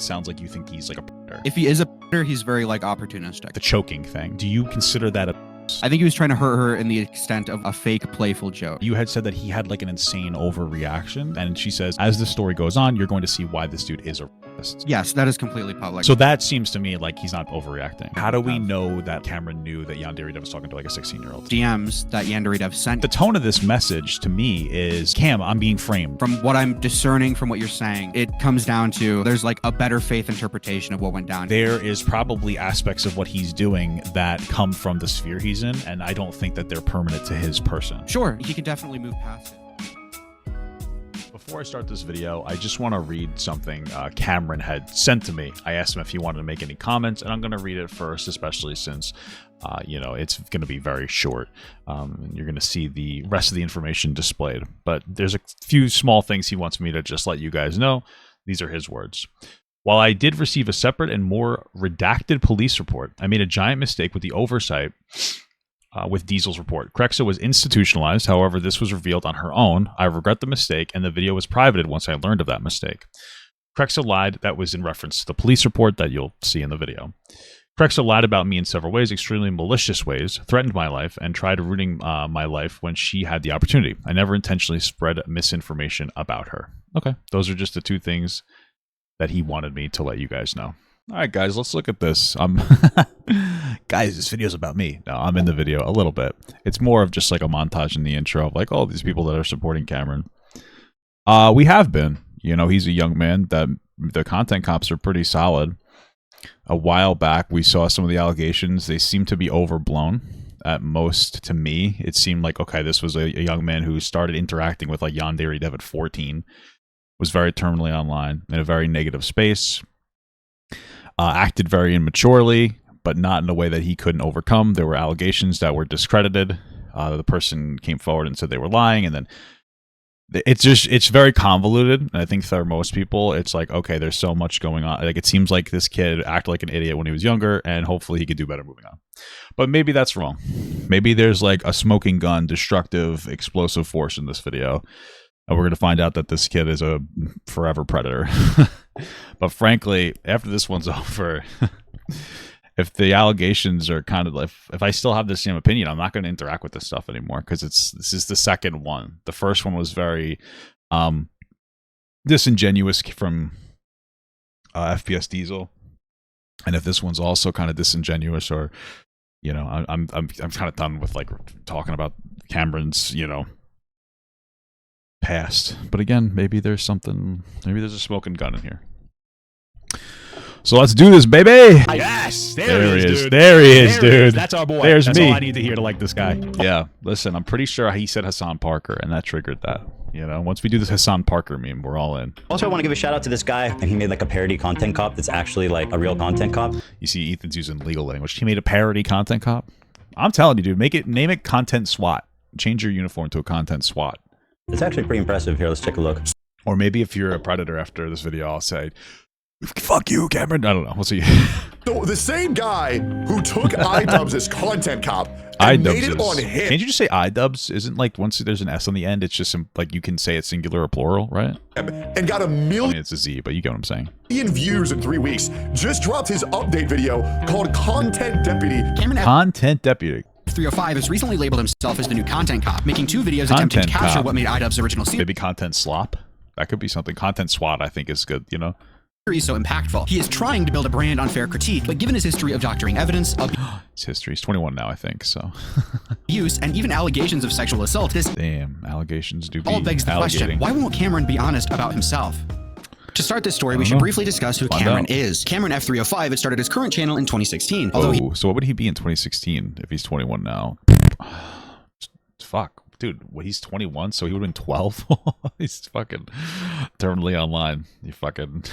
it sounds like you think he's like a predator. If he is a predator, he's very like opportunistic. The choking thing. Do you consider that a... I think he was trying to hurt her in the extent of a fake playful joke. You had said that he had like an insane overreaction, and she says, as the story goes on, you're going to see why this dude is a rapist. Yes, that is completely public. So that seems to me like he's not overreacting. How do we know that Cameron knew that Yandere Dev was talking to like a 16-year-old? DMs that Yandere Dev sent. The tone of this message to me is, Cam, I'm being framed. From what I'm discerning from what you're saying, it comes down to there's like a better faith interpretation of what went down. There is probably aspects of what he's doing that come from the sphere he's in, and I don't think that they're permanent to his person. Sure, he can definitely move past it. Before I start this video, I just want to read something Cameron had sent to me. I asked him if he wanted to make any comments, and I'm going to read it first, especially since, you know, it's going to be very short. And you're going to see the rest of the information displayed. But there's a few small things he wants me to just let you guys know. These are his words. While I did receive a separate and more redacted police report, I made a giant mistake with the oversight with Diesel's report. Krexa was institutionalized. However, this was revealed on her own. I regret the mistake, and the video was privated once I learned of that mistake. Krexa lied. That was in reference to the police report that you'll see in the video. Krexa lied about me in several ways, extremely malicious ways, threatened my life, and tried ruining my life when she had the opportunity. I never intentionally spread misinformation about her. Okay, those are just the two things that he wanted me to let you guys know. All right, guys, let's look at this. Guys, this video's about me. No, I'm in the video a little bit. It's more of just like a montage in the intro of like all these people that are supporting Cameron. We have been. You know, he's a young man. That the content cops are pretty solid. A while back, we saw some of the allegations. They seem to be overblown at most to me. It seemed like, okay, this was a young man who started interacting with like Yandere Dev at 14, was very terminally online, in a very negative space. Acted very immaturely, but not in a way that he couldn't overcome. There were allegations that were discredited. The person came forward and said they were lying, and then it's very convoluted. And I think for most people, it's like, okay, there's so much going on. Like, it seems like this kid acted like an idiot when he was younger, and hopefully he could do better moving on. But maybe that's wrong. Maybe there's like a smoking gun, destructive, explosive force in this video. And we're going to find out that this kid is a forever predator. But frankly, after this one's over, if the allegations are kind of like, if I still have the same opinion, I'm not going to interact with this stuff anymore, because this is the second one. The first one was very disingenuous from FPS Diesel, and if this one's also kind of disingenuous, or you know, I'm kind of done with like talking about Cameron's, you know, past. But again, maybe there's something, maybe there's a smoking gun in here. So let's do this, baby. Yes, there he is. dude. There he is, dude. That's our boy. There's That's me. all I need to hear to like this guy. Yeah, listen, I'm pretty sure he said Hassan Parker, and that triggered that. You know, once we do this Hassan Parker meme, we're all in. Also, I want to give a shout out to this guy, and he made like a parody content cop that's actually like a real content cop. You see Ethan's using legal language. He made a parody content cop. I'm telling you, dude, name it content SWAT. Change your uniform to a content SWAT. It's actually pretty impressive. Here, let's take a look. Or maybe if you're a predator after this video, I'll say, fuck you, Cameron. I don't know. We'll see. So the same guy who took iDubbbz as content cop and made it on him. Can't you just say iDubbbz? Isn't like once there's an S on the end, it's just like you can say it's singular or plural, right? And got a I mean, million it's a Z, but you get what I'm saying. views in 3 weeks. Just dropped his update video called Content Deputy. Content Deputy. 305 has recently labeled himself as the new content cop, making 2 videos attempting to capture what made iDubbbz's original Maybe content slop. That could be something. Content SWAT, I think, is good, you know? series so impactful. He is trying to build a brand on fair critique, but given his history of doctoring evidence, His history. He's 21 now, I think, so. abuse, and even allegations of sexual assault, this Damn, allegations do be all begs the question, why won't Cameron be honest about himself? To start this story, we should briefly discuss who Cameron is. CameronF305 had started his current channel in 2016. Although so what would he be in 2016 if he's 21 now? Fuck. Dude, well, he's 21, so he would have been 12. He's fucking terminally online. You fucking...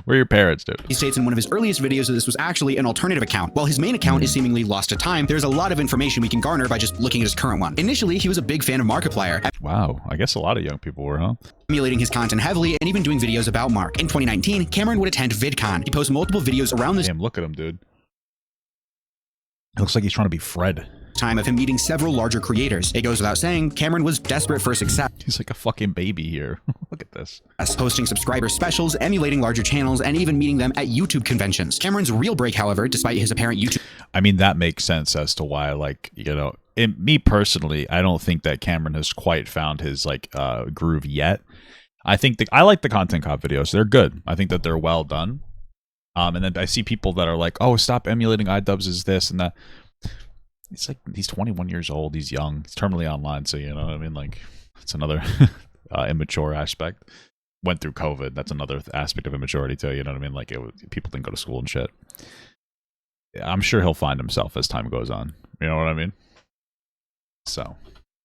Where are your parents, dude? He states in one of his earliest videos that this was actually an alternative account. While his main account is seemingly lost to time, there's a lot of information we can garner by just looking at his current one. Initially, he was a big fan of Markiplier, Wow, I guess a lot of young people were, huh? emulating his content heavily and even doing videos about Mark. In 2019, Cameron would attend VidCon. He posts multiple videos around this Damn, look at him, dude. It looks like he's trying to be Fred. time of him meeting several larger creators. It goes without saying, Cameron was desperate for success. He's like a fucking baby here. Look at this. Hosting subscriber specials, emulating larger channels, and even meeting them at YouTube conventions. Cameron's real break, however, despite his apparent YouTube... I mean, that makes sense as to why, like, you know, me personally, I don't think that Cameron has quite found his, like, groove yet. I think I like the Content Cop videos. They're good. I think that they're well done. And then I see people that are like, oh, stop emulating iDubbbz is this and that. It's like, he's 21 years old. He's young. He's terminally online. So, you know what I mean? Like, it's another immature aspect. Went through COVID. That's another aspect of immaturity too. You know what I mean? Like, people didn't go to school and shit. I'm sure he'll find himself as time goes on. You know what I mean? So...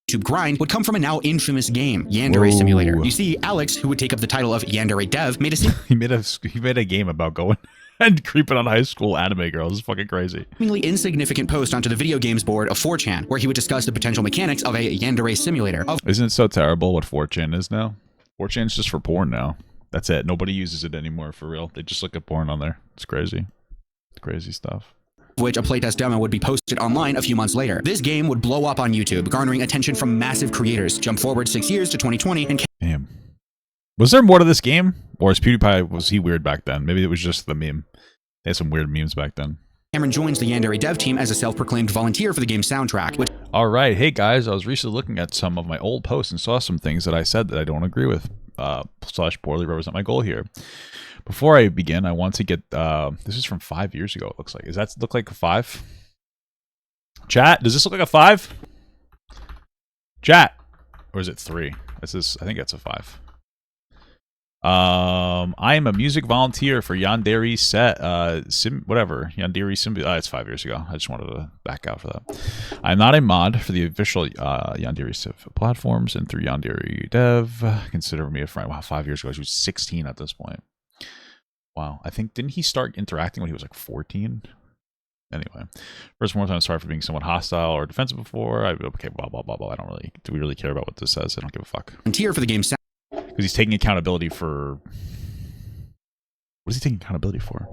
YouTube grind would come from a now infamous game, Yandere Simulator. You see, Alex, who would take up the title of Yandere Dev, made a he made a game about going and creeping on high school anime girls. It's fucking crazy. Seemingly insignificant post onto the video games board of 4chan, where he would discuss the potential mechanics of a Yandere Simulator. Isn't it so terrible what 4chan is now? 4chan's just for porn now. That's it. Nobody uses it anymore for real. They just look at porn on there. It's crazy. It's crazy stuff. Which a playtest demo would be posted online a few months later. This game would blow up on YouTube, garnering attention from massive creators. Jump forward 6 years to 2020 and... Damn. Was there more to this game? Or is PewDiePie, was he weird back then? Maybe it was just the meme. They had some weird memes back then. Cameron joins the Yandere dev team as a self-proclaimed volunteer for the game's soundtrack, which... Alright, hey guys, I was recently looking at some of my old posts and saw some things that I said that I don't agree with, / poorly represent my goal here. Before I begin, I want to get, this is from 5 years ago, it looks like. Does that look like a 5? Chat, does this look like a 5? Chat, or is it 3? This is, I think that's a 5. I am a music volunteer for Yandere Yandere it's 5 years ago. I just wanted to back out for that. I'm not a mod for the official Yandere platforms and through Yandere Dev. Consider me a friend. Wow, 5 years ago. He was 16 at this point. Wow. I think, didn't he start interacting when he was like 14? Anyway, first and foremost, I'm sorry for being somewhat hostile or defensive before. Okay, blah, blah, blah, blah. Do we really care about what this says? I don't give a fuck. Volunteer for the game. Because he's taking accountability for... What is he taking accountability for?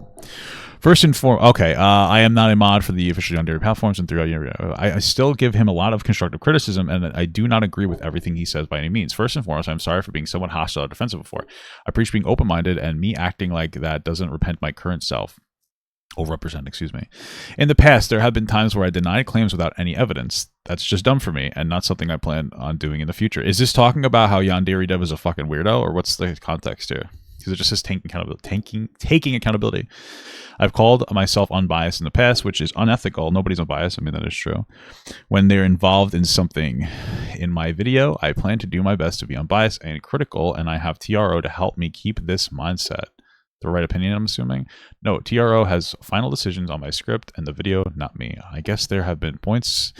First and foremost... Okay, I am not a mod for the official Yandere platforms and throughout Yandere. I still give him a lot of constructive criticism, and I do not agree with everything he says by any means. First and foremost, I'm sorry for being somewhat hostile or defensive before. I preach being open-minded, and me acting like that doesn't repent my current self. Or represent, excuse me. In the past, there have been times where I denied claims without any evidence. That's just dumb for me, and not something I plan on doing in the future. Is this talking about how Yandere Dev is a fucking weirdo, or what's the context here? Because it just says taking accountability. I've called myself unbiased in the past, which is unethical. Nobody's unbiased. I mean, that is true. When they're involved in something in my video, I plan to do my best to be unbiased and critical, and I have TRO to help me keep this mindset. The right opinion, I'm assuming? No, TRO has final decisions on my script and the video, not me. I guess there have been points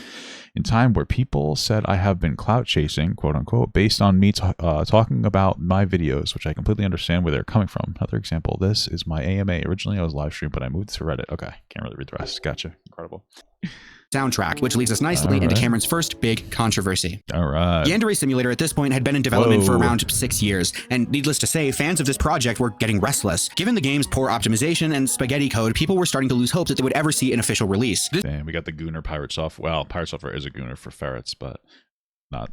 in time where people said I have been clout chasing, quote unquote, based on me talking about my videos, which I completely understand where they're coming from. Another example, this is my AMA. Originally I was live streamed, but I moved to Reddit. Okay, can't really read the rest. Gotcha. Incredible. Soundtrack, which leads us nicely into Cameron's first big controversy. Alright. Yandere Simulator at this point had been in development for around 6 years, and needless to say, fans of this project were getting restless. Given the game's poor optimization and spaghetti code, people were starting to lose hope that they would ever see an official release. Damn, we got the Gooner Pirate Software. Well, Pirate Software is a Gooner for ferrets, but not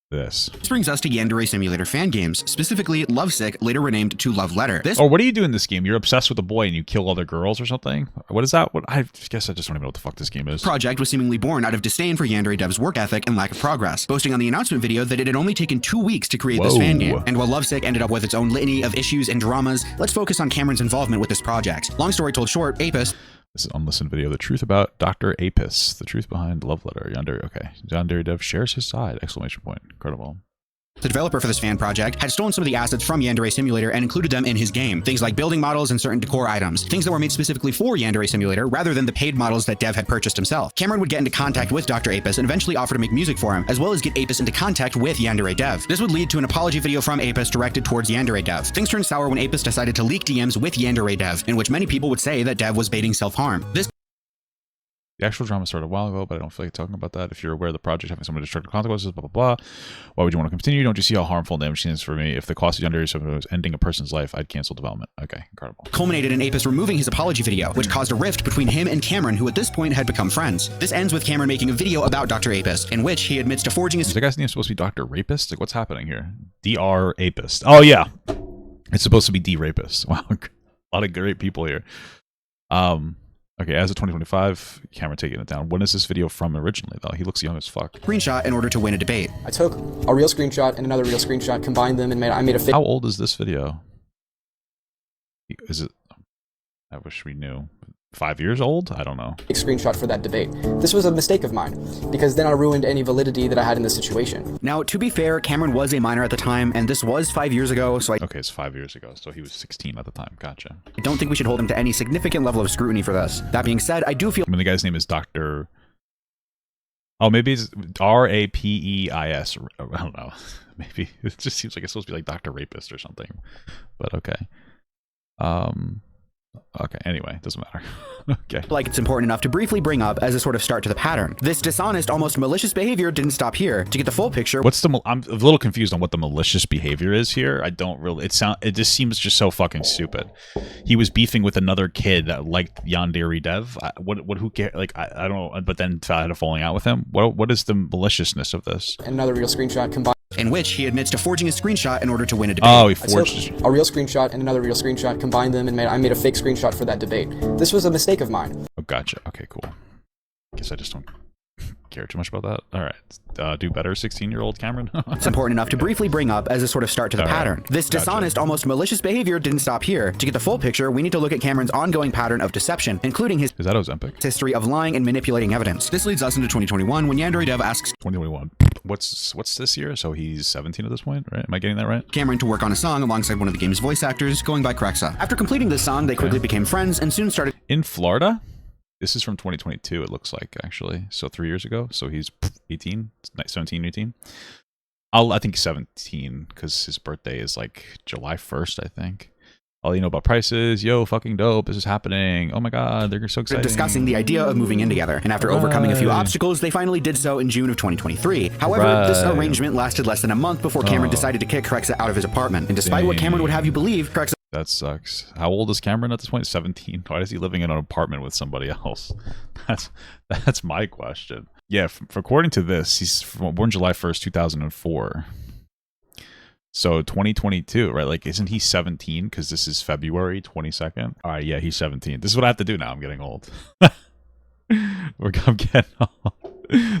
this. This brings us to Yandere Simulator fan games, specifically Lovesick, later renamed to Love Letter. What do you do in this game? You're obsessed with a boy and you kill other girls or something? What is that? I guess I just don't even know what the fuck this game is. Project was seemingly born out of disdain for Yandere Dev's work ethic and lack of progress, boasting on the announcement video that it had only taken 2 weeks to create this fan game. And while Lovesick ended up with its own litany of issues and dramas, let's focus on Cameron's involvement with this project. Long story told short, Apis... This is unlistened video. The truth about Dr. Apis. The truth behind Love Letter. Yandere. Okay. Yandere Dev shares his side. Exclamation point. Incredible. The developer for this fan project had stolen some of the assets from Yandere Simulator and included them in his game. Things like building models and certain decor items. Things that were made specifically for Yandere Simulator rather than the paid models that Dev had purchased himself. Cameron would get into contact with Dr. Apis and eventually offer to make music for him, as well as get Apis into contact with Yandere Dev. This would lead to an apology video from Apis directed towards Yandere Dev. Things turned sour when Apis decided to leak DMs with Yandere Dev, in which many people would say that Dev was baiting self-harm. This The actual drama started a while ago, but I don't feel like talking about that. If you're aware of the project having some destructive consequences, blah, blah, blah. Why would you want to continue? Don't you see how harmful and damaging it is for me? If the cost of Yandere Simulator was ending a person's life, I'd cancel development. Okay, incredible. Culminated in Apis removing his apology video, which caused a rift between him and Cameron, who at this point had become friends. This ends with Cameron making a video about Dr. Apis, in which he admits to forging his— Is the guy's name supposed to be Dr. Rapist? Like, what's happening here? Dr. Apist. Oh, yeah. It's supposed to be D. Rapist. Wow. A lot of great people here. Okay, as of 2025, Cameron taking it down. When is this video from originally, though? He looks young as fuck. Screenshot in order to win a debate. I took a real screenshot and another real screenshot, combined them, and I made a fake— How old is this video? Is it... I wish we knew. 5 years old? I don't know. screenshot for that debate. This was a mistake of mine, because then I ruined any validity that I had in the situation. Now, to be fair, Cameron was a minor at the time, and this was 5 years ago, so Okay, it's 5 years ago, so he was 16 at the time. Gotcha. I don't think we should hold him to any significant level of scrutiny for this. That being said, I do feel— I mean, the guy's name is Dr. Oh, maybe it's R-A-P-E-I-S. I don't know. Maybe. It just seems like it's supposed to be like Dr. Rapist or something. But okay. Okay, anyway, doesn't matter. Okay. like it's important enough to briefly bring up as a sort of start to the pattern. This dishonest, almost malicious behavior didn't stop here. To get the full picture— What's the... I'm a little confused on what the malicious behavior is here. I don't really... It just seems just so fucking stupid. He was beefing with another kid like Yandere Dev. Who cares? Like, I don't know, but then had a falling out with him. What is the maliciousness of this? And another real screenshot combined— in which he admits to forging a screenshot in order to win a debate. Oh, he I took forged... a real screenshot and another real screenshot, combined them, and I made a fake screenshot for that debate. This was a mistake of mine. Oh, gotcha. Okay, cool. Guess I just don't care too much about that. All right. Do better, 16-year-old Cameron. It's important enough to briefly bring up as a sort of start to the pattern. This dishonest, almost malicious behavior didn't stop here. To get the full picture, we need to look at Cameron's ongoing pattern of deception, including his— Is that Ozempic? history of lying and manipulating evidence. This leads us into 2021 when Yandere Dev asks 2021. What's this year? So he's 17 at this point, right? Am I getting that right? Cameron to work on a song alongside one of the game's voice actors, going by Krexa. After completing this song, they quickly became friends and soon started— In Florida? This is from 2022, it looks like, actually. So 3 years ago. So he's 18, 17, 18. I think 17, because his birthday is like July 1st, I think. All you know about prices, yo, fucking dope, this is happening. Oh my god, they're so excited. discussing the idea of moving in together. And after overcoming a few obstacles, they finally did so in June of 2023. However, this arrangement lasted less than a month before Cameron decided to kick Krexa out of his apartment. And despite what Cameron would have you believe, Krexa— That sucks. How old is Cameron at this point? 17. Why is he living in an apartment with somebody else? That's my question. Yeah, according to this, he's born July 1st, 2004. So 2022, right? Like, isn't he 17? Because this is February 22nd. All right, yeah, he's 17. This is what I have to do now. I'm getting old. I'm getting old.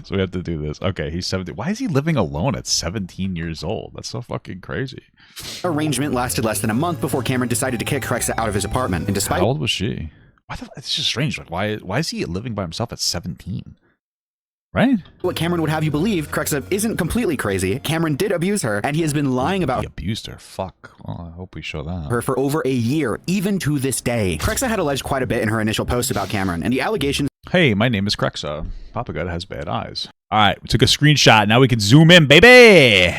So we have to do this. Okay, he's 17. Why is he living alone at 17 years old? That's so fucking crazy. arrangement lasted less than a month before Cameron decided to kick Krexa out of his apartment. And despite— How old was she? It's just strange. Like, why is he living by himself at 17? Right? what Cameron would have you believe, Krexa isn't completely crazy. Cameron did abuse her, and he has been lying about— He abused her. Fuck. Well, I hope we show that. her for over a year, even to this day. Krexa had alleged quite a bit in her initial post about Cameron, and the allegations— Hey, my name is Krexa. Papa God has bad eyes. All right, we took a screenshot. Now we can zoom in, baby.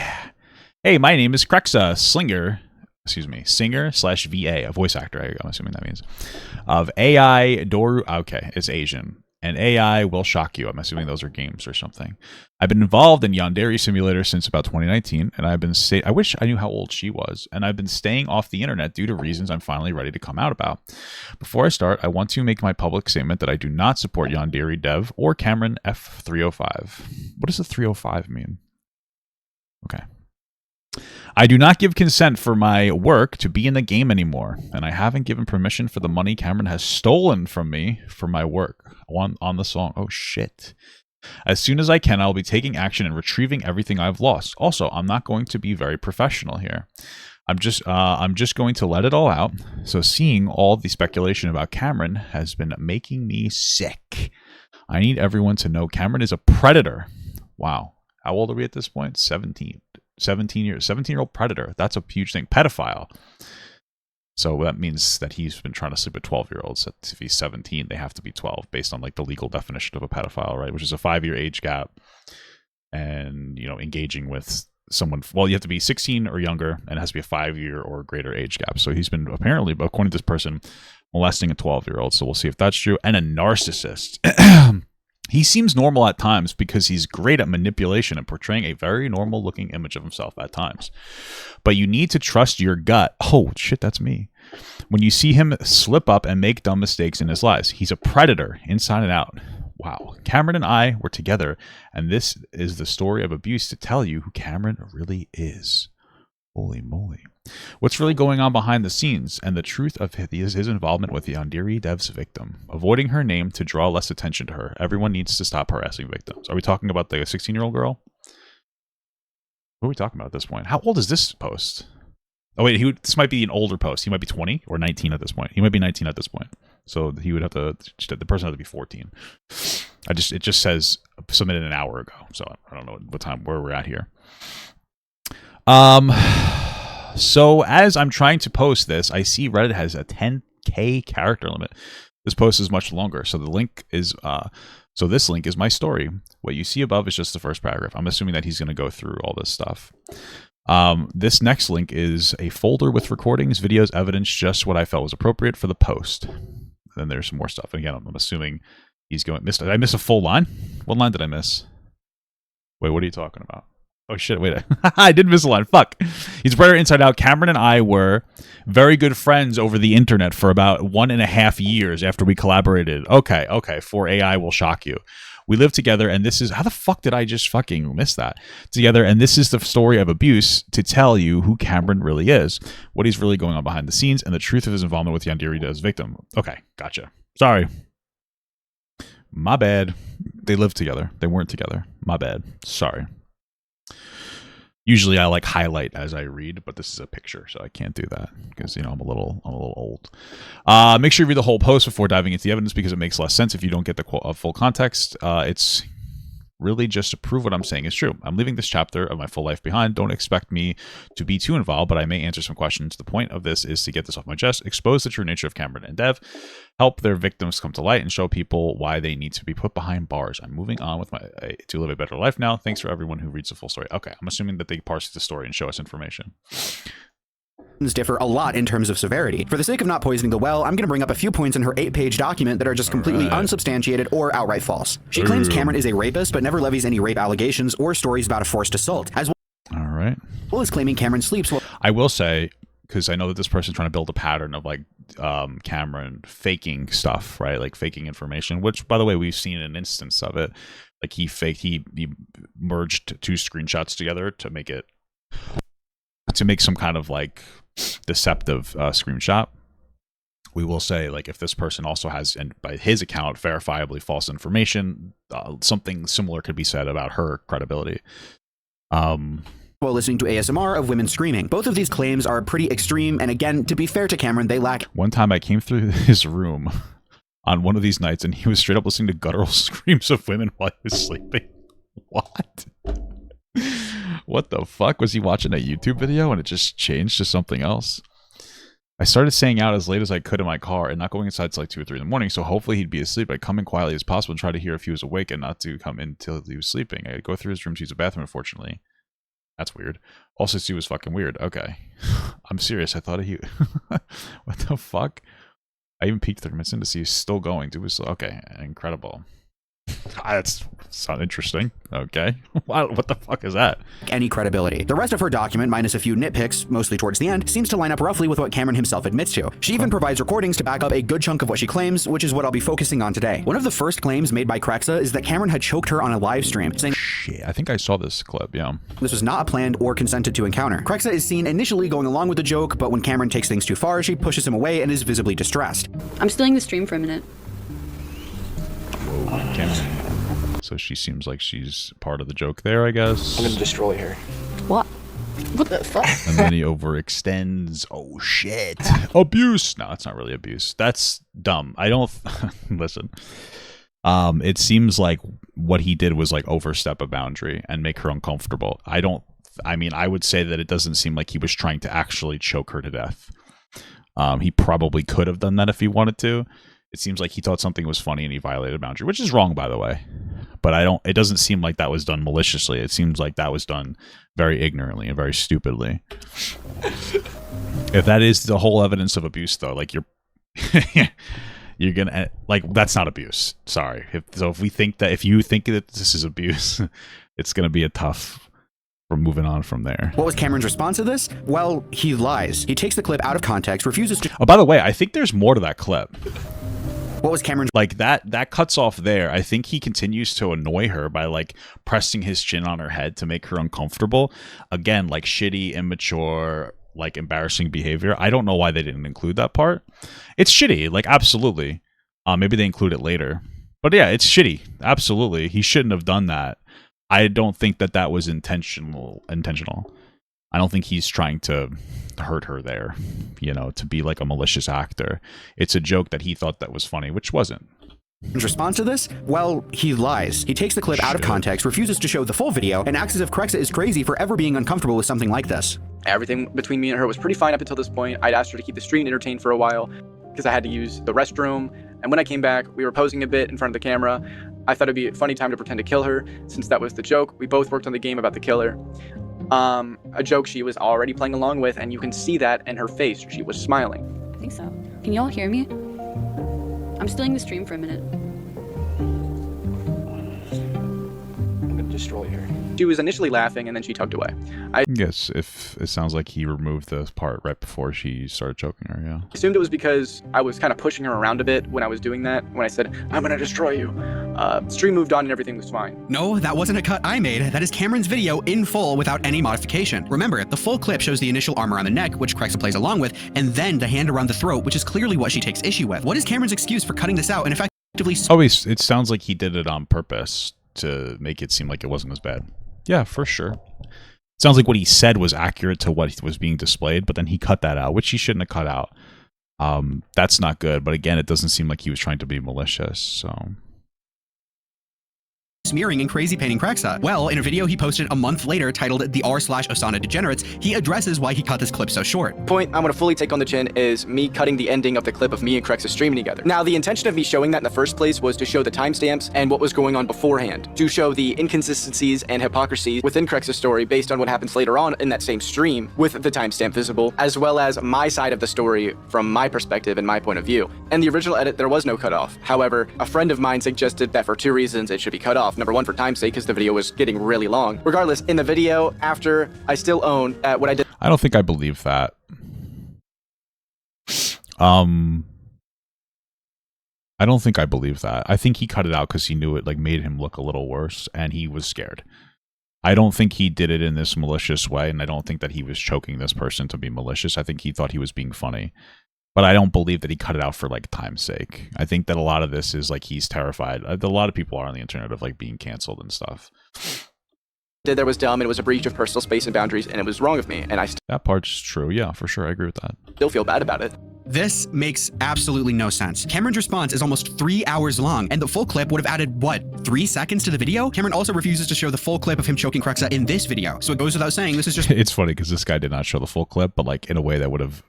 Hey, my name is Krexa, singer / VA, a voice actor. I'm assuming that means of AI Doru. Okay, it's Asian. And AI will shock you. I'm assuming those are games or something. I've been involved in Yandere Simulator since about 2019, and I wish I knew how old she was, and I've been staying off the internet due to reasons I'm finally ready to come out about. Before I start, I want to make my public statement that I do not support Yandere Dev or CameronF305. What does the 305 mean? Okay. I do not give consent for my work to be in the game anymore, and I haven't given permission for the money Cameron has stolen from me for my work on the song. Oh, shit. As soon as I can, I'll be taking action and retrieving everything I've lost. Also, I'm not going to be very professional here. I'm just going to let it all out. So seeing all the speculation about Cameron has been making me sick. I need everyone to know Cameron is a predator. Wow. How old are we at this point? 17 years. 17-year-old predator. That's a huge thing. Pedophile. So that means that he's been trying to sleep with 12-year-olds. If he's 17, they have to be 12 based on like the legal definition of a pedophile, right? Which is a 5-year age gap. And, engaging with someone, well, you have to be 16 or younger, and it has to be a 5-year or greater age gap. So he's been apparently, according to this person, molesting a 12-year-old. So we'll see if that's true. And a narcissist. He seems normal at times because he's great at manipulation and portraying a very normal looking image of himself at times. But you need to trust your gut. Oh, shit, that's me. When you see him slip up and make dumb mistakes in his lives, he's a predator inside and out. Wow. Cameron and I were together, and this is the story of abuse to tell you who Cameron really is. Holy moly. What's really going on behind the scenes, and the truth of his involvement with the Yandere dev's victim. Avoiding her name to draw less attention to her. Everyone needs to stop harassing victims. Are we talking about the 16-year-old girl? What are we talking about at this point? How old is this post? Oh, wait, this might be an older post. He might be 20 or 19 at this point. He might be 19 at this point. So he would have to, the person had to be 14. It just says submitted an hour ago. So I don't know what time, where we're at here. So as I'm trying to post this, I see Reddit has a 10K character limit. This post is much longer. So the link is, so this link is my story. What you see above is just the first paragraph. I'm assuming that he's going to go through all this stuff. This next link is a folder with recordings, videos, evidence, just what I felt was appropriate for the post. Then there's some more stuff. And again, I'm assuming he's going, did I miss a full line? What line did I miss? Wait, what are you talking about? Oh shit, wait. I did miss a line. Fuck. He's Predator Inside Out. Cameron and I were very good friends over the internet for about 1.5 years after we collaborated. Okay. For AI will shock you. We lived together, and this is... How the fuck did I just fucking miss that? Together, and this is the story of abuse to tell you who Cameron really is, what he's really going on behind the scenes, and the truth of his involvement with Yandere dev's victim. Okay, gotcha. Sorry. My bad. They lived together. They weren't together. My bad. Sorry. Usually I like highlight as I read, but this is a picture, so I can't do that because, you know, I'm a little old. Make sure you read the whole post before diving into the evidence because it makes less sense if you don't get the full context. It's really just to prove what I'm saying is true. I'm leaving this chapter of my full life behind. Don't expect me to be too involved, but I may answer some questions. The point of this is to get this off my chest, expose the true nature of Cameron and Dev, help their victims come to light, and show people why they need to be put behind bars. I'm moving on with to live a better life now. Thanks for everyone who reads the full story. Okay, I'm assuming that they parse the story and show us information. Differ a lot in terms of severity. For the sake of not poisoning the well, I'm going to bring up a few points in her 8-page document that are just completely unsubstantiated or outright false. She claims Cameron is a rapist, but never levies any rape allegations or stories about a forced assault, as well as claiming Cameron sleeps while... I will say, because I know that this person's trying to build a pattern of like Cameron faking stuff, right? Like faking information, which, by the way, we've seen an instance of it. Like he merged 2 screenshots together to make some kind of like deceptive screenshot. We will say, like, if this person also has, and by his account, verifiably false information, something similar could be said about her credibility. While listening to ASMR of women screaming. Both of these claims are pretty extreme, and again, to be fair to Cameron, they lack... One time I came through his room on one of these nights, and he was straight up listening to guttural screams of women while he was sleeping. What? What the fuck? Was he watching a YouTube video and it just changed to something else? I started staying out as late as I could in my car and not going inside till like 2 or 3 in the morning, so hopefully he'd be asleep. I'd come in quietly as possible and try to hear if he was awake and not to come in till he was sleeping. I'd go through his room to use the bathroom, unfortunately. That's weird. Also, Sue was fucking weird. Okay. I'm serious. I thought he... What the fuck? I even peeked 30 minutes in to see he's still going. Dude was still... Okay. Incredible. That's sound interesting. Okay. What the fuck is that? Any credibility. The rest of her document, minus a few nitpicks, mostly towards the end, seems to line up roughly with what Cameron himself admits to. She even provides recordings to back up a good chunk of what she claims, which is what I'll be focusing on today. One of the first claims made by Crexa is that Cameron had choked her on a live stream, saying, "Shit, I think I saw this clip, yeah. This was not a planned or consented to encounter. Crexa is seen initially going along with the joke, but when Cameron takes things too far, she pushes him away and is visibly distressed. I'm stealing the stream for a minute. Whoa, Cameron. So she seems like she's part of the joke there, I guess. I'm gonna destroy her. What? What the fuck? And then he overextends. Oh shit. Abuse. No, it's not really abuse. That's dumb. I don't listen. It seems like what he did was like overstep a boundary and make her uncomfortable. I mean, I would say that it doesn't seem like he was trying to actually choke her to death. He probably could have done that if he wanted to. It seems like he thought something was funny and he violated a boundary, which is wrong, by the way. But it doesn't seem like that was done maliciously. It seems like that was done very ignorantly and very stupidly. If that is the whole evidence of abuse, though, like you're gonna like that's not abuse. Sorry. If you think that this is abuse, it's gonna be a tough. We're moving on from there. What was Cameron's response to this? Well, he lies. He takes the clip out of context, refuses to. Oh, by the way, I think there's more to that clip. What was Cameron's like that cuts off there. I think he continues to annoy her by like pressing his chin on her head to make her uncomfortable. Again, like shitty, immature, like embarrassing behavior. I don't know why they didn't include that part. It's shitty, like absolutely. Maybe they include it later. But yeah, it's shitty. Absolutely. He shouldn't have done that. I don't think that was intentional. I don't think he's trying to hurt her there, you know, to be like a malicious actor. It's a joke that he thought that was funny, which wasn't. response to this? Well, he lies. He takes the clip out of context, refuses to show the full video, and acts as if Krexa is crazy for ever being uncomfortable with something like this. Everything between me and her was pretty fine up until this point. I'd asked her to keep the stream entertained for a while because I had to use the restroom. And when I came back, we were posing a bit in front of the camera. I thought it'd be a funny time to pretend to kill her, since that was the joke. We both worked on the game about the killer. A joke she was already playing along with, and you can see that in her face. She was smiling. I think so. Can y'all hear me? I'm stealing the stream for a minute. I'm gonna destroy her. She was initially laughing, and then she tugged away. I guess if it sounds like he removed the part right before she started choking her, yeah. assumed it was because I was kind of pushing her around a bit when I was doing that. When I said, I'm gonna destroy you. Stream moved on and everything was fine. No, that wasn't a cut I made. That is Cameron's video in full without any modification. Remember, the full clip shows the initial arm around the neck, which Krexa plays along with, and then the hand around the throat, which is clearly what she takes issue with. What is Cameron's excuse for cutting this out and effectively... Oh, it sounds like he did it on purpose to make it seem like it wasn't as bad. Yeah, for sure. Sounds like what he said was accurate to what was being displayed, but then he cut that out, which he shouldn't have cut out. That's not good, but again, it doesn't seem like he was trying to be malicious, so... smearing and crazy painting Krexa. Well, in a video he posted a month later titled The r/Osana Degenerates, he addresses why he cut this clip so short. Point I'm going to fully take on the chin is me cutting the ending of the clip of me and Krexa streaming together. Now, the intention of me showing that in the first place was to show the timestamps and what was going on beforehand, to show the inconsistencies and hypocrisy within Krexa's story based on what happens later on in that same stream with the timestamp visible, as well as my side of the story from my perspective and my point of view. In the original edit, there was no cutoff. However, a friend of mine suggested that for two reasons it should be cut off. Number one, for time's sake, because the video was getting really long. Regardless, in the video, after, I still own what I did. I don't think I believe that. I don't think I believe that. I think he cut it out because he knew it like made him look a little worse, and he was scared. I don't think he did it in this malicious way, and I don't think that he was choking this person to be malicious. I think he thought he was being funny. But I don't believe that he cut it out for like time's sake. I think that a lot of this is like he's terrified. A lot of people are on the internet of like being canceled and stuff. There was dumb, and it was a breach of personal space and boundaries, and it was wrong of me, and I that part's true. Yeah, for sure. I agree with that. Still feel bad about it. This makes absolutely no sense. Cameron's response is almost 3 hours long, and the full clip would have added, what, 3 seconds to the video? Cameron also refuses to show the full clip of him choking Krexa in this video, so it goes without saying this is just... It's funny because this guy did not show the full clip, but like in a way that would have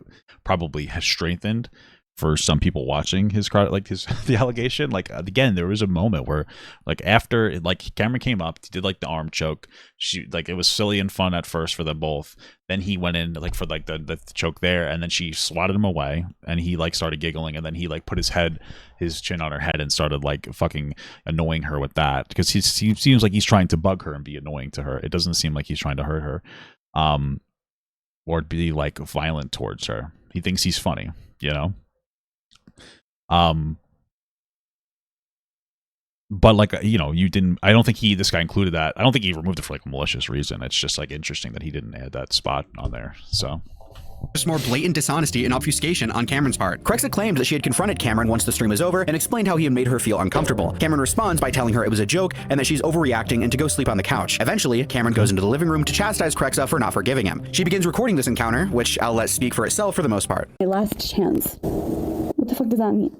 probably has strengthened for some people watching the allegation. Like again, there was a moment where like after like Cameron came up, he did like the arm choke. She like it was silly and fun at first for them both. Then he went in like for like the choke there, and then she swatted him away, and he like started giggling, and then he like put his chin on her head and started like fucking annoying her with that, because he seems like he's trying to bug her and be annoying to her. It doesn't seem like he's trying to hurt her, or be like violent towards her. He thinks he's funny, you know. But like, you know, I don't think this guy included that. I don't think he removed it for like a malicious reason. It's just like interesting that he didn't add that spot on there. So just more blatant dishonesty and obfuscation on Cameron's part. Krexa claimed that she had confronted Cameron once the stream was over and explained how he had made her feel uncomfortable. Cameron responds by telling her it was a joke and that she's overreacting and to go sleep on the couch. Eventually, Cameron goes into the living room to chastise Krexa for not forgiving him. She begins recording this encounter, which I'll let speak for itself for the most part. My last chance. What the fuck does that mean?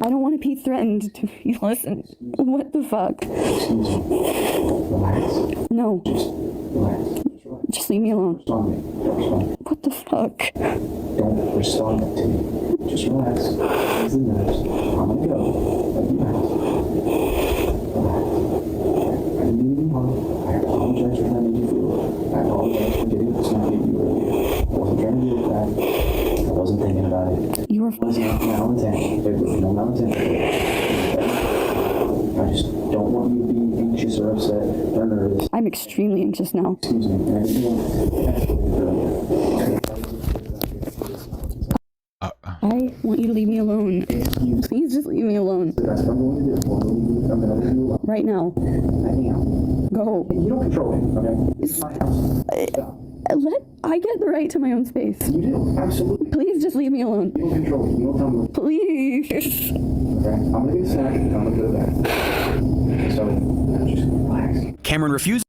I don't want to be threatened to be listened. What the fuck? No. Just leave me alone. What the fuck? Don't respond to me. Just relax. Ease the nerves. I'm gonna go. I didn't mean to be harm. I apologize for not making you feel. I apologize for getting this not you earlier. I wasn't trying to do that. I wasn't thinking about it. You were were. Listen, malintent. There's no malintent. I just don't want you to be anxious or upset or nervous. I'm extremely anxious now. Excuse me. And I just I want you to leave me alone. Please just leave me alone. That's what I'm going to do. I'm going to leave you alone. Right now. Right now. Go. You don't control it, okay? This is my house. I get the right to my own space. You do, absolutely. Please just leave me alone. You don't control it. You don't tell me what. Please. Okay? I'm going to get a snack and I'm going to go to bed. So, just relax. Cameron refused.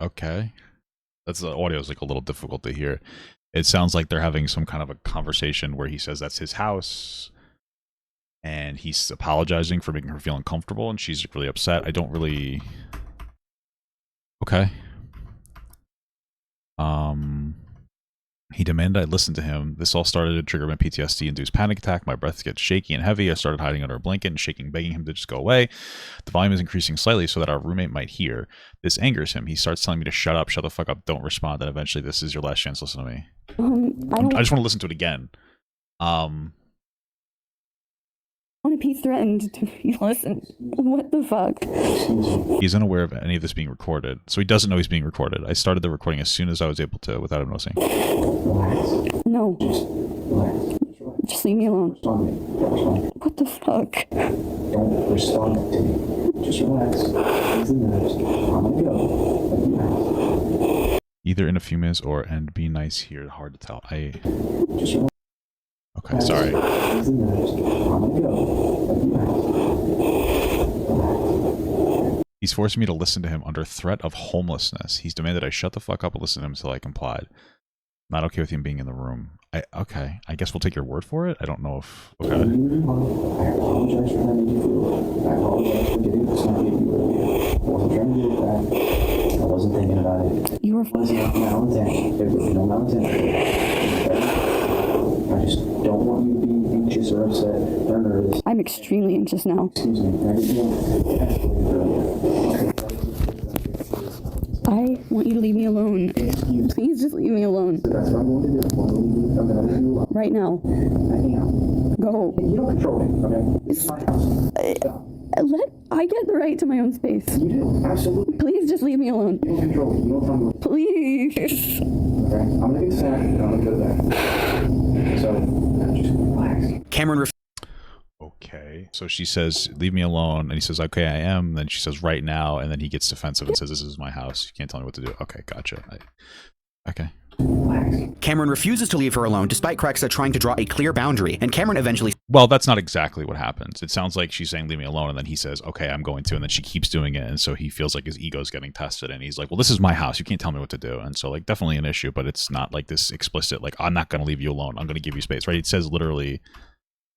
Okay. That's the audio is like a little difficult to hear. It sounds like they're having some kind of a conversation where he says that's his house and he's apologizing for making her feel uncomfortable and she's really upset. I don't really. Okay. He demanded I listen to him. This all started to trigger my PTSD-induced panic attack. My breath gets shaky and heavy. I started hiding under a blanket and shaking, begging him to just go away. The volume is increasing slightly so that our roommate might hear. This angers him. He starts telling me to shut up, shut the fuck up, don't respond, and eventually this is your last chance to listen to me. I just want to listen to it again. I want to be threatened to be listened. What the fuck? He's unaware of any of this being recorded, so he doesn't know he's being recorded. I started the recording as soon as I was able to without him noticing. No. Relax. Just leave me alone. Respond to me. Don't respond. What the fuck? Don't respond to me. Just relax. Ease the nerves. I'm going to go. Let you out. Either in a few minutes or and be nice here. Hard to tell. Just relax. Okay, sorry. Ease the nerves. I'm going to go. Let you out. He's forcing me to listen to him under threat of homelessness. He's demanded I shut the fuck up and listen to him until I complied. Not okay with him being in the room. Okay, I guess we'll take your word for it. I don't know if. Okay. I apologize for how I made you feel. I apologize for getting the snap at you earlier. I wasn't trying to do that. I wasn't thinking about it. You were. Listen, malintent. There's no malintent. I just don't want you to be anxious or upset or nervous. I'm extremely anxious now. Excuse me. And I just I want you to leave me alone. Please just leave me alone. That's what I'm going to do. I'm going to leave you alone. Right now. Right now. Go. You don't control it, okay? This is my house. I get the right to my own space. You do, absolutely. Please just leave me alone. You don't control it. You don't tell me what. Please. Okay? I'm going to get a snack and I'm going to go to bed. So, just relax. Cameron Okay. So she says, leave me alone. And he says, okay, I am. And then she says, right now. And then he gets defensive and says, this is my house. You can't tell me what to do. Okay, gotcha. Okay. Cameron refuses to leave her alone despite Krexa trying to draw a clear boundary, and Cameron eventually. Well, that's not exactly what happens. It sounds like she's saying, leave me alone. And then he says, okay, I'm going to. And then she keeps doing it. And so he feels like his ego's getting tested. And he's like, well, this is my house. You can't tell me what to do. And so, like, definitely an issue, but it's not like this explicit, like, I'm not going to leave you alone. I'm going to give you space, right? It says literally,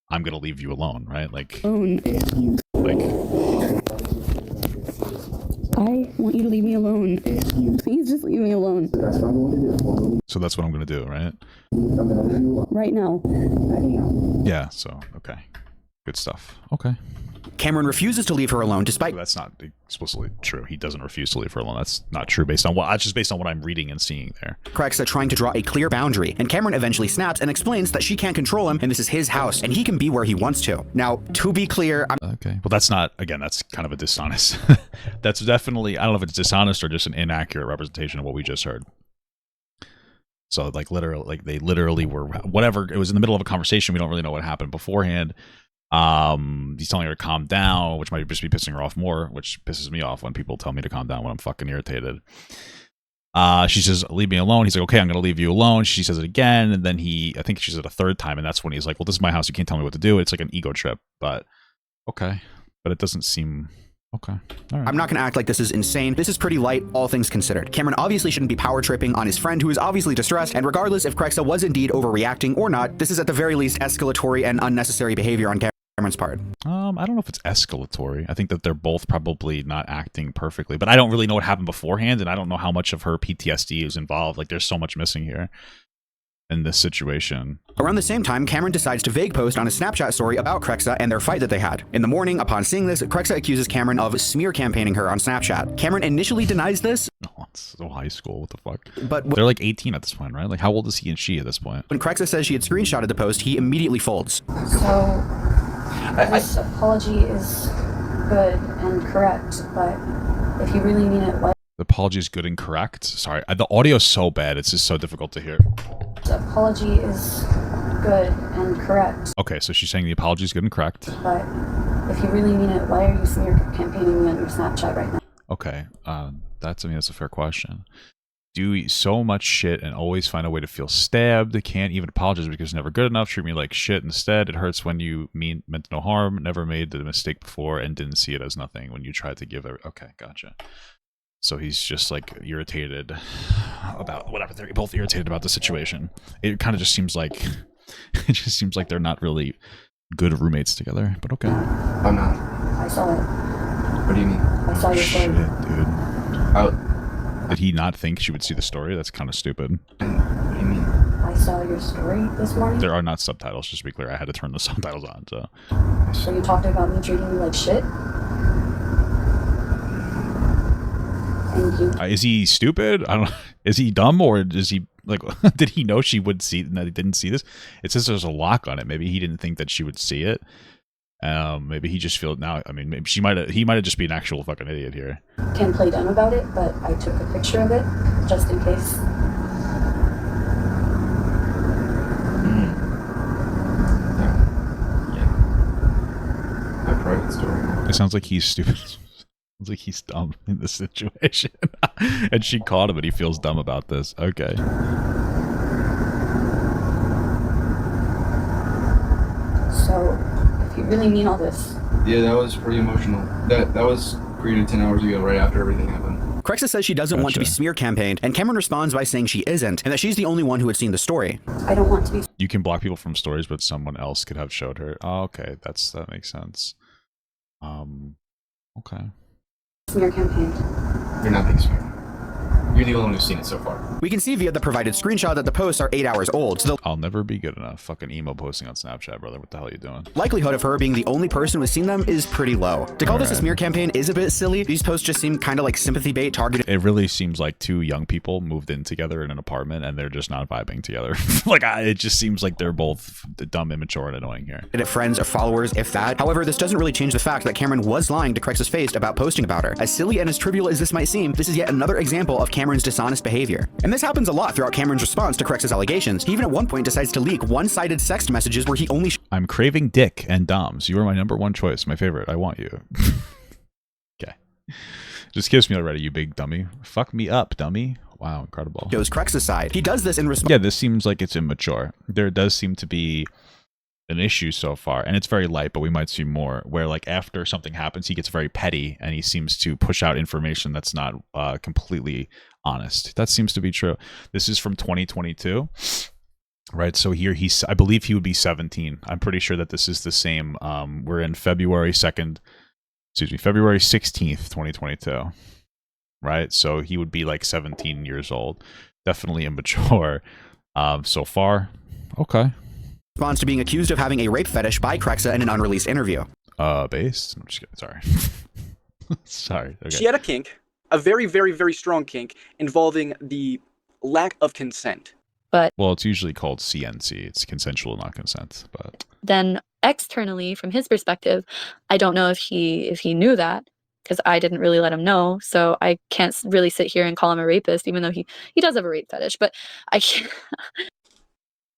I'm going to leave you alone, right? Like, I want you to leave me alone. Please just leave me alone. That's what I'm going to do. so that's what I'm going to do, right? I'm going to leave you alone. Right now. Right now. Yeah. So, okay. Good stuff. Okay. Cameron refuses to leave her alone despite. That's not explicitly true. He doesn't refuse to leave her alone. That's not true based on what, that's just based on what I'm reading and seeing there. Krexa trying to draw a clear boundary, and Cameron eventually snaps and explains that she can't control him and this is his house and he can be where he wants to. Now, to be clear, Okay. Well, that's not, again, that's kind of a dishonest. That's definitely, I don't know if it's dishonest or just an inaccurate representation of what we just heard. So, like, literally, like, they literally were, whatever, it was in the middle of a conversation. We don't really know what happened beforehand. He's telling her to calm down, which might just be pissing her off more, which pisses me off when people tell me to calm down when I'm fucking irritated. She says, leave me alone. He's like, okay, I'm going to leave you alone. She says it again. And then I think she says it a third time. And that's when he's like, well, this is my house. You can't tell me what to do. It's like an ego trip, but okay. But it doesn't seem okay. All right. I'm not going to act like this is insane. This is pretty light, all things considered. Cameron obviously shouldn't be power tripping on his friend who is obviously distressed. And regardless if Krexa was indeed overreacting or not, this is at the very least escalatory and unnecessary behavior on Cameron's part. I don't know if it's escalatory. I think that they're both probably not acting perfectly, but I don't really know what happened beforehand, and I don't know how much of her PTSD is involved. Like, there's so much missing here. in this situation. Around the same time, Cameron decides to vague post on a Snapchat story about Krexa and their fight that they had. In the morning, upon seeing this, Krexa accuses Cameron of smear campaigning her on Snapchat. Cameron initially denies this. Oh, it's so high school. What the fuck? But they're like 18 at this point, right? Like, how old is he and she at this point? When Krexa says she had screenshotted the post, he immediately folds. So, this apology is good and correct, but if you really mean it, why? The apology is good and correct. Sorry, the audio is so bad. It's just so difficult to hear. The apology is good and correct. Okay, so she's saying the apology is good and correct. But if you really mean it, why are you smear campaigning me on your Snapchat right now? Okay, that's a fair question. Do so much shit and always find a way to feel stabbed. Can't even apologize because it's never good enough. Treat me like shit instead. It hurts when you meant no harm. Never made the mistake before and didn't see it as nothing when you tried to give it. Okay, gotcha. So he's just like irritated about whatever. They're both irritated about the situation. It kind of just seems like they're not really good roommates together. But okay. I'm not. I saw it. What do you mean? I saw your Shit, story. dude. Did he not think she would see the story? That's kind of stupid. What do you mean? I saw your story this morning. There are not subtitles, just to be clear. I had to turn the subtitles on, so. So you talked about me treating you like shit? And you... Is he stupid? I don't know. Is he dumb, or is he, like, did he know she would see, that he didn't see this? It says there's a lock on it. Maybe he didn't think that she would see it. Maybe he just feels now. I mean, maybe he might have just been an actual fucking idiot here. Can play dumb about it, but I took a picture of it just in case. Yeah. My private story. It sounds like he's stupid. Sounds like he's dumb in this situation. And she caught him and he feels dumb about this. Okay. So, if you really mean all this... Yeah, that was pretty emotional. That was created 10 hours ago, right after everything happened. Krexa says she doesn't want to be smear campaigned, and Cameron responds by saying she isn't, and that she's the only one who had seen the story. I don't want to be... You can block people from stories, but someone else could have showed her. Oh, okay. That makes sense. Okay. Smear campaigned. You're not being smeared. You're the only one who's seen it so far. We can see via the provided screenshot that the posts are 8 hours old, so the I'll never be good enough. Fucking emo posting on Snapchat, brother. What the hell are you doing? likelihood of her being the only person who has seen them is pretty low. To call this a smear campaign is a bit silly. These posts just seem kind of like sympathy bait targeted. It really seems like two young people moved in together in an apartment and they're just not vibing together. Like, it just seems like they're both dumb, immature, and annoying here. At friends or followers, if that. However, this doesn't really change the fact that Cameron was lying to Krexa's face about posting about her. As silly and as trivial as this might seem, this is yet another example of Cameron's dishonest behavior. And this happens a lot throughout Cameron's response to Krexa's allegations. He even at one point decides to leak one-sided sext messages where he only I'm craving dick and doms. You are my #1 choice. My favorite. I want you. Okay. Just kiss me already, you big dummy. Fuck me up, dummy. Wow, incredible. shows Krexa's side. He does this in response. Yeah, this seems like it's immature. There does seem to be an issue so far, and it's very light, but we might see more, where like after something happens, he gets very petty and he seems to push out information that's not completely honest. That seems to be true. This is from 2022. Right, so here I believe he would be 17. I'm pretty sure that this is the same. We're in February 16th, 2022. Right, so he would be like 17 years old. Definitely immature. So far, okay. Responds to being accused of having a rape fetish by Krexa in an unreleased interview. Based. I'm just kidding. Sorry. Sorry. Okay. She had a kink, a very, very, very strong kink involving the lack of consent. Well, it's usually called CNC. It's consensual not consent. But Then externally, from his perspective, I don't know if he knew that, because I didn't really let him know. So I can't really sit here and call him a rapist, even though he does have a rape fetish. But I can't.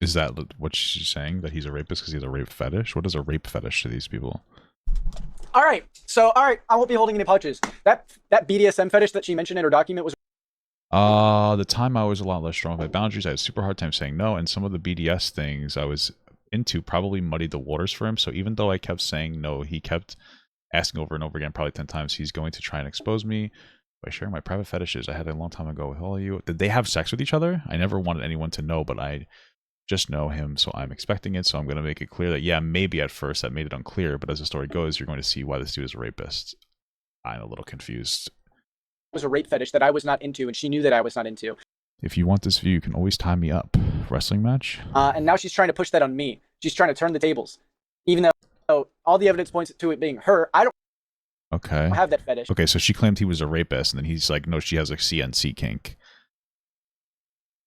Is that what she's saying? That he's a rapist because he has a rape fetish? What is a rape fetish to these people? All right, I won't be holding any punches. That BDSM fetish that she mentioned in her document was... The time I was a lot less strong with my boundaries. I had a super hard time saying no, and some of the BDS things I was into probably muddied the waters for him. So even though I kept saying no, he kept asking over and over again, probably 10 times, he's going to try and expose me by sharing my private fetishes I had a long time ago with all of you. Did they have sex with each other? I never wanted anyone to know, but I just know him, so I'm expecting it. So I'm going to make it clear that, yeah, maybe at first that made it unclear, but as the story goes, you're going to see why this dude is a rapist. I'm a little confused. Was a rape fetish that I was not into, and she knew that I was not into. If you want this view, you can always tie me up. Wrestling match? And now she's trying to push that on me. She's trying to turn the tables. Even though all the evidence points to it being her, I don't have that fetish. Okay, so she claimed he was a rapist, and then he's like, no, she has a CNC kink.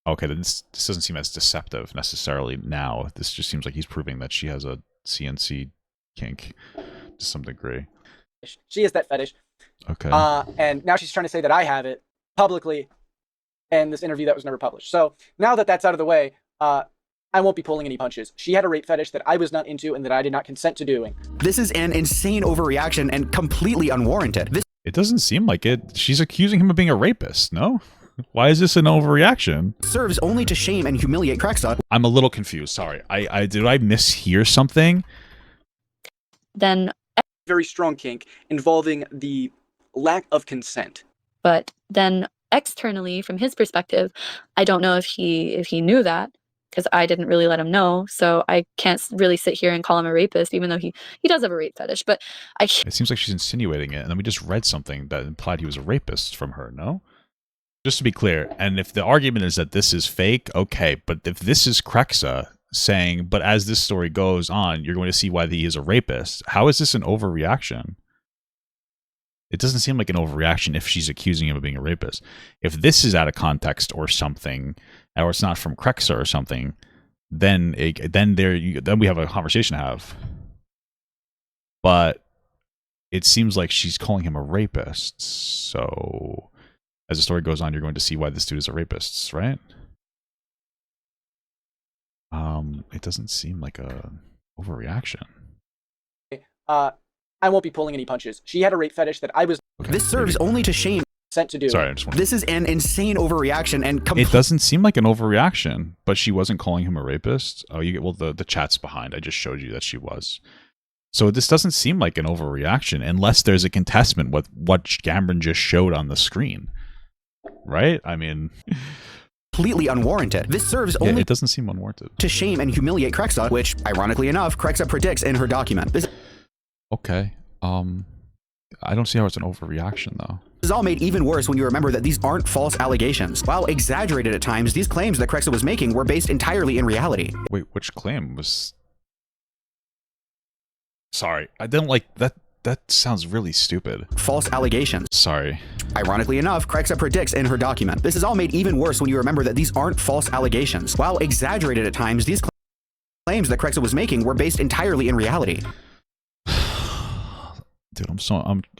Okay, then this doesn't seem as deceptive necessarily now. This just seems like he's proving that she has a CNC kink to some degree. She has that fetish. Okay. And now she's trying to say that I have it publicly in this interview that was never published. So now that that's out of the way, I won't be pulling any punches. She had a rape fetish that I was not into and that I did not consent to doing. This is an insane overreaction and completely unwarranted. It doesn't seem like it. She's accusing him of being a rapist, no? Why is this an overreaction? Serves only to shame and humiliate Krexa. I'm a little confused. Sorry. Did I mishear something? Then Very strong kink involving the lack of consent. but then externally from his perspective, I don't know if he knew that, because I didn't really let him know. So I can't really sit here and call him a rapist, even though he does have a rape fetish. But It seems like she's insinuating it, and then we just read something that implied he was a rapist from her, no? Just to be clear, and if the argument is that this is fake, okay, but if this is Krexa saying, but as this story goes on, you're going to see why he is a rapist, how is this an overreaction? It doesn't seem like an overreaction if she's accusing him of being a rapist. If this is out of context or something, or it's not from Krexa or something, then we have a conversation to have. But it seems like she's calling him a rapist. So as the story goes on, you're going to see why this dude is a rapist, right? It doesn't seem like a overreaction. I won't be pulling any punches. She had a rape fetish that I was This serves only to shame. sent to do. Sorry, I just want This is an insane overreaction and It doesn't seem like an overreaction, but she wasn't calling him a rapist. Oh, you get the chat's behind. I just showed you that she was. So this doesn't seem like an overreaction unless there's a contestment with what Cameron just showed on the screen. Right? I mean, completely unwarranted. This serves only it doesn't seem unwarranted. to shame and humiliate Krexa, which, ironically enough, Krexa predicts in her document. This Okay. I don't see how it's an overreaction though. is all made even worse when you remember that these aren't false allegations. While exaggerated at times, these claims that Krexa was making were based entirely in reality. Wait, which claim was... Sorry, I don't like that. That sounds really stupid. False allegations. Sorry. Ironically enough, Krexa predicts in her document. This is all made even worse when you remember that these aren't false allegations. While exaggerated at times, these claims that Krexa was making were based entirely in reality. Dude,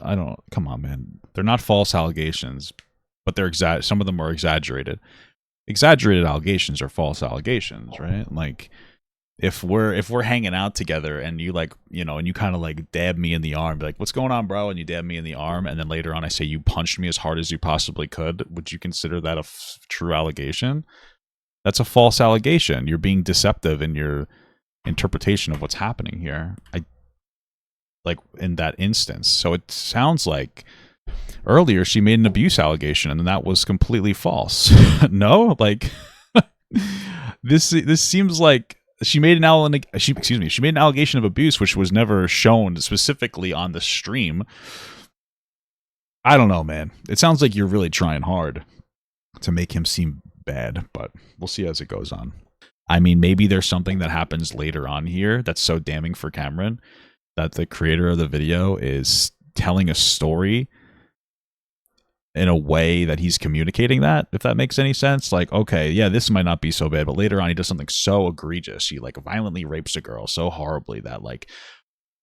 I don't, come on, man. They're not false allegations, but they're some of them are exaggerated. Exaggerated allegations are false allegations, right? Like, if we're hanging out together and you like, you know, and you kind of like dab me in the arm, be like, what's going on, bro? And you dab me in the arm, and then later on I say you punched me as hard as you possibly could. Would you consider that a true allegation? That's a false allegation. You're being deceptive in your interpretation of what's happening here. Like in that instance. So it sounds like earlier she made an abuse allegation and that was completely false. No? Like this seems like she made an allegation of abuse which was never shown specifically on the stream. I don't know, man. It sounds like you're really trying hard to make him seem bad, but we'll see as it goes on. I mean, maybe there's something that happens later on here that's so damning for Cameron that the creator of the video is telling a story in a way that he's communicating that, if that makes any sense. Like, okay, yeah, this might not be so bad, but later on he does something so egregious. He like violently rapes a girl so horribly that like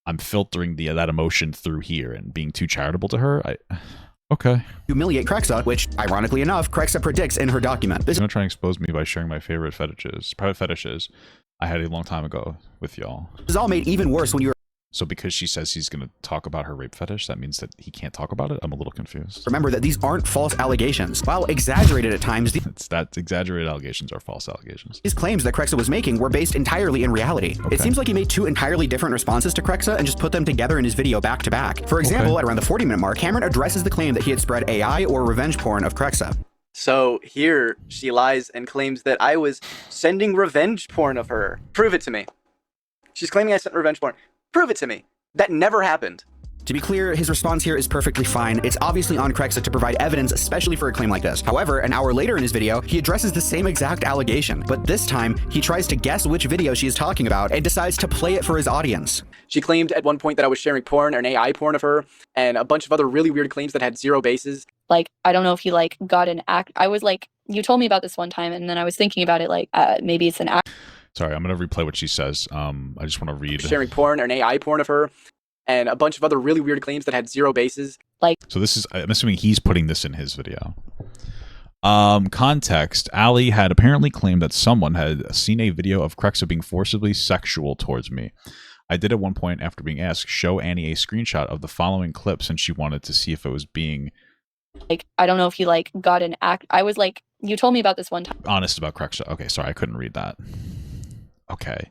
I'm filtering that emotion through here and being too charitable to her. Okay. Humiliate Krexa, which, ironically enough, Krexa predicts in her document. You're gonna try and expose me by sharing my favorite private fetishes I had a long time ago with y'all. This is all made even worse when you So because she says he's going to talk about her rape fetish, that means that he can't talk about it? I'm a little confused. remember that these aren't false allegations. While exaggerated at times, That's exaggerated allegations are false allegations. these claims that Krexa was making were based entirely in reality. Okay. It seems like he made two entirely different responses to Krexa and just put them together in his video back to back. For example, at around the 40-minute mark, Cameron addresses the claim that he had spread AI or revenge porn of Krexa. So here she lies and claims that I was sending revenge porn of her. Prove it to me. She's claiming I sent revenge porn. Prove it to me. That never happened. To be clear, his response here is perfectly fine. It's obviously on Crexa to provide evidence, especially for a claim like this. However, an hour later in his video, he addresses the same exact allegation, but this time, he tries to guess which video she is talking about and decides to play it for his audience. She claimed at one point that I was sharing porn or an AI porn of her, and a bunch of other really weird claims that had zero basis. Like, I don't know if he like got an act. I was like, you told me about this one time, and then I was thinking about it like, maybe it's an act. Sorry, I'm gonna replay what she says. I just want to read. Sharing porn or an AI porn of her, and a bunch of other really weird claims that had zero basis. Like, so this is, I'm assuming he's putting this in his video. Context: Ali had apparently claimed that someone had seen a video of Crexa being forcibly sexual towards me. I did at one point, after being asked, show Annie a screenshot of the following clip since she wanted to see if it was being... Like, I don't know if he like got an act. I was like, you told me about this one time. Honest about Crexa. Okay, sorry, I couldn't read that. Okay.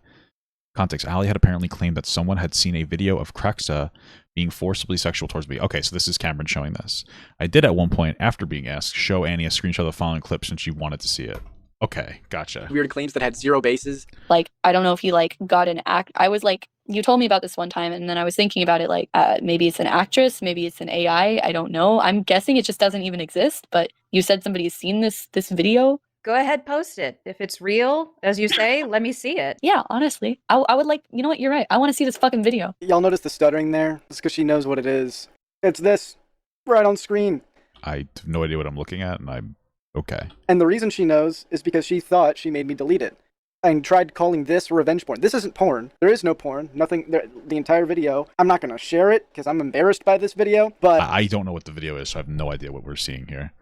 Context: Ali had apparently claimed that someone had seen a video of Crexa being forcibly sexual towards me. Okay, so this is Cameron showing this. I did at one point, after being asked, show Annie a screenshot of the following clip since she wanted to see it. Okay, gotcha. Weird claims that had zero basis. Like, I don't know if he like got an act. I was like, you told me about this one time, and then I was thinking about it like, maybe it's an actress, maybe it's an AI. I don't know. I'm guessing it just doesn't even exist. But you said somebody's seen this video. Go ahead, post it. If it's real, as you say, let me see it. Yeah, honestly, I would like. You know what? You're right. I want to see this fucking video. Y'all notice the stuttering there? It's because she knows what it is. It's this, right on screen. I have no idea what I'm looking at, and I'm okay. And the reason she knows is because she thought she made me delete it. And tried calling this revenge porn. This isn't porn. There is no porn. Nothing. The entire video. I'm not going to share it because I'm embarrassed by this video. But I don't know what the video is, so I have no idea what we're seeing here.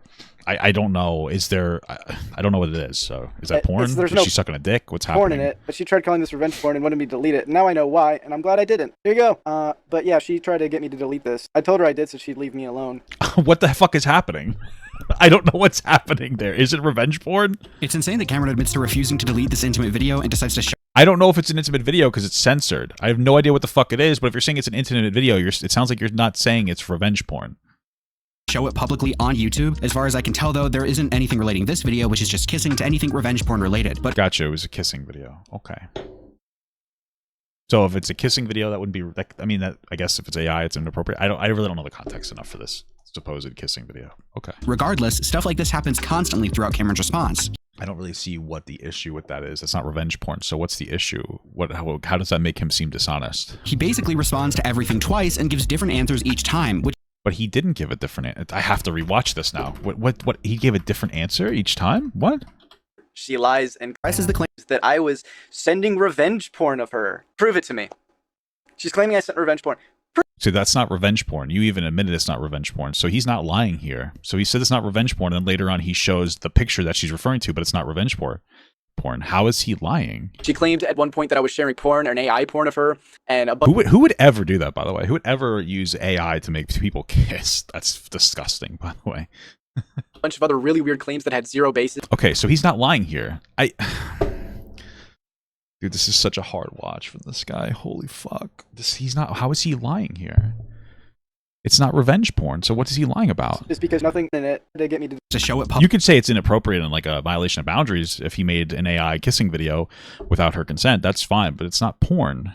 I don't know. Is there... I don't know what it is. So is that porn? Is she sucking a dick? What's happening? Porn in it. But she tried calling this revenge porn and wanted me to delete it. And now I know why, and I'm glad I didn't. Here you go. But yeah, she tried to get me to delete this. I told her I did, so she'd leave me alone. What the fuck is happening? I don't know what's happening there. Is it revenge porn? It's insane that Cameron admits to refusing to delete this intimate video and decides to show... I don't know if it's an intimate video because it's censored. I have no idea what the fuck it is, but if you're saying it's an intimate video, it sounds like you're not saying it's revenge porn. Show it publicly on YouTube. As far as I can tell, though, there isn't anything relating this video, which is just kissing, to anything revenge porn related. But gotcha, it was a kissing video. Okay. So if it's a kissing video, that wouldn't be... I mean, I guess if it's AI, it's inappropriate. I really don't know the context enough for this supposed kissing video. Okay. Regardless, stuff like this happens constantly throughout Cameron's response. I don't really see what the issue with that is. It's not revenge porn. So what's the issue? How does that make him seem dishonest? He basically responds to everything twice and gives different answers each time, which... But he didn't give a different... I have to rewatch this now. What? He gave a different answer each time? What? She lies and presses the claims that I was sending revenge porn of her. Prove it to me. She's claiming I sent revenge porn. So that's not revenge porn. You even admitted it's not revenge porn. So he's not lying here. So he said it's not revenge porn, and then later on he shows the picture that she's referring to, but it's not revenge porn. How is he lying? She claimed at one point that I was sharing porn or an AI porn of her, and who would ever do that, by the way? Who would ever use AI to make people kiss? That's disgusting, by the way. A bunch of other really weird claims that had zero basis. Okay, so he's not lying here. Dude, this is such a hard watch from this guy. Holy fuck. How is he lying here? It's not revenge porn, so what is he lying about? It's because nothing in it to get me to show it. You could say it's inappropriate and like a violation of boundaries if he made an AI kissing video without her consent. That's fine, but it's not porn.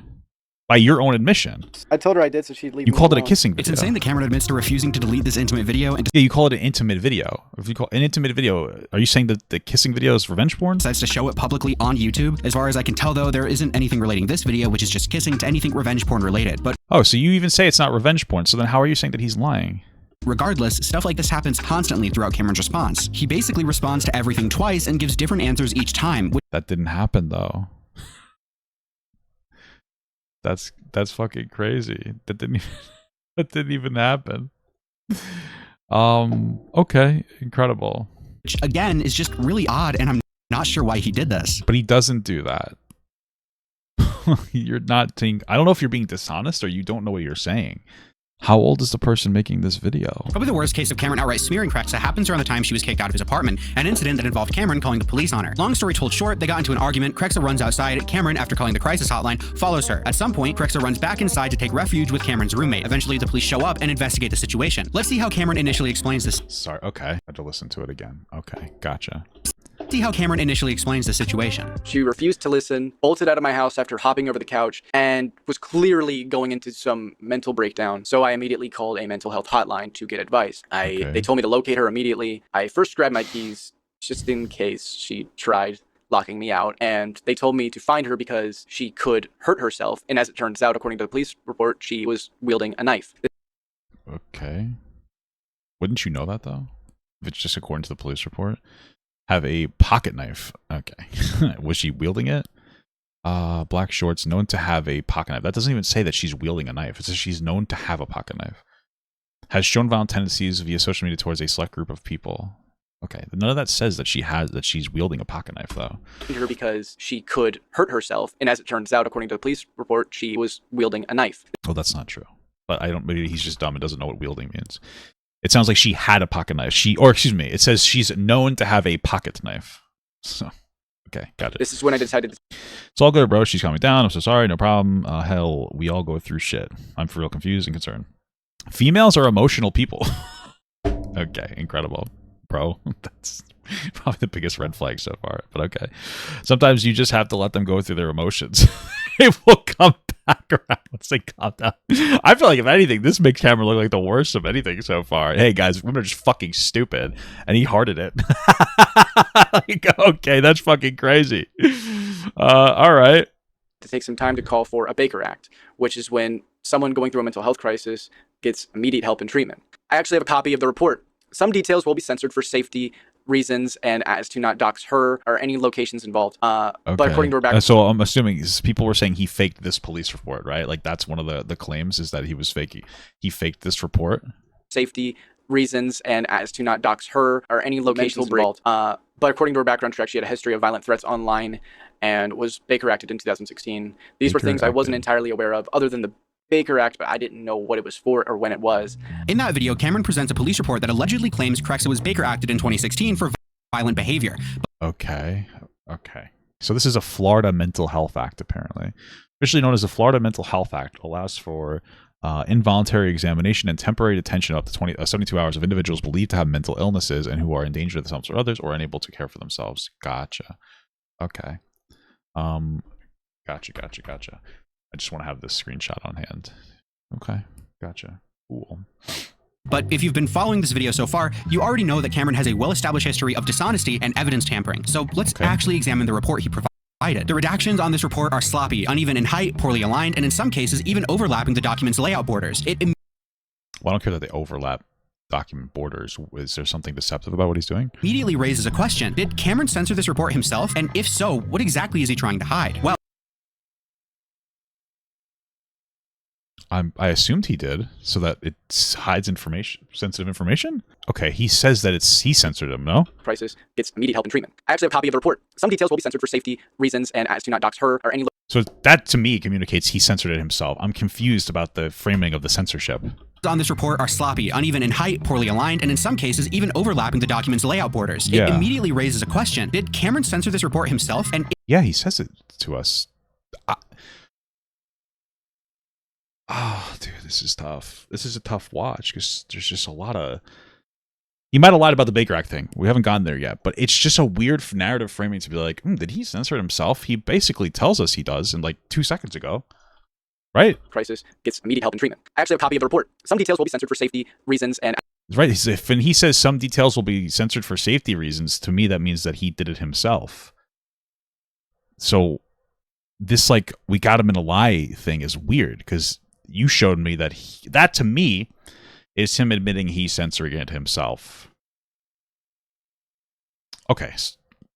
By your own admission. I told her I did, so she'd leave me You called it alone. a kissing video. It's insane that Cameron admits to refusing to delete this intimate video and yeah, you call it an intimate video. If you call an intimate video, are you saying that the kissing video is revenge porn? Decides to show it publicly on YouTube. As far as I can tell, though, there isn't anything relating this video, which is just kissing, to anything revenge porn related. But oh, so you even say it's not revenge porn. So then how are you saying that he's lying? Regardless, stuff like this happens constantly throughout Cameron's response. He basically responds to everything twice and gives different answers each time. That didn't happen, though. That's fucking crazy. That didn't even happen. Okay, incredible. Which again is just really odd, and I'm not sure why he did this. But he doesn't do that. You're not saying... I don't know if you're being dishonest or you don't know what you're saying. How old is the person making this video? Probably the worst case of Cameron outright smearing Crexa happens around the time she was kicked out of his apartment, an incident that involved Cameron calling the police on her. Long story told short, they got into an argument, Crexa runs outside, Cameron, after calling the crisis hotline, follows her. At some point, Crexa runs back inside to take refuge with Cameron's roommate. Eventually, the police show up and investigate the situation. Let's see how Cameron initially explains this. Sorry, okay. I had to listen to it again. Okay, gotcha. See how Cameron initially explains the situation. She refused to listen, bolted out of my house after hopping over the couch, and was clearly going into some mental breakdown. So I immediately called a mental health hotline to get advice. They told me to locate her immediately. I first grabbed my keys just in case she tried locking me out, and they told me to find her because she could hurt herself. And as it turns out, according to the police report, she was wielding a knife. Okay. Wouldn't you know that, though? If it's just according to the police report. Have a pocket knife. Okay. Was she wielding it? Black shorts, known to have a pocket knife. That doesn't even say that she's wielding a knife. It says she's known to have a pocket knife. Has shown violent tendencies via social media towards a select group of people. Okay. None of that says that she's wielding a pocket knife, though. Her because she could hurt herself, and as it turns out, according to the police report, she was wielding a knife. Well, that's not true. But maybe he's just dumb and doesn't know what wielding means. It sounds like she had a pocket knife. It says she's known to have a pocket knife. So, okay, got it. This is when I decided. It's all good, bro. She's calming down. I'm so sorry. No problem. Hell, we all go through shit. I'm for real confused and concerned. Females are emotional people. Okay, incredible, bro. That's probably the biggest red flag so far, but okay. Sometimes you just have to let them go through their emotions. It will come back around once they calm down. I feel like, if anything, this makes Cameron look like the worst of anything so far. Hey, guys, women are just fucking stupid, and he hearted it. Like, okay, that's fucking crazy. All right. To take some time to call for a Baker Act, which is when someone going through a mental health crisis gets immediate help and treatment. I actually have a copy of the report. Some details will be censored for safety reasons and as to not dox her or any locations involved. But according to her background... So I'm assuming people were saying he faked this police report, right? Like, that's one of the claims, is that he faked this report. Safety reasons and as to not dox her or any locations involved. But according to her background check, she had a history of violent threats online and was Baker Acted in 2016. These were things I wasn't entirely aware of, other than the Baker Act, but I didn't know what it was for or when it was. In that video, Cameron presents a police report that allegedly claims Crexa was Baker Acted in 2016 for violent behavior. Okay. So this is a Florida Mental Health Act, apparently. Officially known as the Florida Mental Health Act, allows for involuntary examination and temporary detention up to 72 hours of individuals believed to have mental illnesses and who are in danger of themselves or others or unable to care for themselves. Gotcha. Okay. Gotcha. I just want to have this screenshot on hand. Okay, gotcha. Cool. But if you've been following this video so far, you already know that Cameron has a well-established history of dishonesty and evidence tampering. So let's actually examine the report he provided. The redactions on this report are sloppy, uneven in height, poorly aligned, and in some cases even overlapping the document's layout borders. Well, I don't care that they overlap document borders. Is there something deceptive about what he's doing? Immediately raises a question. Did Cameron censor this report himself? And if so, what exactly is he trying to hide? Well, I assumed he did, so that it hides information, sensitive information? Okay, he says that he censored him, no? Crisis gets immediate help and treatment. I actually have a copy of the report. Some details will be censored for safety reasons and as to not dox her or any... So that, to me, communicates he censored it himself. I'm confused about the framing of the censorship. On this report are sloppy, uneven in height, poorly aligned, and in some cases even overlapping the document's layout borders. It immediately raises a question. Did Cameron censor this report himself? And yeah, he says it to us. Oh, dude, this is tough. This is a tough watch because there's just a lot of... He might have lied about the Baker Act thing. We haven't gotten there yet, but it's just a weird narrative framing to be like, did he censor it himself? He basically tells us he does in like 2 seconds ago. Right? Crisis gets immediate help and treatment. I actually have a copy of the report. Some details will be censored for safety reasons and... Right. When he says some details will be censored for safety reasons, to me that means that he did it himself. So this, like, we got him in a lie thing is weird because you showed me that that to me is him admitting he's censoring it himself. Okay.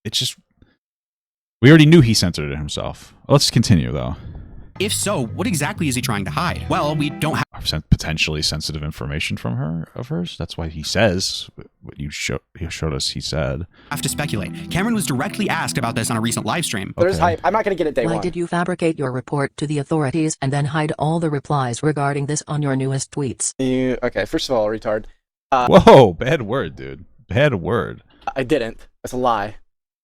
It's just... We already knew he censored it himself. Let's continue, though. If so, what exactly is he trying to hide? Well, we don't have potentially sensitive information from hers. That's why he says what he showed us. He said have to speculate. Cameron was directly asked about this on a recent live stream. There's hype. I'm not going to get it day one. Why did you fabricate your report to the authorities and then hide all the replies regarding this on your newest tweets? Okay, first of all, retard. Whoa, bad word, dude. Bad word. I didn't. That's a lie.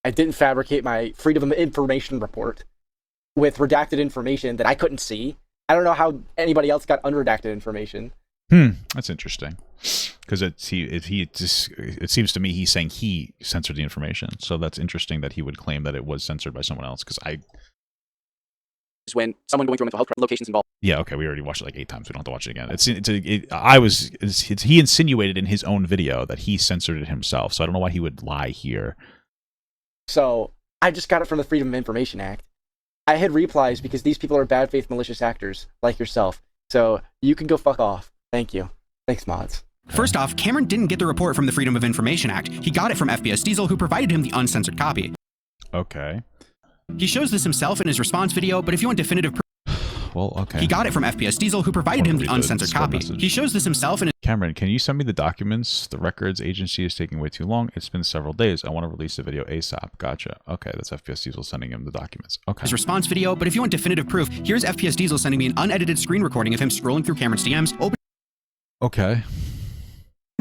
I didn't fabricate my Freedom of Information report with redacted information that I couldn't see. I don't know how anybody else got unredacted information. That's interesting. because it seems to me he's saying he censored the information. So that's interesting that he would claim that it was censored by someone else. Because when someone going through mental health locations involved. Yeah, okay, we already watched it like 8 times. We don't have to watch it again. He insinuated in his own video that he censored it himself. So I don't know why he would lie here. So I just got it from the Freedom of Information Act. I had replies because these people are bad faith malicious actors like yourself. So you can go fuck off. Thank you. Thanks, mods. First off, Cameron didn't get the report from the Freedom of Information Act. He got it from FPS Diesel, who provided him the uncensored copy. Okay. He shows this himself in his response video, but if you want definitive proof... Well, okay. He got it from FPS Diesel, who provided him the uncensored copy. He shows this himself in... Cameron, can you send me the documents? The records agency is taking way too long. It's been several days. I want to release the video ASAP. Gotcha. Okay, that's FPS Diesel sending him the documents. Okay. His response video, but if you want definitive proof, here's FPS Diesel sending me an unedited screen recording of him scrolling through Cameron's DMs, Okay.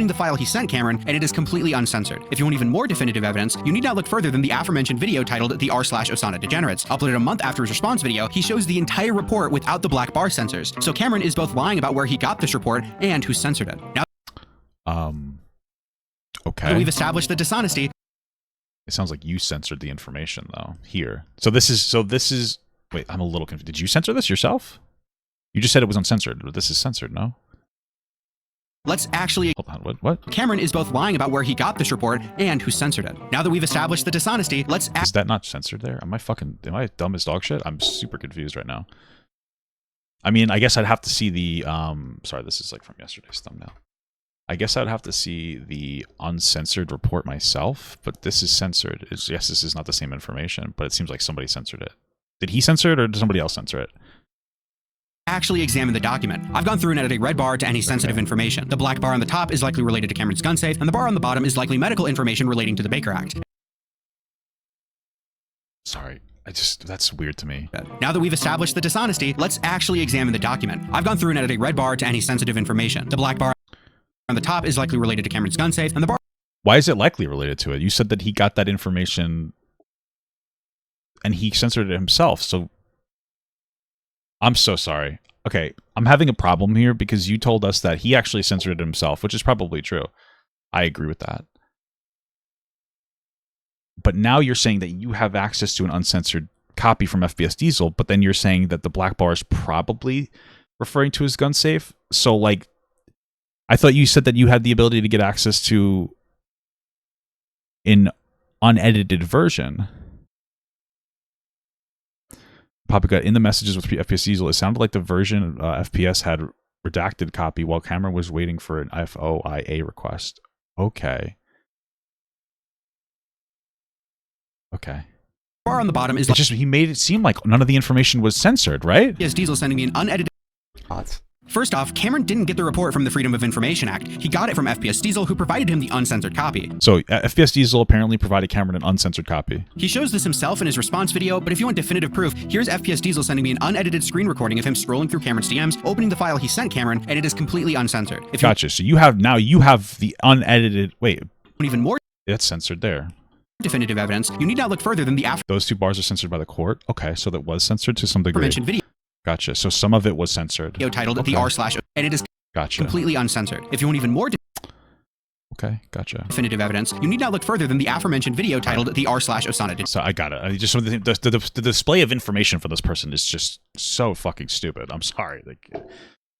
the file he sent Cameron, and it is completely uncensored. If you want even more definitive evidence, you need not look further than the aforementioned video titled The r/Osana Degenerates. Uploaded a month after his response video, he shows the entire report without the black bar censors. So Cameron is both lying about where he got this report and who censored it. Now, okay. we've established the dishonesty. It sounds like you censored the information though here. So this is wait, I'm a little confused. Did you censor this yourself? You just said it was uncensored, but this is censored, no? Let's actually... Hold on, what? Cameron is both lying about where he got this report and who censored it. Now that we've established the dishonesty, let's... Is that not censored there? Am I dumb as dog shit? I'm super confused right now. I mean, I guess I'd have to see the, sorry, this is like from yesterday's thumbnail. I guess I'd have to see the uncensored report myself, but this is censored. Yes, this is not the same information, but it seems like somebody censored it. Did he censor it or did somebody else censor it? Actually examine the document. I've gone through and added a red bar to any sensitive information. The black bar on the top is likely related to Cameron's gun safe, and the bar on the bottom is likely medical information relating to the Baker Act. Sorry, that's weird to me. Now that we've established the dishonesty, let's actually examine the document. I've gone through and added a red bar to any sensitive information. The black bar on the top is likely related to Cameron's gun safe, and the bar... Why is it likely related to it? You said that he got that information and he censored it himself, so... I'm so sorry. Okay, I'm having a problem here because you told us that he actually censored it himself, which is probably true. I agree with that. But now you're saying that you have access to an uncensored copy from FPS Diesel, but then you're saying that the black bar is probably referring to his gun safe? So, like, I thought you said that you had the ability to get access to an unedited version. Paprika, in the messages with FPS Diesel, it sounded like the version FPS had redacted copy while Cameron was waiting for an FOIA request. Okay. Okay. Bar on the bottom is... It's just, he made it seem like none of the information was censored, right? Yes, Diesel sending me an unedited... First off, Cameron didn't get the report from the Freedom of Information Act. He got it from FPS Diesel, who provided him the uncensored copy. So, FPS Diesel apparently provided Cameron an uncensored copy. He shows this himself in his response video, but if you want definitive proof, here's FPS Diesel sending me an unedited screen recording of him scrolling through Cameron's DMs, opening the file he sent Cameron, and it is completely uncensored. Gotcha. So you have the unedited... Wait. Even more... It's censored there. Definitive evidence, you need not look further than the... Those two bars are censored by the court? Okay, so that was censored to some degree. Mentioned video. Gotcha. So some of it was censored. Video titled The r/, and it is completely uncensored. If you want even more... Okay, gotcha. Definitive evidence, you need not look further than the aforementioned video titled The r/Osana. So I got it. I just the display of information for this person is just so fucking stupid. I'm sorry.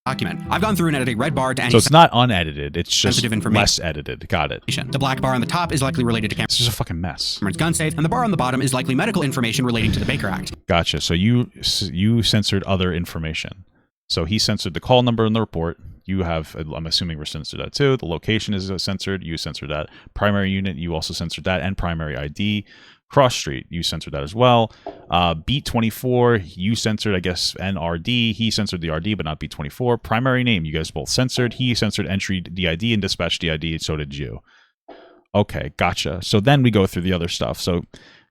Document. I've gone through and added a red bar to any... So it's not unedited. It's just information. less edited. Got it. The black bar on the top is likely related to Cameron's... It's just a fucking mess. Cameron's gun safe, and the bar on the bottom is likely medical information relating to the Baker Act. Gotcha. So you censored other information. So he censored the call number in the report. You have, I'm assuming we're censored that too. The location is censored. You censored that. Primary unit, you also censored that. And primary ID. Cross Street, you censored that as well. Beat 24, you censored, I guess, NRD. He censored the RD, but not Beat 24. Primary name, you guys both censored. He censored entry DID and dispatch DID, so did you. Okay, gotcha. So then we go through the other stuff. So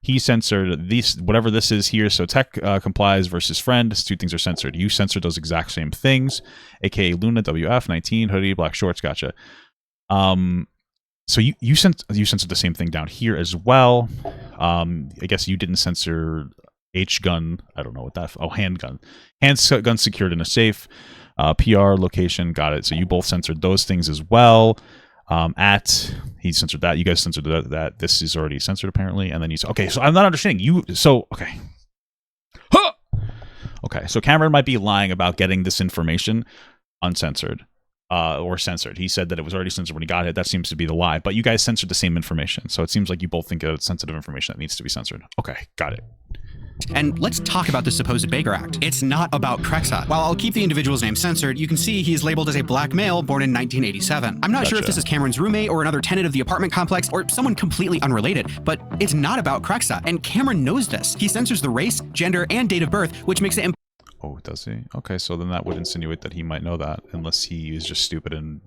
he censored these, whatever this is here. So tech complies versus friend. These two things are censored. You censored those exact same things, aka Luna, WF, 19, hoodie, black shorts, gotcha. So you censored the same thing down here as well. I guess you didn't censor H-gun. I don't know what that... Oh, handgun. Handgun secured in a safe. PR, location, got it. So you both censored those things as well. He censored that. You guys censored that. This is already censored apparently. And then you said, okay, so I'm not understanding you. So, okay. Huh! Okay, so Cameron might be lying about getting this information uncensored or censored. He said that it was already censored when he got it. That seems to be the lie. But you guys censored the same information. So it seems like you both think that it's sensitive information that needs to be censored. Okay, got it. And let's talk about the supposed Baker Act. It's not about Krexa. While I'll keep the individual's name censored, you can see he is labeled as a black male born in 1987. I'm not sure if this is Cameron's roommate or another tenant of the apartment complex or someone completely unrelated, but it's not about Krexa. And Cameron knows this. He censors the race, gender, and date of birth, which makes it Oh, does he? Okay, so then that would insinuate that he might know that, unless he is just stupid and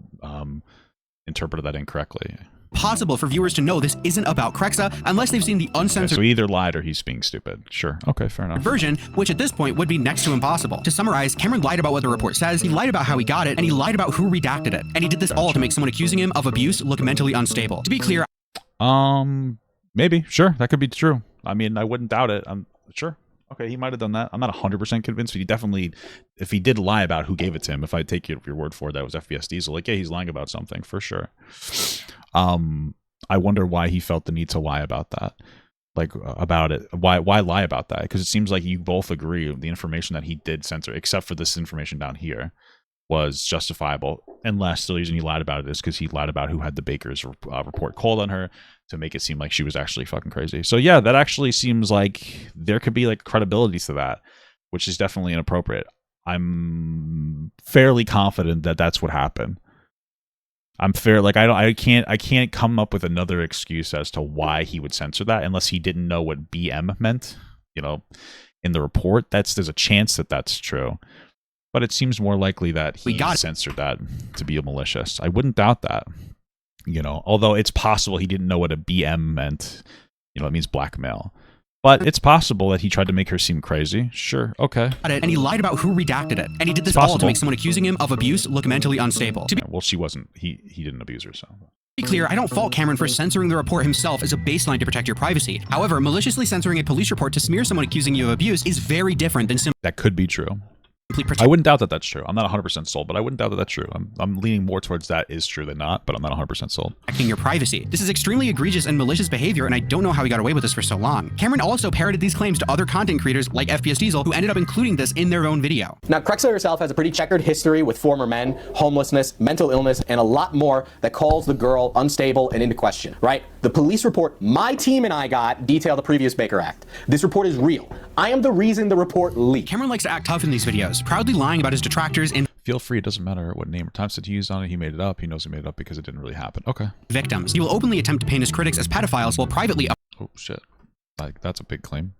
interpreted that incorrectly. Possible for viewers to know this isn't about Krexa unless they've seen the uncensored so he either lied or he's being stupid. Sure. Okay, fair enough. version, which at this point would be next to impossible. To summarize, Cameron lied about what the report says, he lied about how he got it, and he lied about who redacted it. And he did this all to make someone accusing him of abuse look mentally unstable. To be clear, maybe. Sure, that could be true. I mean, I wouldn't doubt it. I'm sure. Okay, he might have done that. I'm not 100% convinced, but he definitely, if he did lie about who gave it to him, if I take your word for it, that was FPS Diesel, like, yeah, he's lying about something, for sure. I wonder why he felt the need to lie about that. Like, about it. Why lie about that? Because it seems like you both agree the information that he did censor, except for this information down here, was justifiable. Unless the reason he lied about it is because he lied about who had the Baker's report called on her to make it seem like she was actually fucking crazy. So yeah, that actually seems like there could be like credibility to that, which is definitely inappropriate. I'm fairly confident that that's what happened. I can't come up with another excuse as to why he would censor that unless he didn't know what BM meant, you know, in the report. There's a chance that that's true. But it seems more likely that he censored that to be malicious. I wouldn't doubt that. You know, although it's possible he didn't know what a BM meant. You know, it means blackmail. But it's possible that he tried to make her seem crazy. Sure, okay. And he lied about who redacted it. And he did this all to make someone accusing him of abuse look mentally unstable. Well, she wasn't. He didn't abuse her, so. To be clear, I don't fault Cameron for censoring the report himself as a baseline to protect your privacy. However, maliciously censoring a police report to smear someone accusing you of abuse is very different than simply... That could be true. I wouldn't doubt that that's true. I'm not 100% sold, but I wouldn't doubt that that's true. I'm leaning more towards that is true than not, but I'm not 100% sold. Protecting your privacy. This is extremely egregious and malicious behavior, and I don't know how he got away with this for so long. Cameron also parroted these claims to other content creators like FPS Diesel, who ended up including this in their own video. Now, Krexa herself has a pretty checkered history with former men, homelessness, mental illness, and a lot more that calls the girl unstable and into question, right? The police report my team and I got detailed the previous Baker Act. This report is real. I am the reason the report leaked. Cameron likes to act tough in these videos, proudly lying about his detractors and feel free, it doesn't matter what name or timestamp he used on it, he made it up. He knows he made it up because it didn't really happen. Okay. Victims. He will openly attempt to paint his critics as pedophiles while privately... Oh, shit. Like, that's a big claim.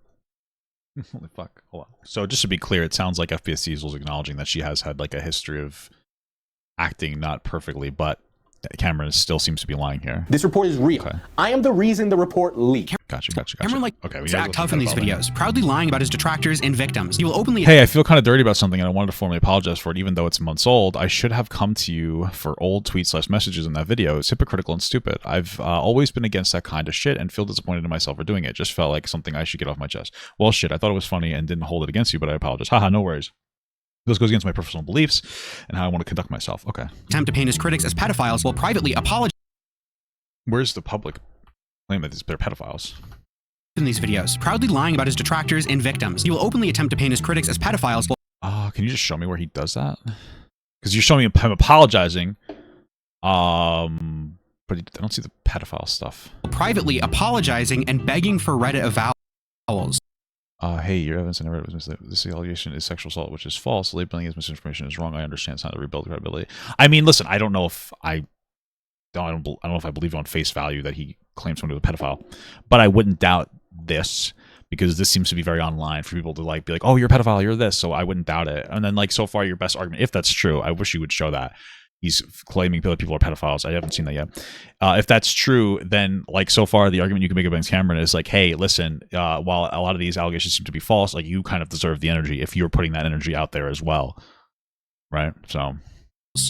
Holy fuck. Hold on. So just to be clear, it sounds like FPS Diesel's acknowledging that she has had like a history of acting not perfectly, but Cameron still seems to be lying here. This report is real. Okay. I am the reason the report leaked. Gotcha. Cameron to act tough in these videos, proudly lying about his detractors and victims. He will openly... Hey, I feel kind of dirty about something and I wanted to formally apologize for it, even though it's months old. I should have come to you for old tweets/messages in that video. It's hypocritical and stupid. I've always been against that kind of shit and feel disappointed in myself for doing it. Just felt like something I should get off my chest. Well, shit, I thought it was funny and didn't hold it against you, but I apologize. Haha, no worries. This goes against my personal beliefs and how I want to conduct myself. Okay. Attempt to paint his critics as pedophiles while privately apologizing. Where's the public claim that they're pedophiles? In these videos, proudly lying about his detractors and victims. He will openly attempt to paint his critics as pedophiles while... Can you just show me where he does that? Because you're showing me him apologizing. But I don't see the pedophile stuff. Privately apologizing and begging for Reddit avowals. Hey, your evidence in Reddit was this allegation is sexual assault, which is false. Labeling as misinformation is wrong. I understand it's not to rebuild credibility. I mean, listen, I don't know if I don't know if I believe on face value that he claims someone to be a pedophile, but I wouldn't doubt this because this seems to be very online for people to like be like, oh, you're a pedophile, you're this, so I wouldn't doubt it. And then like so far your best argument, if that's true, I wish you would show that he's claiming that people are pedophiles. I haven't seen that yet. If that's true, then like so far the argument you can make against Cameron is like, hey, listen, while a lot of these allegations seem to be false, like you kind of deserve the energy if you're putting that energy out there as well, right? So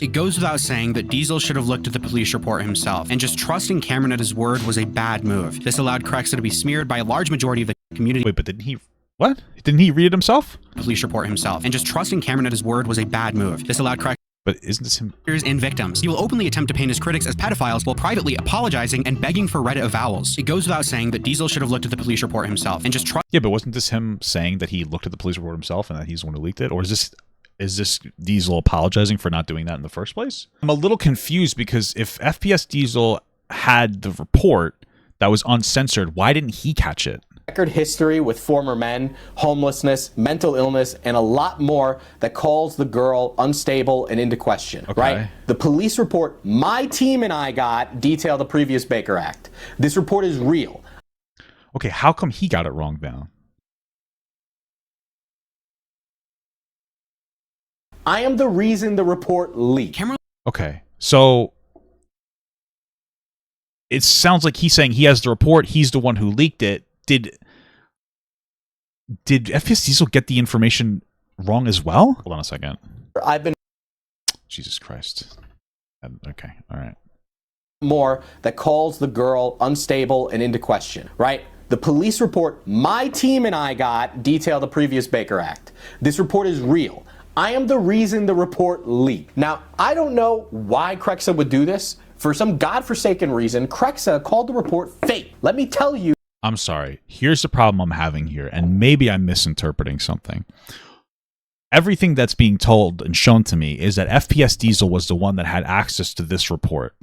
it goes without saying that Diesel should have looked at the police report himself, and just trusting Cameron at his word was a bad move. This allowed Krexa to be smeared by a large majority of the community. Wait, but didn't he... What? Didn't he read it himself? Police report himself, and just trusting Cameron at his word was a bad move. This allowed Krexa But isn't this him? And victims. He will openly attempt to paint his critics as pedophiles while privately apologizing and begging for Reddit avowals. It goes without saying that Diesel should have looked at the police report himself and just tried. Yeah, but wasn't this him saying that he looked at the police report himself and that he's the one who leaked it? Or is this Diesel apologizing for not doing that in the first place? I'm a little confused because if FPS Diesel had the report that was uncensored, why didn't he catch it? Record history with former men, homelessness, mental illness, and a lot more that calls the girl unstable and into question, right? The police report my team and I got detailed the previous Baker Act. This report is real. Okay, how come he got it wrong now? I am the reason the report leaked. Okay, so it sounds like he's saying he has the report, he's the one who leaked it. Did FPS Diesel get the information wrong as well? Hold on a second. I've been... Jesus Christ. Okay, all right. More that calls the girl unstable and into question, right? The police report my team and I got detailed the previous Baker Act. This report is real. I am the reason the report leaked. Now, I don't know why Crexa would do this. For some godforsaken reason, Crexa called the report fake. Let me tell you. I'm sorry. Here's the problem I'm having here, and maybe I'm misinterpreting something. Everything that's being told and shown to me is that FPS Diesel was the one that had access to this report.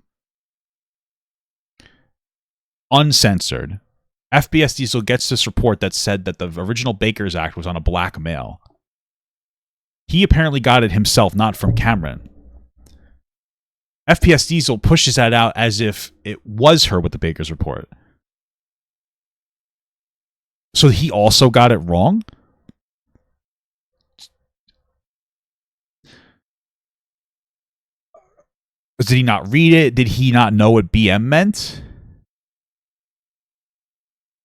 Uncensored. FPS Diesel gets this report that said that the original Baker's Act was on a black male. He apparently got it himself, not from Cameron. FPS Diesel pushes that out as if it was her with the Baker's report. So he also got it wrong? Did he not read it? Did he not know what BM meant?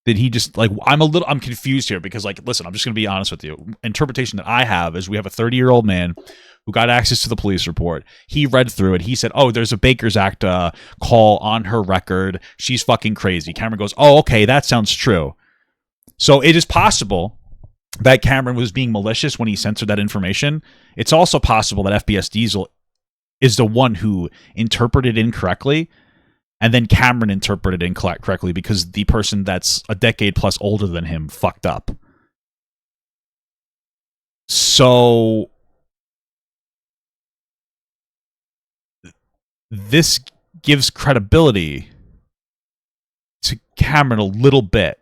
Did he just, like, I'm confused here because, like, listen, I'm just going to be honest with you. Interpretation that I have is we have a 30-year-old man who got access to the police report. He read through it. He said, oh, there's a Baker's Act call on her record. She's fucking crazy. Cameron goes, oh, okay, that sounds true. So it is possible that Cameron was being malicious when he censored that information. It's also possible that FPS Diesel is the one who interpreted incorrectly, and then Cameron interpreted incorrectly because the person that's a decade plus older than him fucked up. So this gives credibility to Cameron a little bit.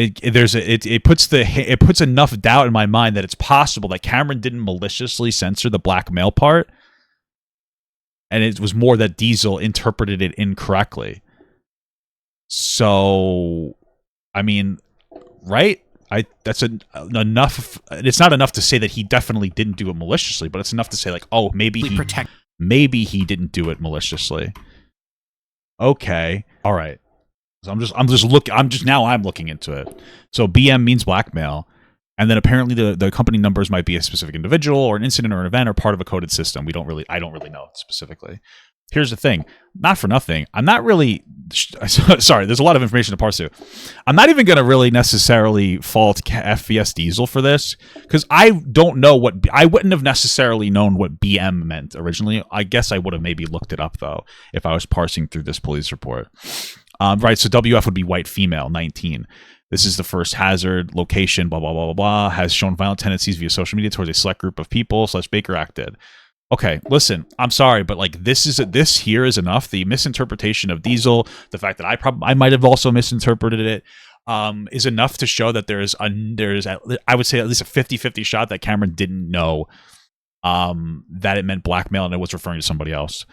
It puts enough doubt in my mind that it's possible that Cameron didn't maliciously censor the black male part, and it was more that Diesel interpreted it incorrectly. So, I mean, right? That's enough. It's not enough to say that he definitely didn't do it maliciously, but it's enough to say, like, oh, maybe he didn't do it maliciously. Okay, all right. So I'm looking into it. So BM means blackmail, and then apparently the company numbers might be a specific individual or an incident or an event or part of a coded system. I don't really know specifically. Here's the thing, not for nothing. I'm not really sorry. There's a lot of information to parse through. I'm not even going to really necessarily fault FPS Diesel for this because I don't know I wouldn't have necessarily known what BM meant originally. I guess I would have maybe looked it up though if I was parsing through this police report. Right, so WF would be white female, 19. This is the first hazard, location, blah, blah, blah, blah, blah, has shown violent tendencies via social media towards a select group of people, / Baker acted. Okay, listen, I'm sorry, but like this here is enough. The misinterpretation of Diesel, the fact that I might have also misinterpreted it, is enough to show that there's I would say at least a 50-50 shot that Cameron didn't know that it meant blackmail and it was referring to somebody else.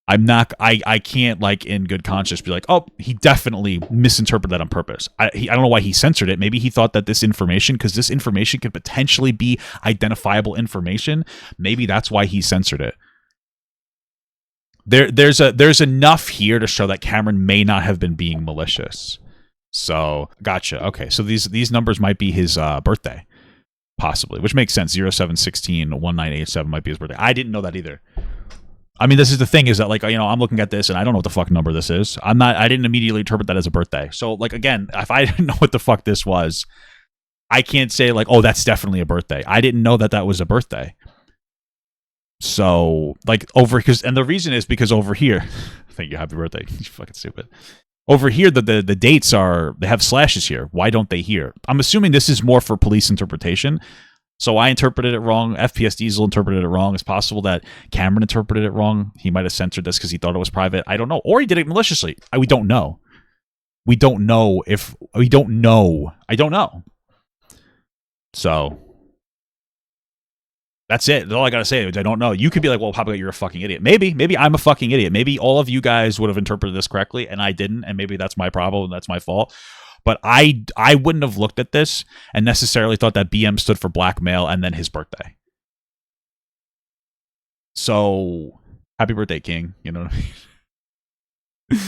I can't, like, in good conscience be like, oh, he definitely misinterpreted that on purpose. I don't know why he censored it. Maybe he thought that this information, because this information could potentially be identifiable information, maybe that's why he censored it. There's enough here to show that Cameron may not have been being malicious. So, gotcha. Okay, so these numbers might be his birthday, possibly, which makes sense. 07161987 might be his birthday. I didn't know that either. I mean, this is the thing is that, like, you know, I'm looking at this and I don't know what the fuck number this is. I didn't immediately interpret that as a birthday. So, like, again, if I didn't know what the fuck this was, I can't say, like, oh, that's definitely a birthday. I didn't know that was a birthday. So, like, and the reason is because over here, thank you, happy birthday, you fucking stupid. Over here, the dates they have slashes here. Why don't they here? I'm assuming this is more for police interpretation. So I interpreted it wrong. FPS Diesel interpreted it wrong. It's possible that Cameron interpreted it wrong. He might have censored this because he thought it was private. I don't know. Or he did it maliciously. We don't know. We don't know if... We don't know. I don't know. So... That's it. That's all I got to say. I don't know. You could be like, well, probably you're a fucking idiot. Maybe I'm a fucking idiot. Maybe all of you guys would have interpreted this correctly and I didn't. And maybe that's my problem and that's my fault. But I wouldn't have looked at this and necessarily thought that BM stood for blackmail and then his birthday. So, happy birthday, King. You know what I mean?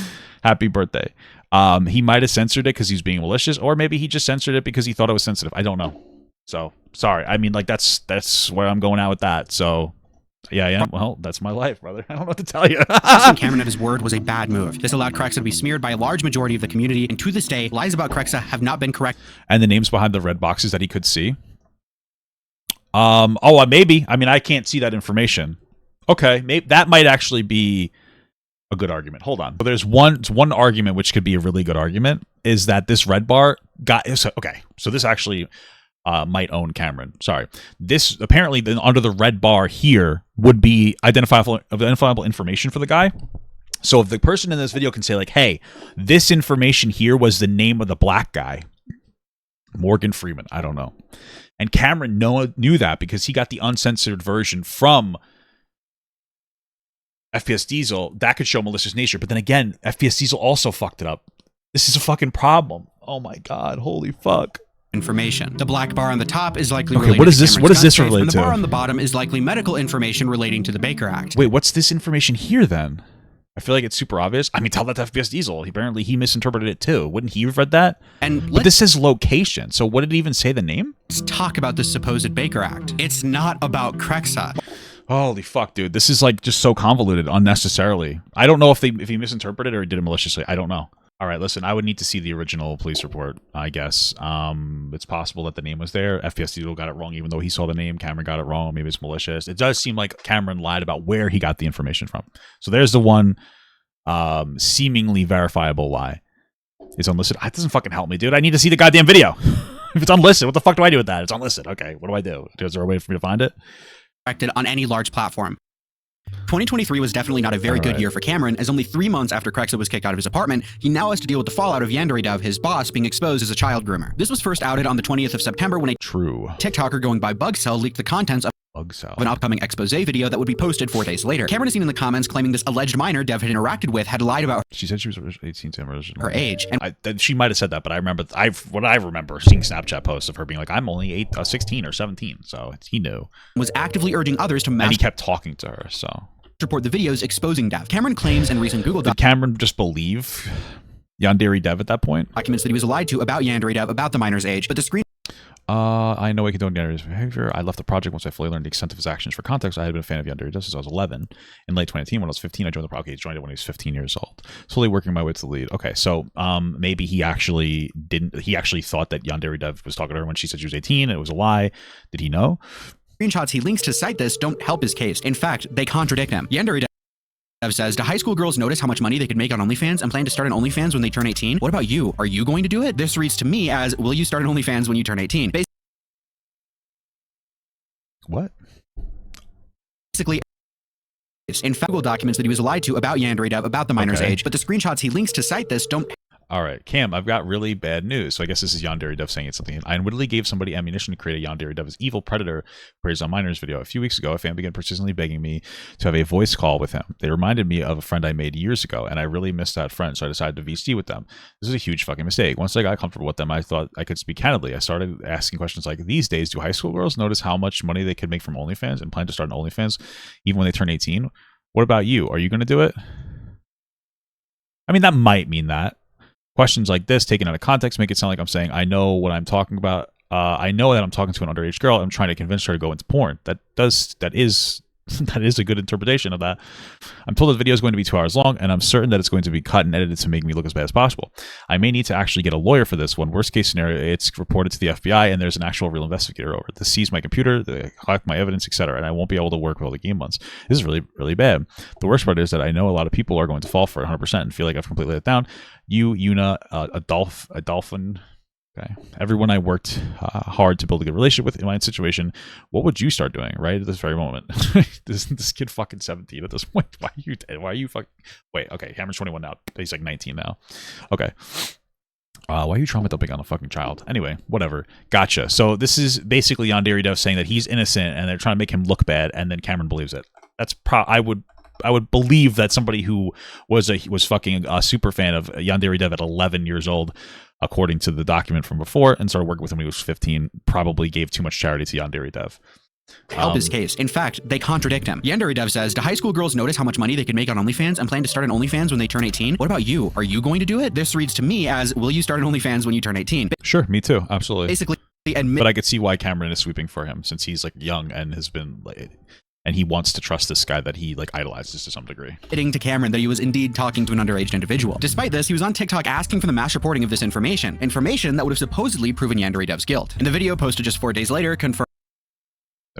Happy birthday. He might have censored it because he's being malicious, or maybe he just censored it because he thought it was sensitive. I don't know. So, sorry. I mean, like, that's where I'm going out with that. So, yeah. Well, that's my life, brother. I don't know what to tell you. Trusting Cameron at his word was a bad move. This allowed Krexa to be smeared by a large majority of the community, and to this day, lies about Krexa have not been correct. And the names behind the red boxes that he could see. Maybe. I mean, I can't see that information. Okay, maybe that might actually be a good argument. Hold on. But there's one argument which could be a really good argument, is that this red bar so this actually might own Cameron. Sorry. This apparently then under the red bar here would be identifiable information for the guy. So if the person in this video can say like, hey, this information here was the name of the black guy, Morgan Freeman, I don't know. And Cameron knew that because he got the uncensored version from FPS Diesel. That could show malicious nature. But then again, FPS Diesel also fucked it up. This is a fucking problem. Oh my God. Holy fuck. Information. The black bar on the top is likely related to Cameron's what is this related and to? The bar on the bottom is likely medical information relating to the Baker Act. Wait, what's this information here then? I feel like it's super obvious. I mean, tell that to FPS Diesel. Apparently he misinterpreted it too. Wouldn't he have read that? But this says location. So what did it even say the name? Let's talk about the supposed Baker Act. It's not about Krexa. Holy fuck, dude. This is like just so convoluted unnecessarily. I don't know if he misinterpreted it or he did it maliciously. I don't know. All right, listen, I would need to see the original police report, I guess. It's possible that the name was there. FPS Diesel got it wrong, even though he saw the name. Cameron got it wrong. Maybe it's malicious. It does seem like Cameron lied about where he got the information from. So there's the one seemingly verifiable lie. It's unlisted. That doesn't fucking help me, dude. I need to see the goddamn video. If it's unlisted, what the fuck do I do with that? It's unlisted. Okay, what do I do? Is there a way for me to find it? On any large platform. 2023 was definitely not a very good year for Cameron, as only 3 months after Krexa was kicked out of his apartment, he now has to deal with the fallout of Yandere Dove, his boss, being exposed as a child groomer. This was first outed on the 20th of September when a TikToker going by Bugcell leaked the contents of an upcoming expose video that would be posted 4 days later. Cameron is seen in the comments claiming this alleged minor Dev had interacted with had lied about she said she was 18 to her age. And she might have said that, but I remember seeing Snapchat posts of her being like, I'm only 16 or 17, so he knew. Was actively urging others to and he kept talking to her, so report the videos exposing Dev. Cameron claims in recent Google Did Cameron just believe Yandere Dev at that point? Documents that he was lied to about Yandere Dev, about the minor's age, but the screen... I know I condone Yandere's behavior. I left the project once I fully learned the extent of his actions. For context, I had been a fan of Yandere Dev since I was 11. In late 2018, when I was 15, I joined the project. He joined it when he was 15 years old. Slowly working my way to the lead. Okay, so maybe he actually didn't... He actually thought that Yandere Dev was talking to her when she said she was 18. It was a lie. Did he know? Screenshots he links to cite this don't help his case. In fact, they contradict him. Yandere Dev says, do high school girls notice how much money they could make on OnlyFans and plan to start an OnlyFans when they turn 18? What about you? Are you going to do it? This reads to me as, will you start an OnlyFans when you turn 18? What? Basically, in Google documents that he was lied to about Yandere Dev, about the minor's age, but the screenshots he links to cite this don't... All right, Cam, I've got really bad news. So I guess this is Yandere Dev saying it's something. I unwittingly gave somebody ammunition to create a Yandere Dev as evil predator praised on minors video. A few weeks ago, a fan began persistently begging me to have a voice call with him. They reminded me of a friend I made years ago, and I really missed that friend, so I decided to VC with them. This is a huge fucking mistake. Once I got comfortable with them, I thought I could speak candidly. I started asking questions like, these days, do high school girls notice how much money they could make from OnlyFans and plan to start an OnlyFans even when they turn 18? What about you? Are you going to do it? I mean, that might mean that. Questions like this, taken out of context, make it sound like I'm saying, I know what I'm talking about. I know that I'm talking to an underage girl. I'm trying to convince her to go into porn. That is That is a good interpretation of that. I'm told the video is going to be 2 hours long, and I'm certain that it's going to be cut and edited to make me look as bad as possible. I may need to actually get a lawyer for this one. Worst case scenario, it's reported to the FBI, and there's an actual real investigator over it. They seize my computer, they collect my evidence, etc., and I won't be able to work with all the game months. This is really, really bad. The worst part is that I know a lot of people are going to fall for it 100% and feel like I've completely let it down. You, Una, Adolphin. Okay. Everyone I worked hard to build a good relationship with in my situation, what would you start doing right at this very moment? this kid fucking 17 at this point. Why are you fucking... Wait, okay, Cameron's 21 now. He's like 19 now. Okay. Why are you trauma dumping on a fucking child? Anyway, whatever. Gotcha. So this is basically Yandere Dev saying that he's innocent and they're trying to make him look bad, and then Cameron believes it. That's I would believe that somebody who was fucking a super fan of Yandere Dev at 11 years old, according to the document from before, and started working with him when he was 15, probably gave too much charity to Yandere Dev. Help his case. In fact, they contradict him. Yandere Dev says, do high school girls notice how much money they can make on OnlyFans and plan to start an OnlyFans when they turn 18? What about you? Are you going to do it? This reads to me as, will you start an OnlyFans when you turn 18? Sure, me too. Absolutely. Basically, but I could see why Cameron is sweeping for him, since he's like young and has been like... And he wants to trust this guy that he like idolizes to some degree. Admitting to Cameron that he was indeed talking to an underage individual. Despite this, he was on TikTok asking for the mass reporting of this information that would have supposedly proven Yandere Dev's guilt. And the video posted just 4 days later confirmed.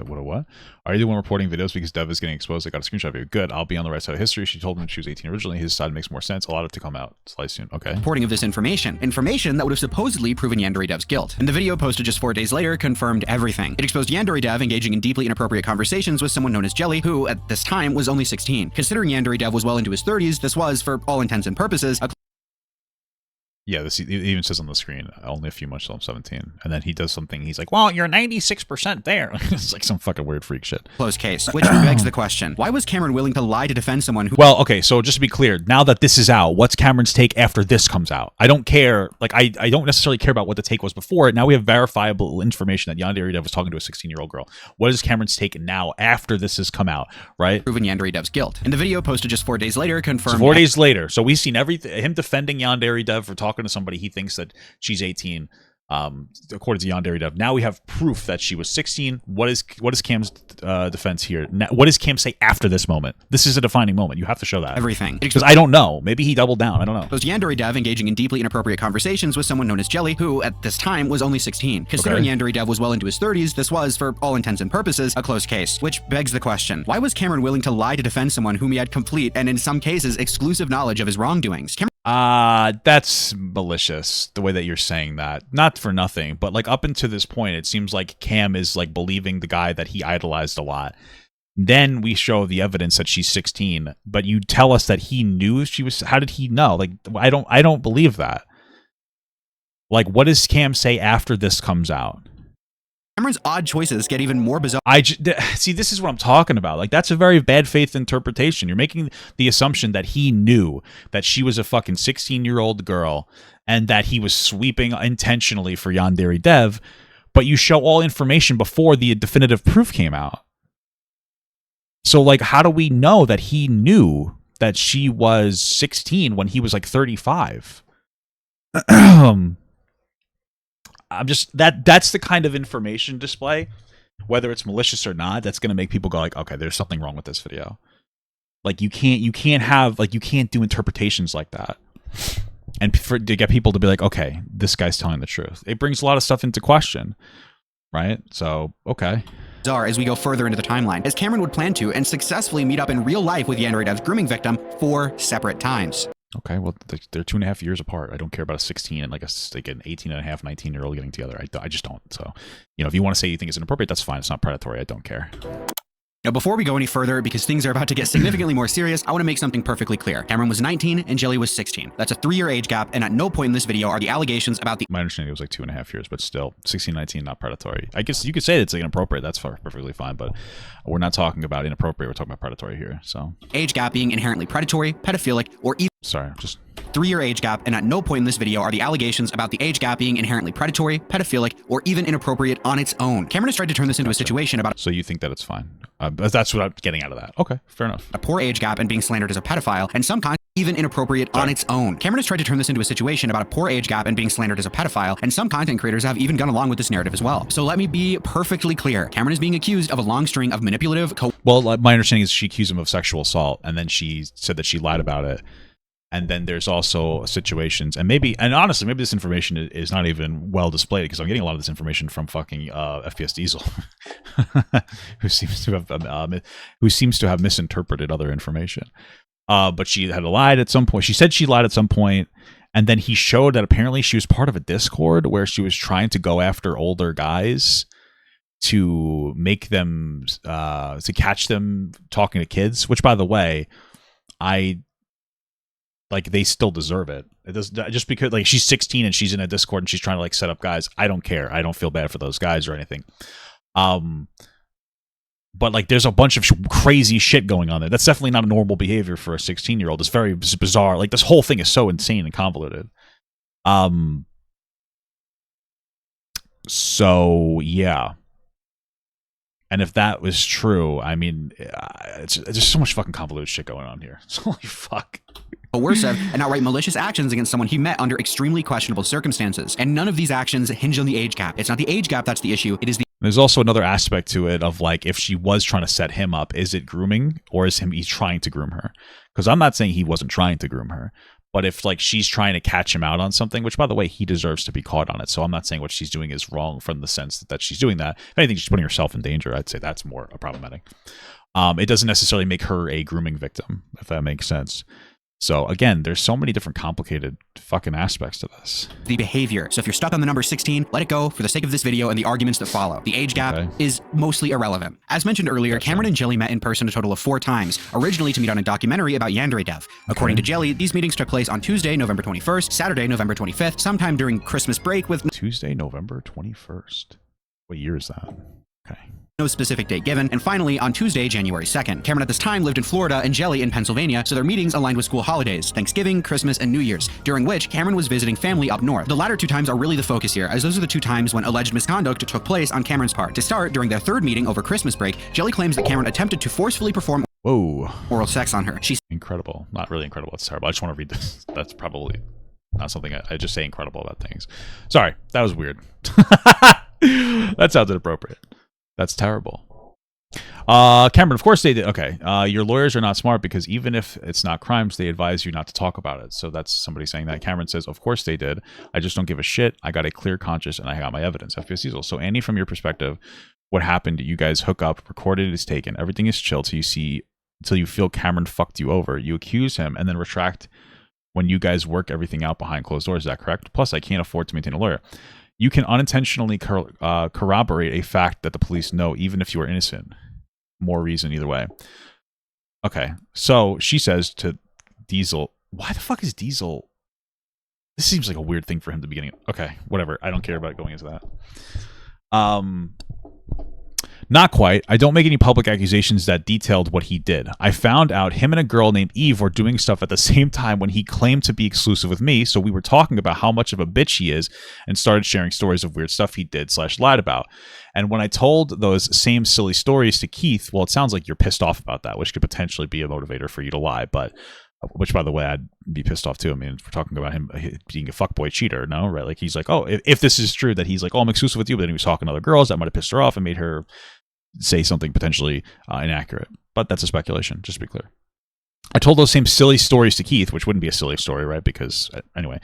What? Are you the one reporting videos because Dev is getting exposed? I got a screenshot of you. Good. I'll be on the right side of history. She told him she was 18 originally. His side makes more sense. A lot of it to come out. Slice soon. Okay. Reporting of this information that would have supposedly proven Yandere Dev's guilt. And the video posted just 4 days later confirmed everything. It exposed Yandere Dev engaging in deeply inappropriate conversations with someone known as Jelly, who at this time was only 16. Considering Yandere Dev was well into his 30s, this was, for all intents and purposes, yeah, this even says on the screen, only a few months till I'm 17. And then he does something, he's like, well, you're 96% there. It's like some fucking weird freak shit. Closed case, which begs the question, why was Cameron willing to lie to defend someone who... Well, okay, so just to be clear, now that this is out, what's Cameron's take after this comes out? I don't care, like, I don't necessarily care about what the take was before. Now we have verifiable information that Yandere Dev was talking to a 16-year-old girl. What is Cameron's take now after this has come out, right? Proven Yandere Dev's guilt. And the video posted just 4 days later confirmed... So 4 days later, so we've seen everything, him defending Yandere Dev for talking to somebody he thinks that she's 18, according to Yandere Dev. Now we have proof that she was 16. What is Cam's defense here? Now, what does Cam say after this moment? This is a defining moment. You have to show that. Everything. Because I don't know. Maybe he doubled down. I don't know. It was Yandere Dev engaging in deeply inappropriate conversations with someone known as Jelly, who at this time was only 16. Considering Yandere Dev was well into his 30s, this was, for all intents and purposes, a closed case. Which begs the question, why was Cameron willing to lie to defend someone whom he had complete and in some cases exclusive knowledge of his wrongdoings? That's malicious, the way that you're saying that. Not for nothing, but like up until this point, it seems like Cam is like believing the guy that he idolized a lot. Then we show the evidence that she's 16, but you tell us that he knew she was... How did he know? Like, I don't believe that. Like, what does Cam say after this comes out? Cameron's odd choices get even more bizarre. See, this is what I'm talking about. Like, that's a very bad faith interpretation. You're making the assumption that he knew that she was a fucking 16-year-old girl and that he was sweeping intentionally for Yandere Dev, but you show all information before the definitive proof came out. So, like, how do we know that he knew that she was 16 when he was, like, 35? I'm just... That's the kind of information display, whether it's malicious or not, that's going to make people go, like, okay, there's something wrong with this video. Like, you can't do interpretations like that. And to get people to be like, okay, this guy's telling the truth. It brings a lot of stuff into question, right? So, okay. As we go further into the timeline, as Cameron would plan to and successfully meet up in real life with Yandere Dev's grooming victim 4 separate times. Okay, well, they're 2.5 years apart. I don't care about a 16 and like an 18 and a half, 19-year-old getting together. I just don't. So, you know, if you want to say you think it's inappropriate, that's fine. It's not predatory. I don't care. Now, before we go any further, because things are about to get significantly more serious, I want to make something perfectly clear. Cameron was 19 and Jelly was 16. That's a 3-year age gap, and at no point in this video are the allegations about the... My understanding was like 2.5 years, but still, 16, 19, not predatory. I guess you could say it's like inappropriate. That's perfectly fine, but we're not talking about inappropriate. We're talking about predatory here, so... Age gap being inherently predatory, pedophilic, or even... Sorry, just... 3-year age gap, and at no point in this video are the allegations about the age gap being inherently predatory, pedophilic, or even inappropriate on its own. Cameron has tried to turn this into a situation about... So you think that it's fine? That's what I'm getting out of that. Okay, fair enough. A poor age gap and being slandered as a pedophile, and some even inappropriate on its own. Cameron has tried to turn this into a situation about a poor age gap and being slandered as a pedophile, and some content creators have even gone along with this narrative as well. So let me be perfectly clear. Cameron is being accused of a long string of manipulative... Well, my understanding is she accused him of sexual assault, and then she said that she lied about it. And then there's also situations, and honestly, maybe this information is not even well displayed, because I'm getting a lot of this information from fucking FPS Diesel, who seems to have misinterpreted other information. But she had lied at some point. She said she lied at some point, and then he showed that apparently she was part of a Discord where she was trying to go after older guys to make them, to catch them talking to kids. Which, by the way, they still deserve it. It does, just because like she's 16 and she's in a Discord and she's trying to like set up guys. I don't care. I don't feel bad for those guys or anything. But like there's a bunch of crazy shit going on there. That's definitely not a normal behavior for a 16-year-old. It's very bizarre. Like this whole thing is so insane and convoluted. So yeah. And if that was true, I mean, there's so much fucking convoluted shit going on here. Holy fuck. Coercive and outright malicious actions against someone he met under extremely questionable circumstances. And none of these actions hinge on the age gap. It's not the age gap that's the issue. It is the... There's also another aspect to it of like, if she was trying to set him up, is it grooming or is he's trying to groom her? Because I'm not saying he wasn't trying to groom her. But if like she's trying to catch him out on something, which by the way, he deserves to be caught on it. So I'm not saying what she's doing is wrong from the sense that she's doing that. If anything, she's putting herself in danger. I'd say that's more problematic. It doesn't necessarily make her a grooming victim, if that makes sense. So again, there's so many different complicated fucking aspects to this. The behavior. So if you're stuck on the number 16, let it go for the sake of this video and the arguments that follow. The age gap is mostly irrelevant. As mentioned earlier, Cameron and Jelly met in person a total of 4 times, originally to meet on a documentary about Yandere dev. According to Jelly, these meetings took place on Tuesday, November 21st, Saturday, November 25th, sometime during Christmas break with... Tuesday, November 21st. What year is that? Okay. No specific date given, and finally on Tuesday, January 2nd. Cameron at this time lived in Florida and Jelly in Pennsylvania, so their meetings aligned with school holidays, Thanksgiving, Christmas, and New Year's, during which Cameron was visiting family up north. The latter 2 times are really the focus here, as those are the 2 times when alleged misconduct took place on Cameron's part. To start, during their 3rd meeting over Christmas break, Jelly claims that Cameron attempted to forcefully perform oral sex on her. She's incredible. Not really incredible, it's terrible. I just want to read this. That's probably not something I just say incredible about things. Sorry, that was weird. That sounds inappropriate. That's terrible. Cameron, of course they did. Okay. Your lawyers are not smart because even if it's not crimes, they advise you not to talk about it. So that's somebody saying that. Cameron says, of course they did. I just don't give a shit. I got a clear conscience and I got my evidence. FPS Diesel. So Annie, from your perspective, what happened? You guys hook up, recorded, is taken. Everything is chill till you feel Cameron fucked you over. You accuse him and then retract when you guys work everything out behind closed doors. Is that correct? Plus, I can't afford to maintain a lawyer. You can unintentionally corroborate a fact that the police know, even if you are innocent. More reason either way. Okay, so she says to Diesel, why the fuck is Diesel? This seems like a weird thing for him to be getting. Okay, whatever. I don't care about going into that. Not quite. I don't make any public accusations that detailed what he did. I found out him and a girl named Eve were doing stuff at the same time when he claimed to be exclusive with me, so we were talking about how much of a bitch he is and started sharing stories of weird stuff he did / lied about. And when I told those same silly stories to Keith, well, it sounds like you're pissed off about that, which could potentially be a motivator for you to lie, but which, by the way, I'd be pissed off too. I mean, we're talking about him being a fuckboy cheater, no? Right? Like, he's like, oh, if this is true that he's like, oh, I'm exclusive with you, but then he was talking to other girls, that might have pissed her off and made her say something potentially inaccurate. But that's a speculation, just to be clear. I told those same silly stories to Keith, which wouldn't be a silly story, right? Because, anyway,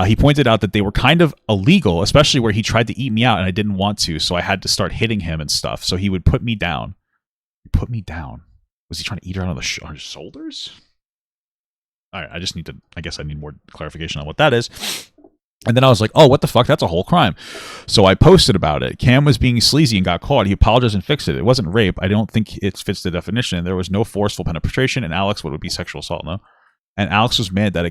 he pointed out that they were kind of illegal, especially where he tried to eat me out and I didn't want to, so I had to start hitting him and stuff. So he would put me down. He put me down. Was he trying to eat her on his shoulders? All right, I guess I need more clarification on what that is. And then I was like, oh, what the fuck? That's a whole crime. So I posted about it. Cam was being sleazy and got caught. He apologized and fixed it. It wasn't rape. I don't think it fits the definition. There was no forceful penetration. And Alex, what would be sexual assault, no? And Alex was mad that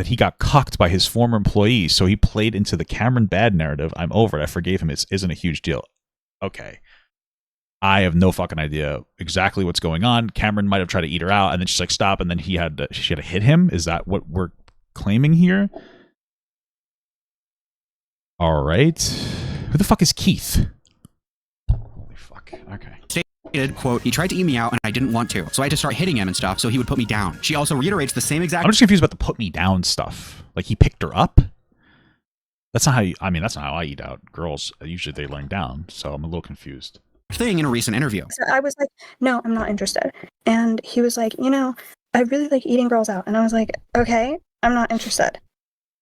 he got cucked by his former employees. So he played into the Cameron bad narrative. I'm over it. I forgave him. It isn't a huge deal. Okay. I have no fucking idea exactly what's going on. Cameron might have tried to eat her out, and then she's like, stop, and then she had to hit him. Is that what we're claiming here? All right. Who the fuck is Keith? Holy fuck. Okay. quote, he tried to eat me out and I didn't want to, so I had to start hitting him and stuff so he would put me down. She also reiterates the same exact— I'm just confused about the put me down stuff. Like, he picked her up? That's not how you, I mean, that's not how I eat out. Girls, usually they learn down, so I'm a little confused. Thing in a recent interview. So I was like, no, I'm not interested. And he was like, you know, I really like eating girls out. And I was like, okay, I'm not interested.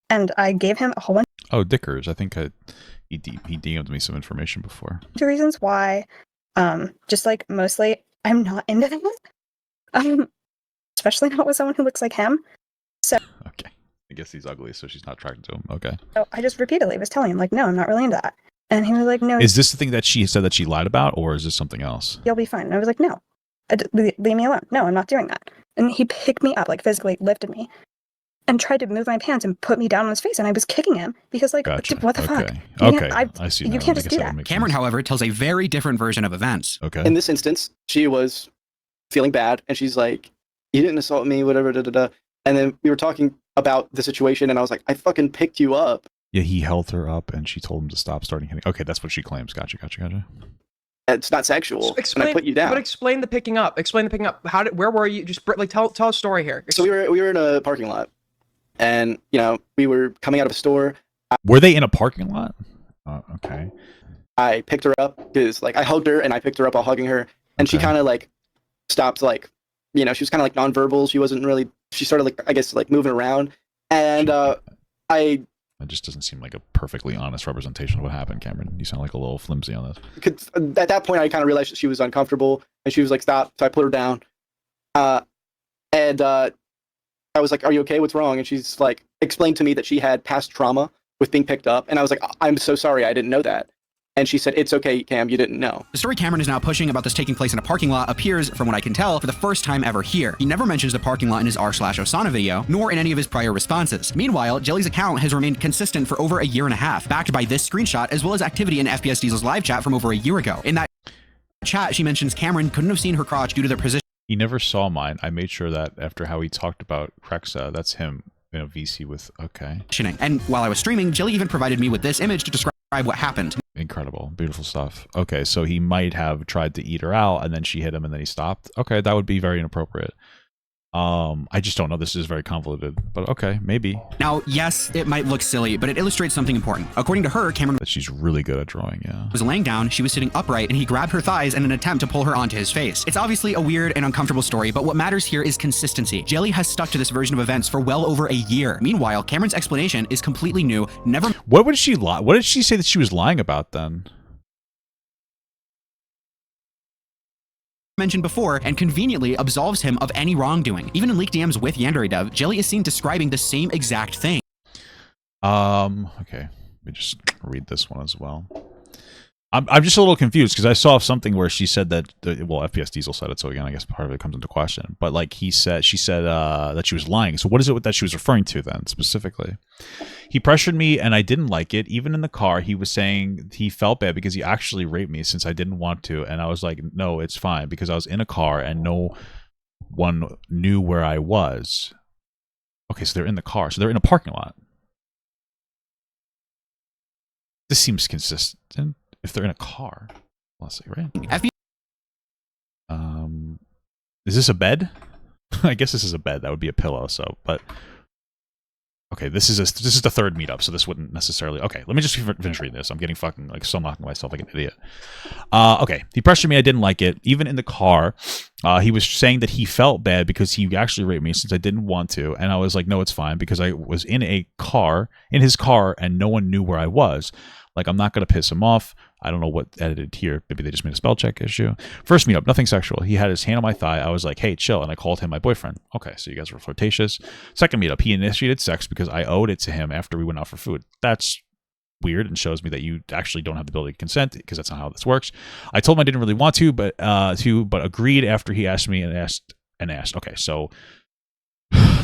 And I gave him a whole bunch Oh, Dickers. I think he DM'd me some information before. of reasons why, just like mostly I'm not into that. Especially not with someone who looks like him. So Okay. I guess he's ugly, so she's not attracted to him. Okay. So I just repeatedly was telling him, like, no, I'm not really into that. And he was like, no. Is this the thing that she said that she lied about, or is this something else? You'll be fine. And I was like, no, leave me alone. No, I'm not doing that. And he picked me up, like physically lifted me and tried to move my pants and put me down on his face. And I was kicking him because, like, Gotcha. what the fuck? Okay. I see. You can't just do that. Cameron, however, tells a very different version of events. Okay. In this instance, she was feeling bad, and she's like, "You didn't assault me, whatever." Da, da, da. And then we were talking about the situation, and I was like, "I fucking picked you up." Yeah, he held her up, and she told him to stop starting hitting. Okay, that's what she claims. Gotcha. It's not sexual. Explain, and I put you down. But explain the picking up. Where were you? Just like tell a story here. So we were in a parking lot, and you know we were coming out of a store. Were they in a parking lot? Okay. I picked her up because like I hugged her and I picked her up while hugging her, and she kind of like stopped, like, you know, she was kind of like nonverbal. She wasn't really. She started like, I guess, like moving around, and It just doesn't seem like a perfectly honest representation of what happened, Cameron. You sound like a little flimsy on this. At that point, I kind of realized that she was uncomfortable, and she was like, "Stop!" So I put her down, and I was like, "Are you okay? What's wrong?" And she's like, explained to me that she had past trauma with being picked up, and I was like, "I'm so sorry, I didn't know that." And she said, "It's okay, Cam, you didn't know." The story Cameron is now pushing about this taking place in a parking lot appears, from what I can tell, for the first time ever here. He never mentions the parking lot in his r/Osana video, nor in any of his prior responses. Meanwhile, Jelly's account has remained consistent for over a year and a half, backed by this screenshot, as well as activity in FPS Diesel's live chat from over a year ago. In that chat, she mentions Cameron couldn't have seen her crotch due to their position. He never saw mine. I made sure that after how he talked about Krexa, that's him in a VC with, okay. And while I was streaming, Jelly even provided me with this image to describe what happened. Incredible. Beautiful stuff. Okay, so he might have tried to eat her out, and then she hit him, and then he stopped. Okay, that would be very inappropriate. I just don't know. This is very convoluted, but okay, maybe. Now, yes, it might look silly, but it illustrates something important. According to her, Cameron she's really good at drawing, yeah. was laying down, she was sitting upright, and he grabbed her thighs in an attempt to pull her onto his face. It's obviously a weird and uncomfortable story, but what matters here is consistency. Jelly has stuck to this version of events for well over a year. Meanwhile, Cameron's explanation is completely new. Never. What would she lie? What did she say that she was lying about then? Mentioned before, and conveniently absolves him of any wrongdoing. Even in leaked DMs with YandereDev, Jelly is seen describing the same exact thing. Okay. Let me just read this one as well. I'm just a little confused because I saw something where she said that, well, FPS Diesel said it, so again, I guess part of it comes into question. But like she said that she was lying. So what is it that she was referring to then, specifically? He pressured me and I didn't like it. Even in the car, he was saying he felt bad because he actually raped me since I didn't want to. And I was like, no, it's fine, because I was in a car and no one knew where I was. Okay, so they're in the car. So they're in a parking lot. This seems consistent. If they're in a car, let's see, right? Is this a bed? I guess this is a bed. That would be a pillow. So, but okay, this is the third meetup, so this wouldn't necessarily. Okay, let me just finish reading this. I'm getting fucking like so knocking myself like an idiot. Okay, he pressured me. I didn't like it. Even in the car, he was saying that he felt bad because he actually raped me since I didn't want to, and I was like, no, it's fine, because I was in his car, and no one knew where I was. Like, I'm not going to piss him off. I don't know what edited here. Maybe they just made a spell check issue. First meetup, nothing sexual. He had his hand on my thigh. I was like, hey, chill. And I called him my boyfriend. Okay, so you guys were flirtatious. Second meetup, he initiated sex because I owed it to him after we went out for food. That's weird and shows me that you actually don't have the ability to consent, because that's not how this works. I told him I didn't really want to, but agreed after he asked me and asked. Okay, so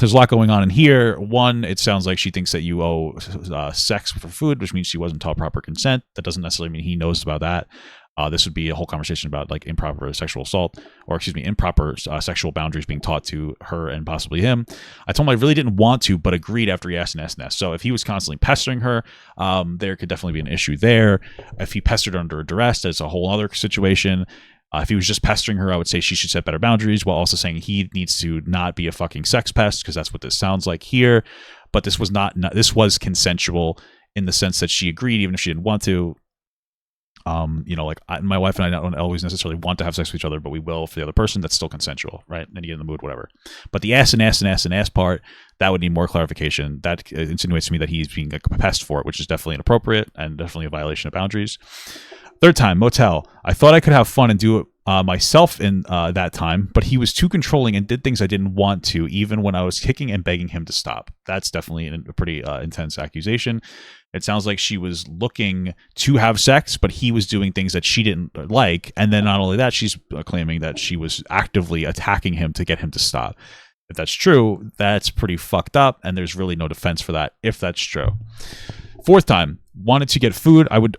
there's a lot going on in here. One, it sounds like she thinks that you owe sex for food, which means she wasn't taught proper consent. That doesn't necessarily mean he knows about that. This would be a whole conversation about like improper sexual assault, or excuse me, improper sexual boundaries being taught to her and possibly him. I told him I really didn't want to, but agreed after he asked and asked and asked. So if he was constantly pestering her, there could definitely be an issue there. If he pestered her under duress, that's a whole other situation. If he was just pestering her, I would say she should set better boundaries, while also saying he needs to not be a fucking sex pest, because that's what this sounds like here. But this was not this was consensual in the sense that she agreed, even if she didn't want to. You know, like my wife and I don't always necessarily want to have sex with each other, but we will for the other person. That's still consensual, right? And then you get in the mood, whatever. But the ass part, that would need more clarification. That insinuates to me that he's being like a pest for it, which is definitely inappropriate and definitely a violation of boundaries. Third time, motel. I thought I could have fun and do it myself in that time, but he was too controlling and did things I didn't want to, even when I was kicking and begging him to stop. That's definitely a pretty intense accusation. It sounds like she was looking to have sex, but he was doing things that she didn't like. And then not only that, she's claiming that she was actively attacking him to get him to stop. If that's true, that's pretty fucked up, and there's really no defense for that if that's true. Fourth time, wanted to get food. I would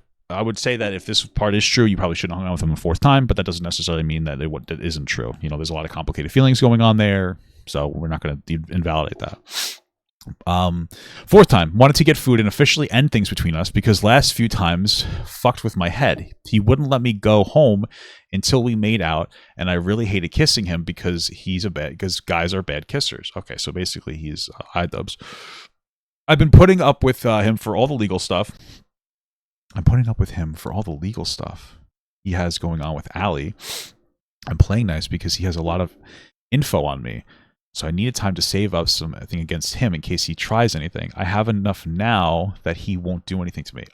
say that if this part is true, you probably shouldn't hang out with him a fourth time, but that doesn't necessarily mean that it isn't true. You know, there's a lot of complicated feelings going on there, so we're not going to invalidate that. Fourth time, wanted to get food and officially end things between us, because last few times fucked with my head. He wouldn't let me go home until we made out, and I really hated kissing him because because guys are bad kissers. Okay, so basically he's iDubbbz. I've been putting up with him for all the legal stuff. He has going on with Allie. I'm playing nice because he has a lot of info on me. So I needed time to save up something against him in case he tries anything. I have enough now that he won't do anything to me.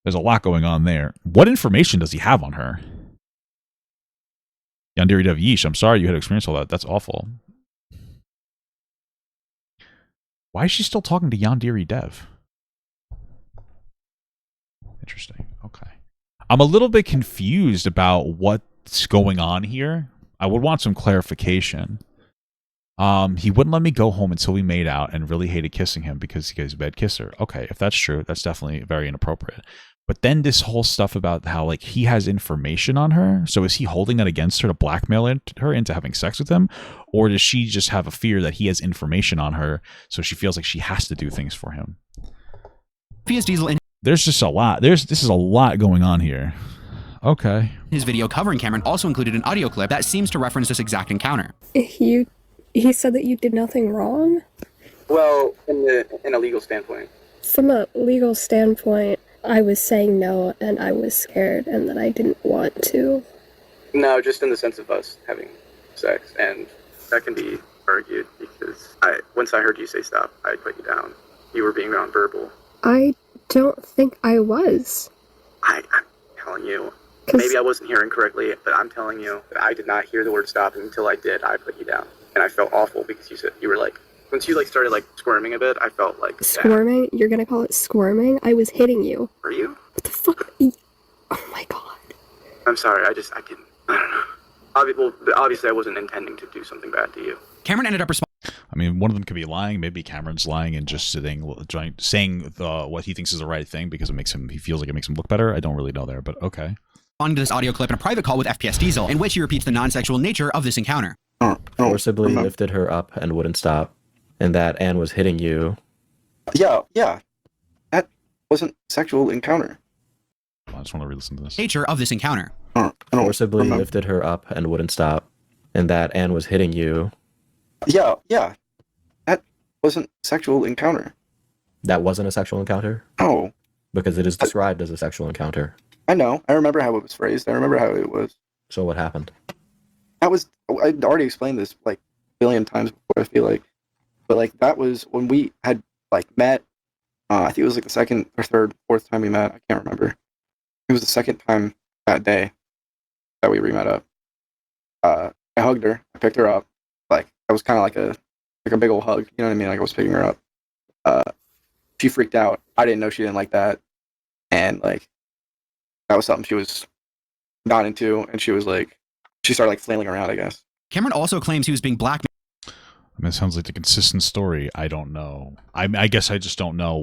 There's a lot going on there. What information does he have on her? Yandere Dev Yeesh, I'm sorry you had to experience all that. That's awful. Why is she still talking to Yandere Dev? Interesting. Okay. I'm a little bit confused about what's going on here. I would want some clarification. He wouldn't let me go home until we made out and really hated kissing him because he's a bad kisser. Okay, if that's true, that's definitely very inappropriate. But then this whole stuff about how like he has information on her. So is he holding that against her to blackmail her into having sex with him? Or does she just have a fear that he has information on her so she feels like she has to do things for him? There's just a lot. This is a lot going on here. Okay. His video covering Cameron also included an audio clip that seems to reference this exact encounter. He said that you did nothing wrong? Well, in a legal standpoint. From a legal standpoint, I was saying no, and I was scared, and that I didn't want to. No, just in the sense of us having sex, and that can be argued because once I heard you say stop, I put you down. You were being nonverbal. I don't think I was. I'm telling you. Maybe I wasn't hearing correctly, but I'm telling you that I did not hear the word stop, and until I did, I put you down. And I felt awful because you were like, once you like started like squirming a bit, I felt like squirming? Bad. You're gonna call it squirming? I was hitting you. Were you? What the fuck? Oh my god. I'm sorry, I didn't, I don't know. Obviously I wasn't intending to do something bad to you. Cameron ended up responding. I mean, one of them could be lying. Maybe Cameron's lying and just saying what he thinks is the right thing because he feels like it makes him look better. I don't really know there, but okay. On to this audio clip in a private call with FPS Diesel, in which he repeats the non-sexual nature of this encounter. Forcibly lifted her up and wouldn't stop, and that Anne was hitting you. Yeah. That wasn't sexual encounter. I just want to re-listen to this. Nature of this encounter. Forcibly lifted her up and wouldn't stop, and that Anne was hitting you. Yeah. That wasn't sexual encounter. That wasn't a sexual encounter? Oh. Because it is described as a sexual encounter. I know. I remember how it was phrased. I remember how it was. So what happened? I'd already explained this like a billion times before, I feel like. But like that was when we had like met. I think it was like the second or third, fourth time we met. I can't remember. It was the second time that day that we re-met up. I hugged her. I picked her up. Like that was kind of like a big old hug. You know what I mean? Like I was picking her up. She freaked out. I didn't know she didn't like that, and like that was something she was not into, and she started like flailing around, I guess. Cameron also claims he was being blackmailed. I mean, it sounds like the consistent story. I don't know. I guess I just don't know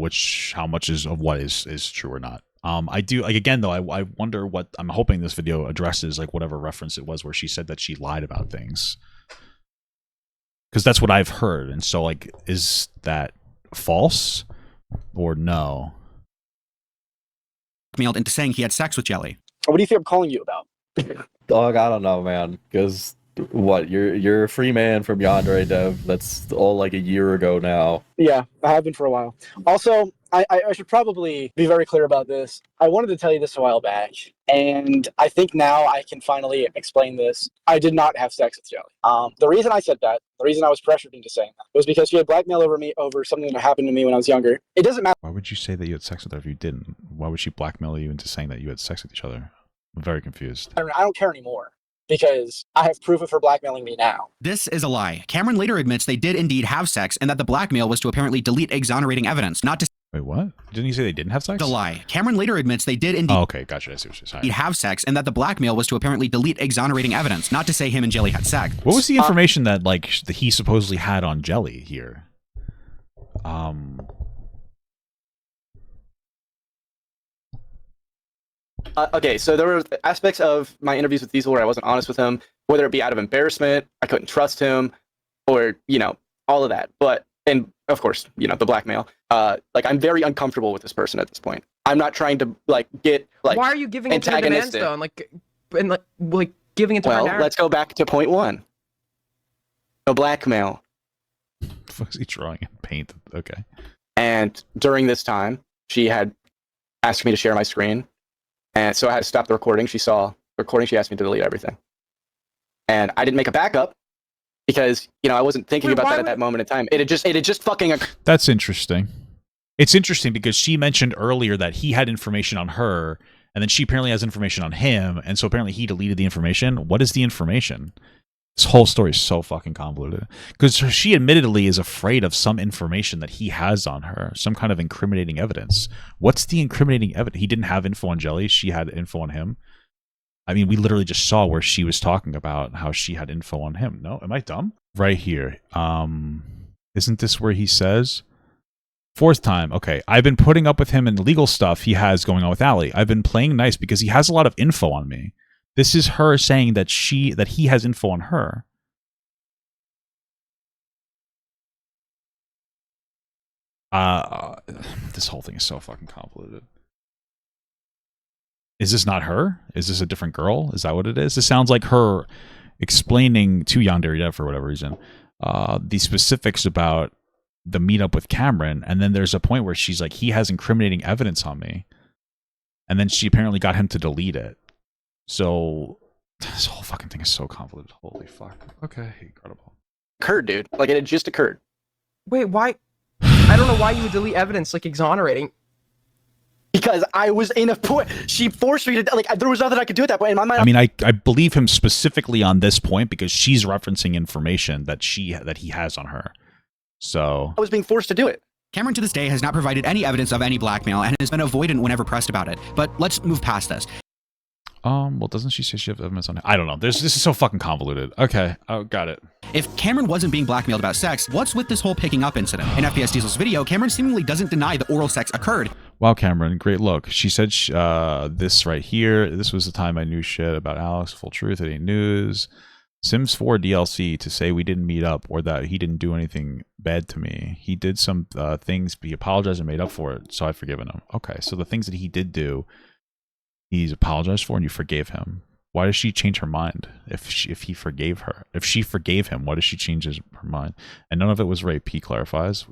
how much of what is true or not. I do, like, again, though, I wonder what, I'm hoping this video addresses, like, whatever reference it was where she said that she lied about things. Because that's what I've heard. And so, like, is that false or no? Blackmailed into saying he had sex with Jelly. What do you think I'm calling you about? Dog, I don't know, man. Because what you're a free man from Yandere Dev. That's all like a year ago now. Yeah, I have been for a while. Also, I should probably be very clear about this. I wanted to tell you this a while back, and I think now I can finally explain this. I did not have sex with Jelly. The reason I said that, the reason I was pressured into saying that, was because she had blackmailed over me over something that happened to me when I was younger. It doesn't matter. Why would you say that you had sex with her if you didn't? Why would she blackmail you into saying that you had sex with each other? I'm very confused. I don't care anymore, because I have proof of her blackmailing me now. This is a lie. Cameron later admits they did indeed have sex and that the blackmail was to apparently delete exonerating evidence, not to... Wait, what? Didn't you say they didn't have sex? The lie. Cameron later admits they did indeed... Oh, okay, gotcha. I see what you're saying. ...have sex and that the blackmail was to apparently delete exonerating evidence, not to say him and Jelly had sex. What was the information that, like, that he supposedly had on Jelly here? Okay, so there were aspects of my interviews with Diesel where I wasn't honest with him, whether it be out of embarrassment, I couldn't trust him, or, you know, all of that. But, and of course, you know, the blackmail. Like, I'm very uncomfortable with this person at this point. I'm not trying to, like, get, like, why are you giving into the demands, though? And, like giving into her narrative? Let's go back to point one. No blackmail. What the fuck is he drawing in paint? Okay. And during this time, she had asked me to share my screen. And so I had to stop the recording. She saw the recording. She asked me to delete everything. And I didn't make a backup because, you know, I wasn't thinking about that at that moment in time. It had just fucking... That's interesting. It's interesting because she mentioned earlier that he had information on her, and then she apparently has information on him, and so apparently he deleted the information. What is the information? This whole story is so fucking convoluted. Because she admittedly is afraid of some information that he has on her, some kind of incriminating evidence. What's the incriminating evidence? He didn't have info on Jelly. She had info on him. I mean, we literally just saw where she was talking about how she had info on him. No? Am I dumb? Right here. Isn't this where he says... Fourth time. Okay. I've been putting up with him and the legal stuff he has going on with Allie. I've been playing nice because he has a lot of info on me. This is her saying that he has info on her. This whole thing is so fucking convoluted. Is this not her? Is this a different girl? Is that what it is? This sounds like her explaining to Yandere Dev for whatever reason the specifics about the meetup with Cameron, and then there's a point where she's like, he has incriminating evidence on me, and then she apparently got him to delete it. So this whole fucking thing is so convoluted. Holy fuck. Okay, incredible. Occurred, dude. Like, it had just occurred. Wait, why? I don't know why you would delete evidence, like, exonerating. Because I was in a point. She forced me to, like, there was nothing I could do at that point. In my mind, I mean, I believe him specifically on this point because she's referencing information that he has on her. So I was being forced to do it. Cameron to this day has not provided any evidence of any blackmail and has been avoidant whenever pressed about it. But let's move past this. Well, doesn't she say she has evidence on it? I don't know. This is so fucking convoluted. Okay, oh, got it. If Cameron wasn't being blackmailed about sex, what's with this whole picking up incident? In FPS Diesel's video, Cameron seemingly doesn't deny the oral sex occurred. Wow, Cameron, great look. She said this right here. This was the time I knew shit about Alex. Full truth, it ain't news. Sims 4 DLC to say we didn't meet up or that he didn't do anything bad to me. He did some things, but he apologized and made up for it, so I've forgiven him. Okay, so the things that he did do, he's apologized for and you forgave him. Why does she change her mind if he forgave her? If she forgave him, why does she change her mind? And none of it was rape, he clarifies.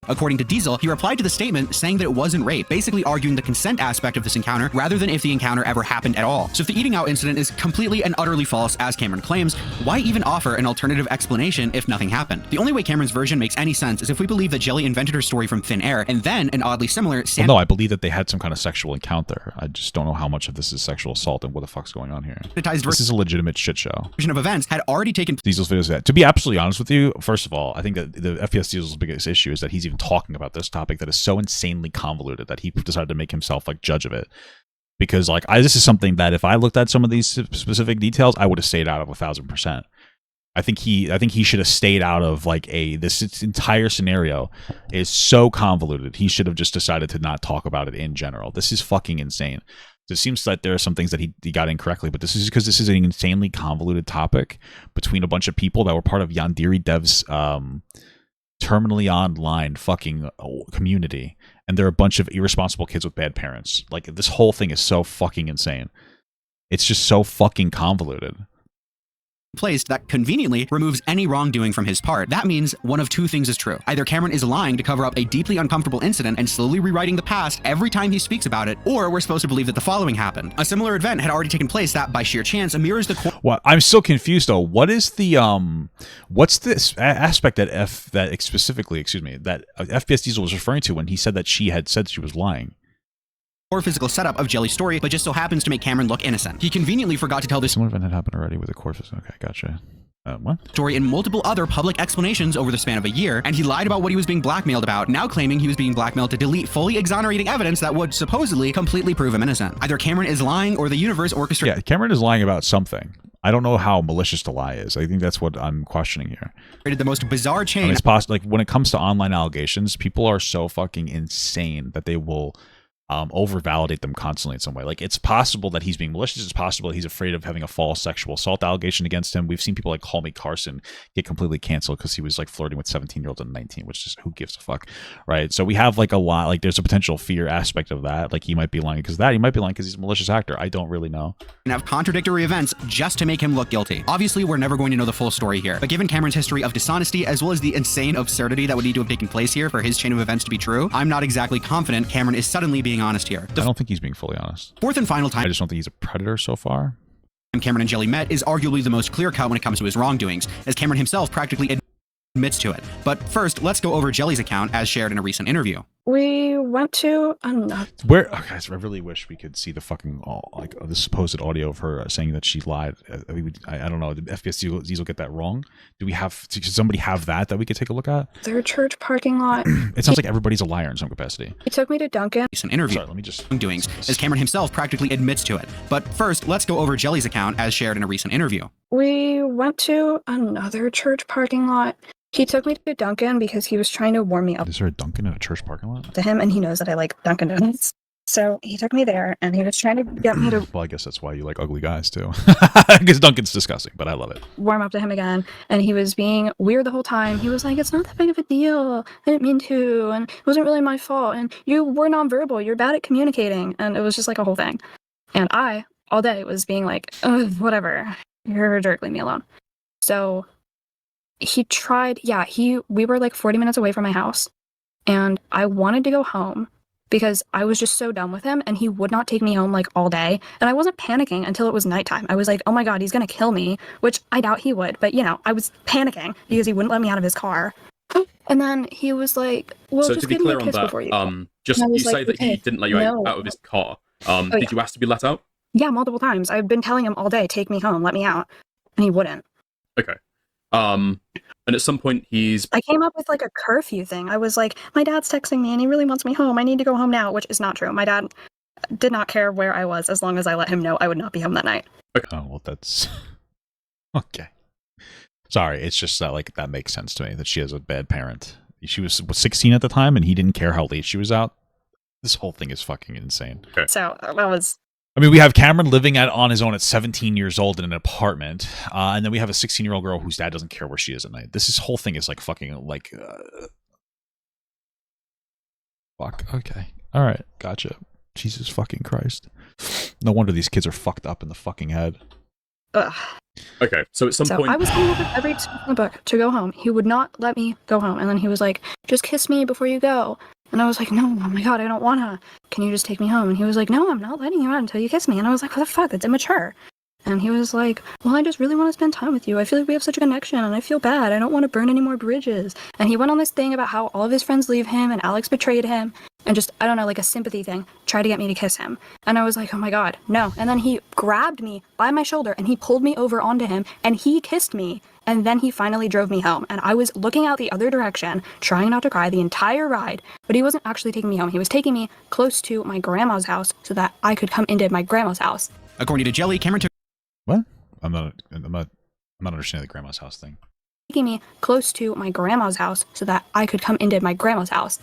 According to Diesel, he replied to the statement saying that it wasn't rape, basically arguing the consent aspect of this encounter rather than if the encounter ever happened at all. So if the eating out incident is completely and utterly false, as Cameron claims, why even offer an alternative explanation if nothing happened? The only way Cameron's version makes any sense is if we believe that Jelly invented her story from thin air, and then an oddly similar... Well, no, I believe that they had some kind of sexual encounter. I just don't know how much of this is sexual assault and what the fuck's going on here. This is a legitimate shit show. ...of events had already taken... Diesel's videos. To be absolutely honest with you, first of all, I think that the FPS Diesel's biggest issue is that he's even talking about this topic that is so insanely convoluted that he decided to make himself like judge of it. Because like this is something that if I looked at some of these specific details, I would have stayed out of 1000%. I think he should have stayed out of like this entire scenario is so convoluted. He should have just decided to not talk about it in general. This is fucking insane. So it seems like there are some things that he got incorrectly, but this is because this is an insanely convoluted topic between a bunch of people that were part of Yandere Dev's terminally online fucking community, and they're a bunch of irresponsible kids with bad parents. Like, this whole thing is so fucking insane. It's just so fucking convoluted. Placed that conveniently removes any wrongdoing from his part. That means one of two things is true. Either Cameron is lying to cover up a deeply uncomfortable incident and slowly rewriting the past every time he speaks about it, or we're supposed to believe that the following happened. A similar event had already taken place that, by sheer chance, mirrors the Well, I'm still confused though. What is the what's this aspect that FPS Diesel was referring to when he said that she had said she was lying? Or physical setup of Jelly's story, but just so happens to make Cameron look innocent. He conveniently forgot to tell this similar event had happened already with the core physical. Okay, gotcha. What? Story in multiple other public explanations over the span of a year, and he lied about what he was being blackmailed about, now claiming he was being blackmailed to delete fully exonerating evidence that would supposedly completely prove him innocent. Either Cameron is lying or the universe orchestrated. Yeah, Cameron is lying about something. I don't know how malicious the lie is. I think that's what I'm questioning here. The most bizarre chain. I mean, it's possible. Like when it comes to online allegations, people are so fucking insane that they will over-validate them constantly in some way. Like, it's possible that he's being malicious. It's possible that he's afraid of having a false sexual assault allegation against him. We've seen people like Call Me Carson get completely canceled because he was like flirting with 17-year-olds and 19, which is, who gives a fuck, right? So we have like a lot, like there's a potential fear aspect of that. Like he might be lying because of that. He might be lying because he's a malicious actor. I don't really know. And have contradictory events just to make him look guilty. Obviously, we're never going to know the full story here, but given Cameron's history of dishonesty, as well as the insane absurdity that would need to have taken place here for his chain of events to be true, I'm not exactly confident Cameron is suddenly being honest here. I don't think he's being fully honest. Fourth and final time I just don't think he's a predator so far. Cameron and Jelly met is arguably the most clear-cut when it comes to his wrongdoings, as Cameron himself practically admits to it. But first, let's go over Jelly's account as shared in a recent interview. We went to where guys, I really wish we could see the fucking the supposed audio of her saying that she lied. I don't know. Did FPS Diesel get that wrong? Do we have? Does somebody have that we could take a look at? their church parking lot. It sounds like everybody's a liar in some capacity. He took me to Dunkin'. Recent interview. Sorry, let me just doings, as Cameron himself practically admits to it. But first, let's go over Jelly's account as shared in a recent interview. We went to another church parking lot. He took me to Dunkin' because he was trying to warm me up. Is there a Dunkin' in a church parking lot? To him, and he knows that I like Dunkin' Donuts. So he took me there, and he was trying to get me to well, I guess that's why you like ugly guys, too. Because Dunkin's disgusting, but I love it. warm up to him again. And he was being weird the whole time. He was like, it's not that big of a deal. I didn't mean to. And it wasn't really my fault. And you were nonverbal. You're bad at communicating. And it was just like a whole thing. And I, all day, was being like, whatever. You're a jerk. Leave me alone. So he tried, we were like 40 minutes away from my house, and I wanted to go home because I was just so done with him, and he would not take me home like all day, and I wasn't panicking until it was nighttime. I was like, oh my god, he's gonna kill me, which I doubt he would, but I was panicking because he wouldn't let me out of his car. And then he was like, well, so just to be give me a clear on kiss that, before you go. you say that he didn't let you out of his car. Did you ask to be let out? Yeah, multiple times. I've been telling him all day, take me home, let me out, and he wouldn't. Okay. And at some point I came up with like a curfew thing. I was like, my dad's texting me and he really wants me home. I need to go home now, which is not true. My dad did not care where I was as long as I let him know I would not be home that night. Okay. Oh, well, that's okay. Sorry, it's just that that makes sense to me that she has a bad parent. She was 16 at the time and he didn't care how late she was out. This whole thing is fucking insane. Okay. So that was... I mean, we have Cameron living on his own at 17 years old in an apartment, and then we have a 16-year-old girl whose dad doesn't care where she is at night. This whole thing is fuck. Okay. All right. Gotcha. Jesus fucking Christ. No wonder these kids are fucked up in the fucking head. Ugh. Okay, so at some point... I was coming up with every tip in the book to go home. He would not let me go home. And then he was like, just kiss me before you go. And I was like, no, oh my god, I don't want to. Can you just take me home? And he was like, no, I'm not letting you out until you kiss me. And I was like, what the fuck? That's immature. And he was like, well, I just really want to spend time with you. I feel like we have such a connection, and I feel bad. I don't want to burn any more bridges. And he went on this thing about how all of his friends leave him, and Alex betrayed him, and just, I don't know, like a sympathy thing, tried to get me to kiss him. And I was like, oh my god, no. And then he grabbed me by my shoulder, and he pulled me over onto him, and he kissed me. And then he finally drove me home. And I was looking out the other direction, trying not to cry the entire ride, but he wasn't actually taking me home. He was taking me close to my grandma's house so that I could come into my grandma's house. According to Jelly, Cameron took... What? I'm not understanding the grandma's house thing. Taking me close to my grandma's house so that I could come into my grandma's house.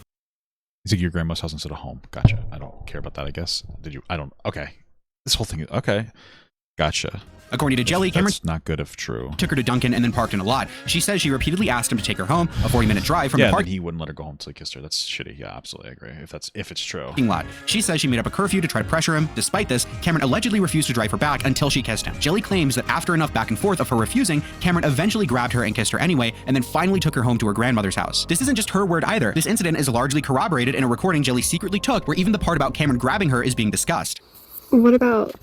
He's like, your grandma's house instead of home. Gotcha. I don't care about that, I guess. I don't... Okay. This whole thing... Okay. Gotcha. According to Jelly, Cameron That's not good if true. took her to Dunkin' and then parked in a lot. She says she repeatedly asked him to take her home, a 40-minute drive from the Yeah, park. he wouldn't let her go home until he kissed her. That's shitty. Yeah, absolutely, I agree. If it's true. Lot. She says she made up a curfew to try to pressure him. Despite this, Cameron allegedly refused to drive her back until she kissed him. Jelly claims that after enough back and forth of her refusing, Cameron eventually grabbed her and kissed her anyway, and then finally took her home to her grandmother's house. This isn't just her word either. This incident is largely corroborated in a recording Jelly secretly took, where even the part about Cameron grabbing her is being discussed. What about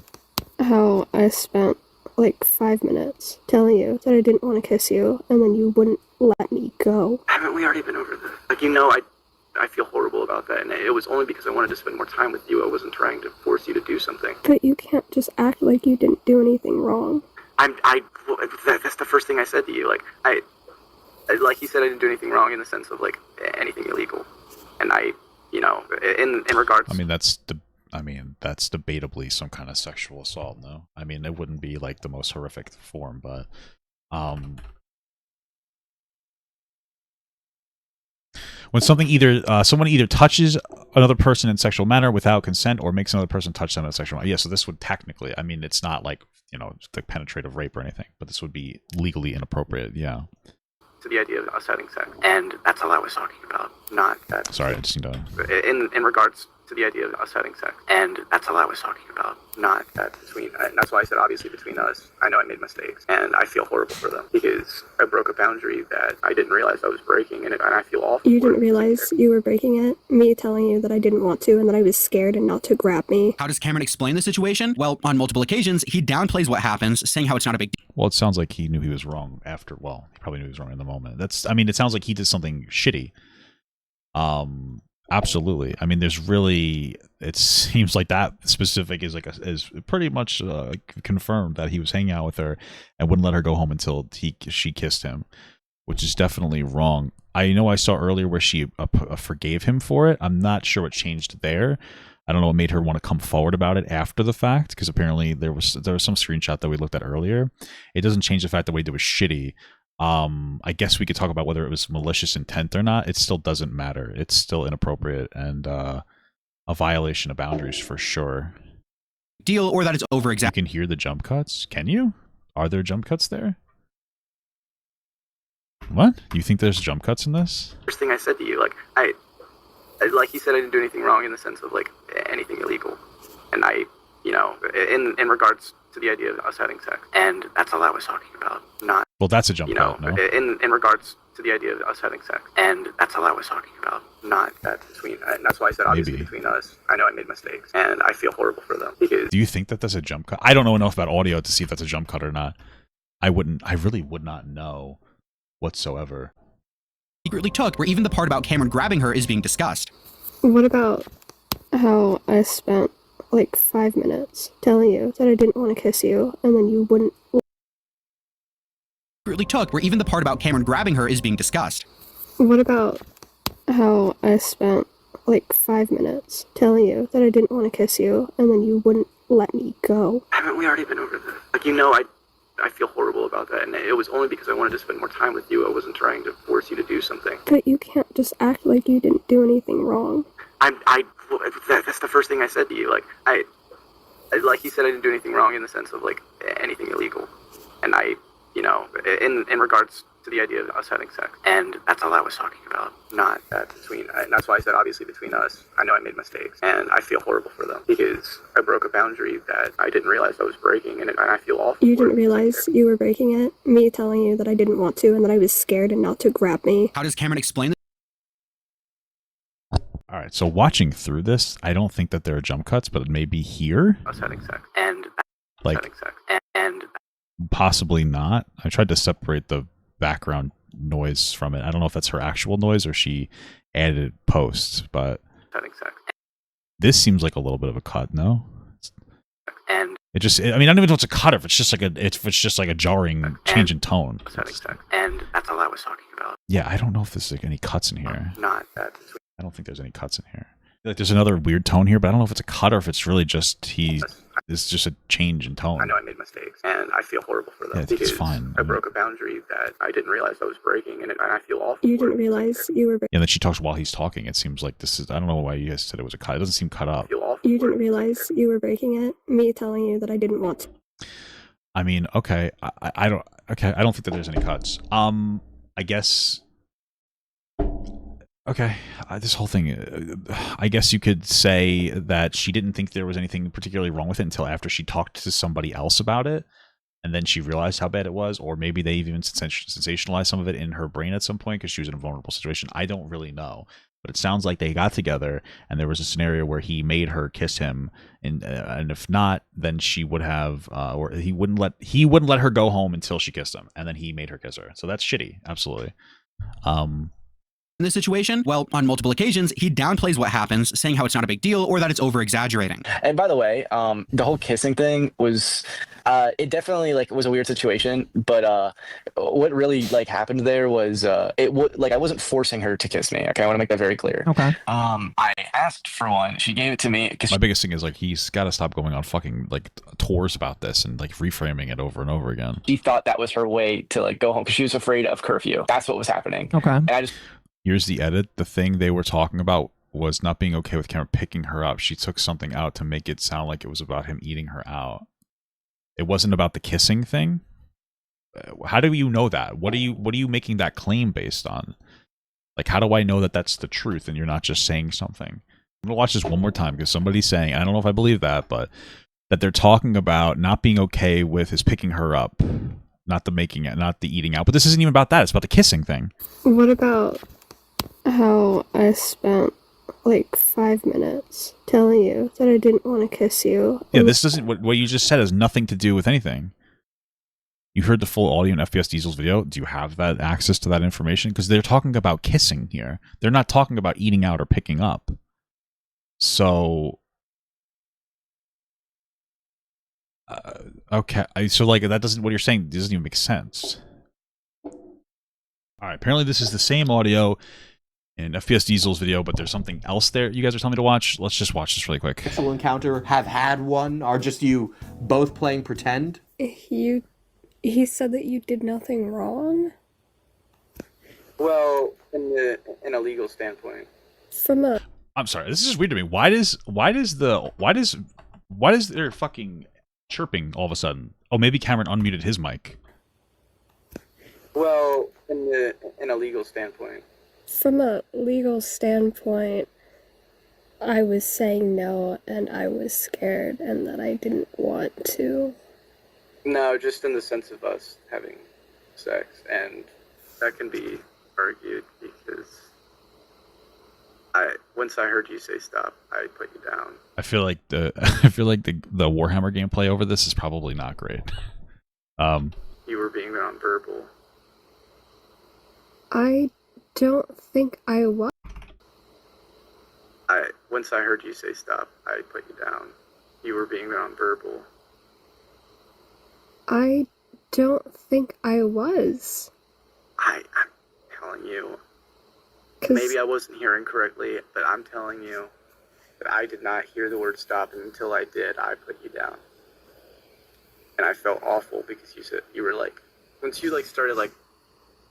how I spent like 5 minutes telling you that I didn't want to kiss you, and then you wouldn't let me go? Haven't we already been over this? Like, you know, I feel horrible about that, and it was only because I wanted to spend more time with you. I wasn't trying to force you to do something. But you can't just act like you didn't do anything wrong. That's the first thing I said to you. Like, like you said, I didn't do anything wrong in the sense of, like, anything illegal. And you know, in regards... I mean, that's debatably some kind of sexual assault, no? I mean, it wouldn't be like the most horrific form, but when something someone either touches another person in sexual manner without consent or makes another person touch them in a sexual manner. Yeah, so this would technically, I mean, it's not like, you know, like penetrative rape or anything, but this would be legally inappropriate, yeah. To the idea of us having sex. And that's all I was talking about, not that... Sorry, I just need to... In regards to the idea of us having sex. And that's all I was talking about, not that between... And that's why I said, obviously, between us, I know I made mistakes, and I feel horrible for them, because I broke a boundary that I didn't realize I was breaking, and I feel awful. You didn't realize you were breaking it? Me telling you that I didn't want to, and that I was scared and not to grab me. How does Cameron explain the situation? Well, on multiple occasions, he downplays what happens, saying how it's not a big deal. Well, it sounds like he knew he was wrong after... Well, he probably knew he was wrong in the moment. I mean, it sounds like he did something shitty. Absolutely. I mean, there's really... It seems like that specific is is pretty much confirmed that he was hanging out with her and wouldn't let her go home until she kissed him, which is definitely wrong. I know I saw earlier where she forgave him for it. I'm not sure what changed there. I don't know what made her want to come forward about it after the fact, because apparently there was some screenshot that we looked at earlier. It doesn't change the fact that what he did was shitty. I guess we could talk about whether it was malicious intent or not. It still doesn't matter. It's still inappropriate and a violation of boundaries for sure. Deal, or that it's over exactly. You can hear the jump cuts. Can you? Are there jump cuts there? What? You think there's jump cuts in this? First thing I said to you, like, like you said, I didn't do anything wrong in the sense of, like, anything illegal. And you know, in regards to the idea of us having sex. And that's all I was talking about, not... Well, that's a jump cut, no? In regards to the idea of us having sex. And that's all I was talking about, not that between... And that's why I said, obviously, between us, I know I made mistakes. And I feel horrible for them, because... Do you think that that's a jump cut? I don't know enough about audio to see if that's a jump cut or not. I really would not know whatsoever. Secretly took, where even the part about Cameron grabbing her is being discussed. What about how I spent like 5 minutes telling you that I didn't want to kiss you, and then you wouldn't... Secretly took, where even the part about Cameron grabbing her is being discussed. What about how I spent like 5 minutes telling you that I didn't want to kiss you, and then you wouldn't let me go? Haven't we already been over this? Like, you know, I feel horrible about that, and it was only because I wanted to spend more time with you. I wasn't trying to force you to do something. But you can't just act like you didn't do anything wrong. That's the first thing I said to you. Like, like you said, I didn't do anything wrong in the sense of, like, anything illegal. And you know, in regards to the idea of us having sex. And that's all I was talking about, not that between... And that's why I said, obviously, between us, I know I made mistakes. And I feel horrible for them, because I broke a boundary that I didn't realize I was breaking, and I feel awful. You didn't realize you were breaking it? Me telling you that I didn't want to, and that I was scared and not to grab me. How does Cameron explain this? All right, so watching through this, I don't think that there are jump cuts, but maybe here? Us having sex. And... Like, having sex. And... Possibly not. I tried to separate the background noise from it. I don't know if that's her actual noise or she added post, but... Having sex. This seems like a little bit of a cut, no? And... I mean, I don't even know if it's a cut, if it's just like a jarring change in tone. Having sex. And that's all I was talking about. Yeah, I don't know if there's like any cuts in here. Not that... I don't think there's any cuts in here. Like, there's another weird tone here, but I don't know if it's a cut or if it's really just it's just a change in tone. I know I made mistakes, and I feel horrible for them. Yeah, I think it's fine. I broke a boundary that I didn't realize I was breaking, and I feel awful. You didn't realize you were... Yeah, and then she talks while he's talking. It seems like this is... I don't know why you guys said it was a cut. It doesn't seem cut up. You didn't realize you were breaking it? Me telling you that I didn't want to. I mean, okay, I don't. Okay, I don't think that there's any cuts. I guess. Okay, this whole thing. I guess you could say that she didn't think there was anything particularly wrong with it until after she talked to somebody else about it, and then she realized how bad it was. Or maybe they even sensationalized some of it in her brain at some point because she was in a vulnerable situation. I don't really know. But it sounds like they got together, and there was a scenario where he made her kiss him, and if not, then she would have, or he wouldn't let her go home until she kissed him, and then he made her kiss her. So that's shitty, absolutely. In this situation, well, on multiple occasions, he downplays what happens, saying how it's not a big deal or that it's over-exaggerating. And by the way, the whole kissing thing was, it definitely like was a weird situation. But what really like happened there was, I wasn't forcing her to kiss me. Okay, I want to make that very clear. Okay. I asked for one. She gave it to me. My biggest thing is like he's got to stop going on fucking like tours about this and like reframing it over and over again. She thought that was her way to like go home because she was afraid of curfew. That's what was happening. Okay. And I just. Here's the edit. The thing they were talking about was not being okay with Cameron picking her up. She took something out to make it sound like it was about him eating her out. It wasn't about the kissing thing. How do you know that? What are you making that claim based on? Like, how do I know that that's the truth and you're not just saying something? I'm gonna watch this one more time because somebody's saying, I don't know if I believe that, but that they're talking about not being okay with his picking her up, not the making it, not the eating out. But this isn't even about that. It's about the kissing thing. What about how I spent like 5 minutes telling you that I didn't want to kiss you? Yeah, this doesn't. What you just said has nothing to do with anything. You heard the full audio in FPS Diesel's video. Do you have that access to that information? Because they're talking about kissing here. They're not talking about eating out or picking up. So, okay. So like that doesn't. What you're saying doesn't even make sense. All right. Apparently, this is the same audio in FPS Diesel's video, but there's something else there you guys are telling me to watch. Let's just watch this really quick. Sexual encounter, have had one, or just you both playing pretend? He said that you did nothing wrong? Well, in a legal standpoint. I'm sorry, this is weird to me. Why is there fucking chirping all of a sudden? Oh, maybe Cameron unmuted his mic. Well, in a legal standpoint. From a legal standpoint, I was saying no, and I was scared, and that I didn't want to. No, just in the sense of us having sex, and that can be argued because once I heard you say stop, I put you down. I feel like the Warhammer gameplay over this is probably not great. You were being nonverbal. I don't think I was. Once I heard you say stop, I put you down. You were being nonverbal. I don't think I was. I'm telling you. Maybe I wasn't hearing correctly, but I'm telling you that I did not hear the word stop, and until I did, I put you down. And I felt awful because you were like, once you like started like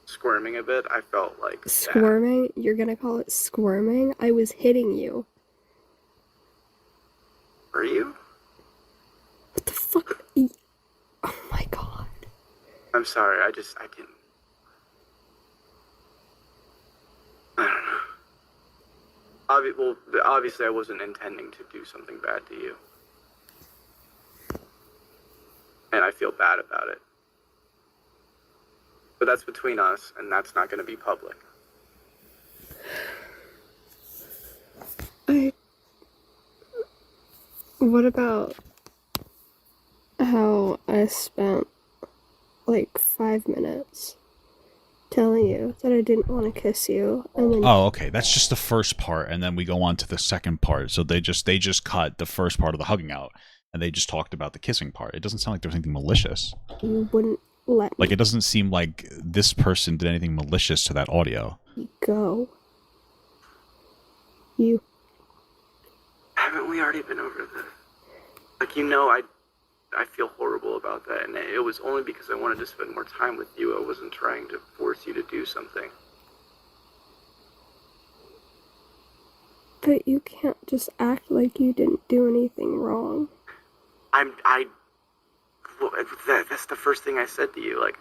squirming a bit, I felt like squirming? You're gonna call it squirming? I was hitting you. Were you? What the fuck? Oh my god. I'm sorry, I didn't. I don't know. Obviously I wasn't intending to do something bad to you. And I feel bad about it. But that's between us, and that's not going to be public. What about how I spent like 5 minutes telling you that I didn't want to kiss you, and then okay, that's just the first part, and then we go on to the second part. So they just cut the first part of the hugging out, and they just talked about the kissing part. It doesn't sound like there was anything malicious. You wouldn't let me. Like, it doesn't seem like this person did anything malicious to that audio. Go. Haven't we already been over this? Like, I feel horrible about that, and it was only because I wanted to spend more time with you. I wasn't trying to force you to do something. But you can't just act like you didn't do anything wrong. I that's the first thing I said to you. Like,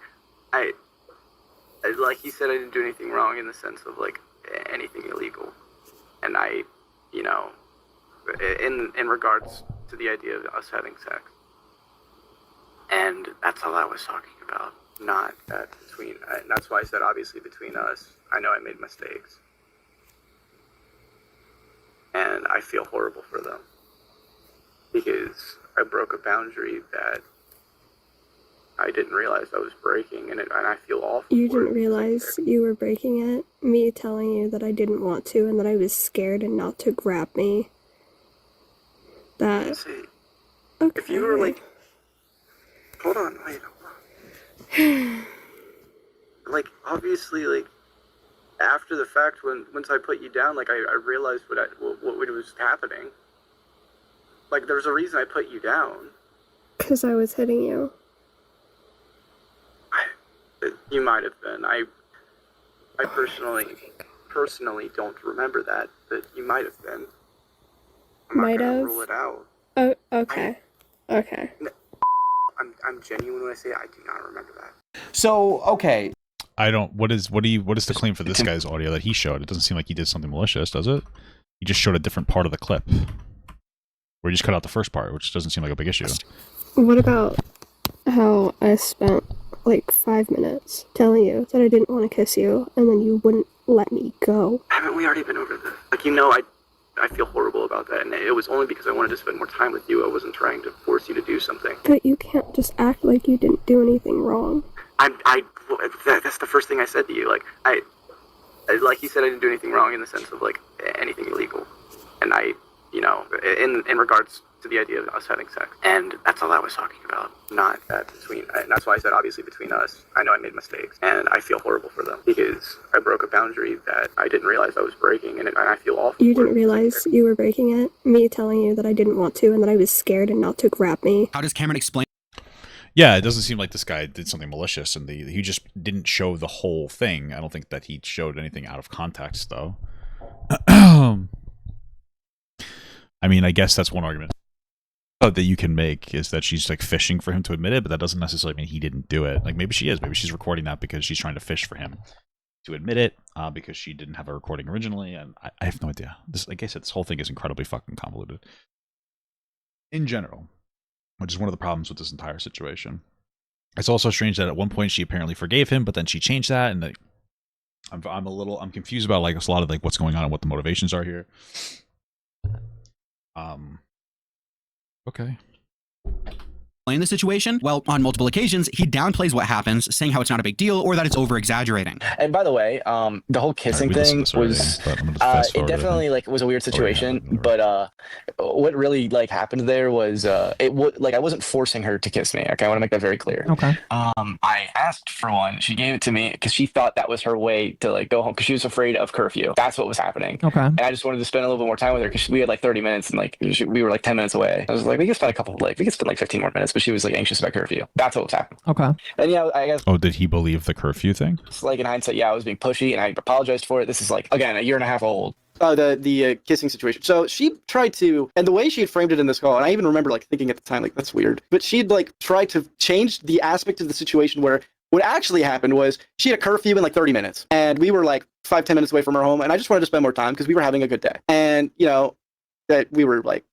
like you said, I didn't do anything wrong in the sense of like anything illegal, and I, you know, in regards to the idea of us having sex, and that's all I was talking about. Not that between, and that's why I said obviously between us. I know I made mistakes, and I feel horrible for them because I broke a boundary that I didn't realize I was breaking, and I feel awful. You didn't realize you were breaking it? Me telling you that I didn't want to and that I was scared and not to grab me. That... Okay. If you were like... Hold on, wait. Like, obviously, like, after the fact, once I put you down, like, I realized what was happening. Like, there's a reason I put you down. Because I was hitting you. You might have been. I personally don't remember that, but you might have been. I'm not gonna rule it out. Oh, okay. Okay. I'm genuine when I say I do not remember that. So, okay. I don't. What is the claim for this guy's audio that he showed? It doesn't seem like he did something malicious, does it? He just showed a different part of the clip. Where he just cut out the first part, which doesn't seem like a big issue. What about how I spent like 5 minutes telling you that I didn't want to kiss you, and then you wouldn't let me go? Haven't we already been over this? Like, you know, I feel horrible about that, and it was only because I wanted to spend more time with you. I wasn't trying to force you to do something. But you can't just act like you didn't do anything wrong. That's the first thing I said to you. Like, like you said, I didn't do anything wrong in the sense of like anything illegal, and I, you know, in regards to the idea of us having sex, and that's all I was talking about. Not that between, and that's why I said obviously between us. I know I made mistakes, and I feel horrible for them because I broke a boundary that I didn't realize I was breaking, and I feel awful. You didn't realize you were breaking it? Me telling you that I didn't want to and that I was scared and not to grab me. How does Cameron explain? Yeah, it doesn't seem like this guy did something malicious, and he just didn't show the whole thing. I don't think that he showed anything out of context, though. I mean, I guess that's one argument that you can make, is that she's like fishing for him to admit it, but that doesn't necessarily mean he didn't do it. Like, maybe she is. Maybe she's recording that because she's trying to fish for him to admit it, because she didn't have a recording originally, and I have no idea. This, like I said, this whole thing is incredibly fucking convoluted in general, which is one of the problems with this entire situation. It's also strange that at one point she apparently forgave him, but then she changed that, and like, I'm confused about like a lot of like what's going on and what the motivations are here. Okay. In the situation? Well, on multiple occasions, he downplays what happens, saying how it's not a big deal or that it's over-exaggerating. And by the way, the whole kissing thing was, it definitely like was a weird situation, but what really like happened there was, I wasn't forcing her to kiss me. Okay, I want to make that very clear. Okay. I asked for one. She gave it to me because she thought that was her way to like go home because she was afraid of curfew. That's what was happening. Okay. And I just wanted to spend a little bit more time with her because we had like 30 minutes and like we were like 10 minutes away. I was like, we could spend like 15 more minutes. But she was like anxious about curfew. That's what was happening. Okay. And yeah, I guess. Oh, did he believe the curfew thing? It's like in hindsight, yeah, I was being pushy, and I apologized for it. This is like again a year and a half old. The kissing situation. So she tried to, and the way she had framed it in this call, and I even remember like thinking at the time like that's weird, but she'd like tried to change the aspect of the situation where what actually happened was she had a curfew in like 30 minutes, and we were like 5-10 minutes away from her home, and I just wanted to spend more time because we were having a good day, and you know that we were like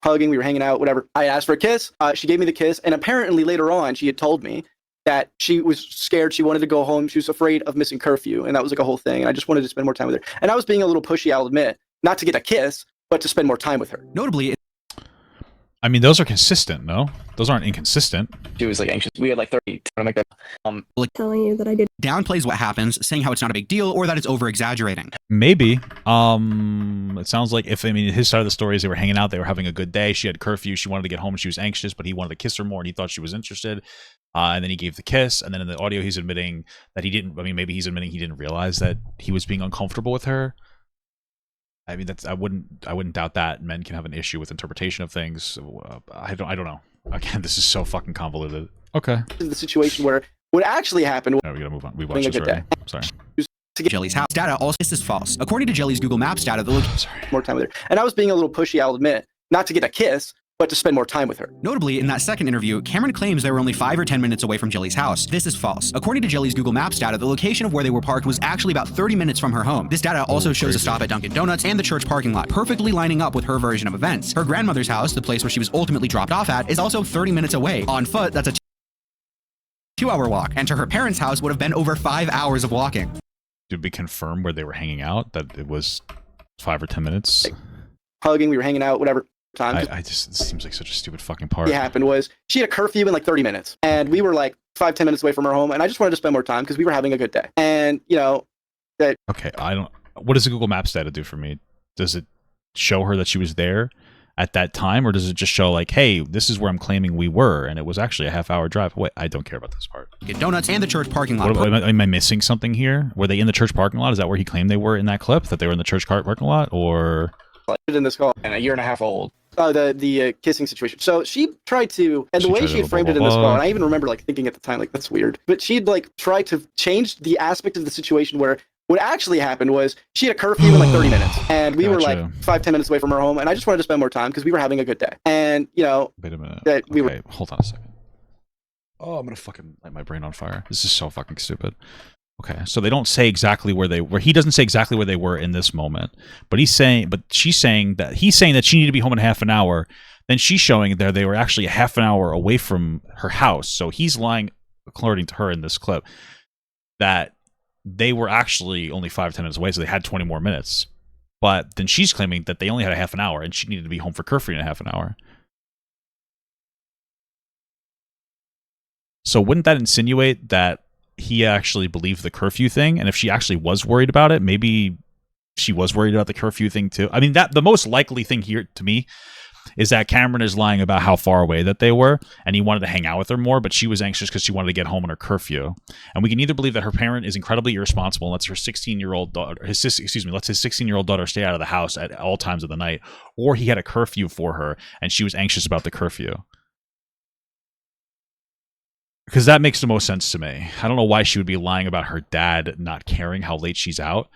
hugging, we were hanging out, whatever. I asked for a kiss. She gave me the kiss, and apparently later on she had told me that she was scared. She wanted to go home. She was afraid of missing curfew, and that was like a whole thing. And I just wanted to spend more time with her. And I was being a little pushy, I'll admit, not to get a kiss, but to spend more time with her. Notably, I mean, those are consistent, no? Those aren't inconsistent. She was like anxious. We had like 30 to make that. Telling you that I did. Downplays what happens, saying how it's not a big deal or that it's over-exaggerating. Maybe. It sounds like his side of the story is they were hanging out, they were having a good day. She had curfew. She wanted to get home. She was anxious, but he wanted to kiss her more, and he thought she was interested. And then he gave the kiss. And then in the audio, he's admitting that he didn't. I mean, maybe he's admitting he didn't realize that he was being uncomfortable with her. I mean, I wouldn't doubt that men can have an issue with interpretation of things. I don't know. Again, this is so fucking convoluted. Okay. The situation where what actually happened. Oh, we gotta move on. We watched this already. Sorry. To get Jelly's house data, also this is false. According to Jelly's Google Maps data, the location. More time with her, and I was being a little pushy, I'll admit, not to get a kiss, but to spend more time with her. Notably, in that second interview, Cameron claims they were only 5 or 10 minutes away from Jilly's house. This is false. According to Jilly's Google Maps data, the location of where they were parked was actually about 30 minutes from her home. This data also shows a stop at Dunkin' Donuts and the church parking lot, perfectly lining up with her version of events. Her grandmother's house, the place where she was ultimately dropped off at, is also 30 minutes away. On foot, that's a 2-hour walk, and to her parents' house would have been over 5 hours of walking. Did we confirm where they were hanging out? That it was 5 or 10 minutes? Like, hugging, we were hanging out, whatever. I just, it seems like such a stupid fucking part. What happened was she had a curfew in like 30 minutes, and we were like 5-10 minutes away from her home, and I just wanted to spend more time because we were having a good day. And you know that. Okay, I don't. What does the Google Maps data do for me? Does it show her that she was there at that time, or does it just show like, hey, this is where I'm claiming we were, and it was actually a half-hour drive? Wait, I don't care about this part. Get donuts and the church parking lot. Am I missing something here? Were they in the church parking lot? Is that where he claimed they were in that clip? That they were in the church parking lot, or? In this call, and a year and a half old. The kissing situation. So she tried to, and the way she had framed it in this call, and I even remember like thinking at the time, like, that's weird. But she'd like tried to change the aspect of the situation where what actually happened was she had a curfew in like 30 minutes, and we were like 5-10 minutes away from her home, and I just wanted to spend more time because we were having a good day. And you know, wait a minute. That we were. Hold on a second. Oh, I'm gonna fucking light my brain on fire. This is so fucking stupid. Okay, so they don't say exactly where they were. He doesn't say exactly where they were in this moment, but she's saying that she needed to be home in half an hour. Then she's showing there they were actually a half an hour away from her house. So he's lying, according to her in this clip, that they were actually only 5-10 minutes away, so they had 20 more minutes. But then she's claiming that they only had a half an hour and she needed to be home for curfew in a half an hour. So wouldn't that insinuate that he actually believed the curfew thing? And if she actually was worried about it, maybe she was worried about the curfew thing too. I mean, that the most likely thing here to me is that Cameron is lying about how far away that they were, and he wanted to hang out with her more, but she was anxious because she wanted to get home on her curfew. And we can either believe that her parent is incredibly irresponsible and lets her 16-year-old daughter, lets his 16-year-old daughter stay out of the house at all times of the night, or he had a curfew for her and she was anxious about the curfew. Because that makes the most sense to me. I don't know why she would be lying about her dad not caring how late she's out.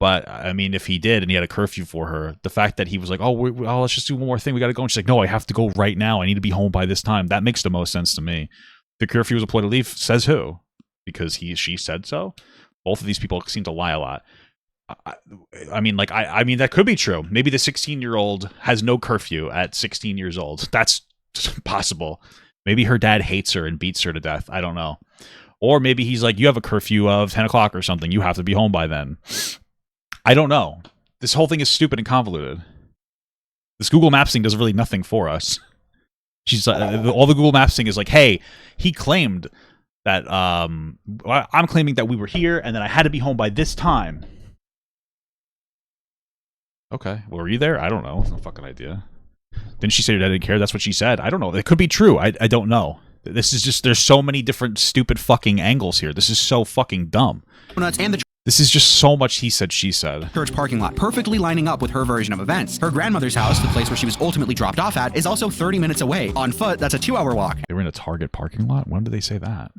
But, I mean, if he did and he had a curfew for her, the fact that he was like, oh, let's just do one more thing. We got to go. And she's like, no, I have to go right now. I need to be home by this time. That makes the most sense to me. The curfew was a ploy to leave. Says who? Because she said so? Both of these people seem to lie a lot. I mean, that could be true. Maybe the 16-year-old has no curfew at 16 years old. That's possible. Maybe her dad hates her and beats her to death. I don't know. Or maybe he's like, you have a curfew of 10 o'clock or something. You have to be home by then. I don't know. This whole thing is stupid and convoluted. This Google Maps thing does really nothing for us. She's all the Google Maps thing is like, hey, he claimed that I'm claiming that we were here and that I had to be home by this time. Okay. Well, were you there? I don't know. No fucking idea. Didn't she say your dad didn't care? That's what she said. I don't know. It could be true. I don't know. This is just, there's so many different stupid fucking angles here. This is so fucking dumb. This is just so much he said, she said. Church parking lot, perfectly lining up with her version of events. Her grandmother's house, the place where she was ultimately dropped off at, is also 30 minutes away. On foot, that's a 2-hour walk. They were in a Target parking lot? When did they say that?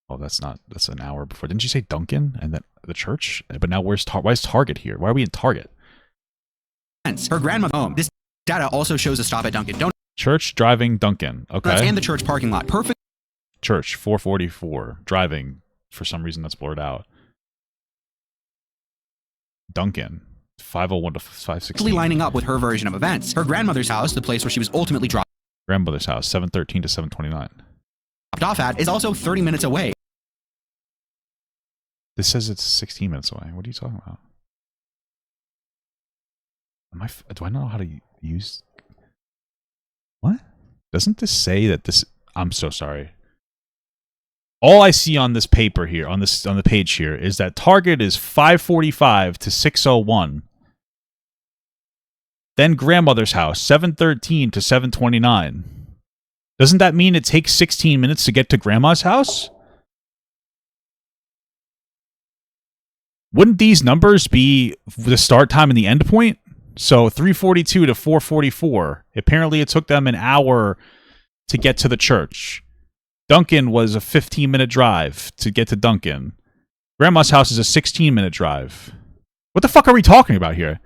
Oh, that's an hour before. Didn't you say Dunkin' and then the church? But now why is Target here? Why are we in Target? Her grandmother's home. This data also shows a stop at Dunkin' Donuts. Church, driving, Dunkin'. Okay. And the church parking lot. Perfect. Church, 444. Driving. For some reason, that's blurred out. Dunkin', 501 to 516. Lining up with her version of events. Her grandmother's house, the place where she was ultimately dropped. Grandmother's house, 713 to 729. Dropped off at is also 30 minutes away. This says it's 16 minutes away. What are you talking about? Do I know how to use? What? Doesn't this say that this? I'm so sorry. All I see on this paper here, on the page here, is that Target is 545 to 601. Then grandmother's house, 713 to 729. Doesn't that mean it takes 16 minutes to get to grandma's house? Wouldn't these numbers be the start time and the end point? So 342 to 444. Apparently it took them an hour to get to the church. Dunkin' was a 15-minute drive to get to Dunkin'. Grandma's house is a 16-minute drive. What the fuck are we talking about here?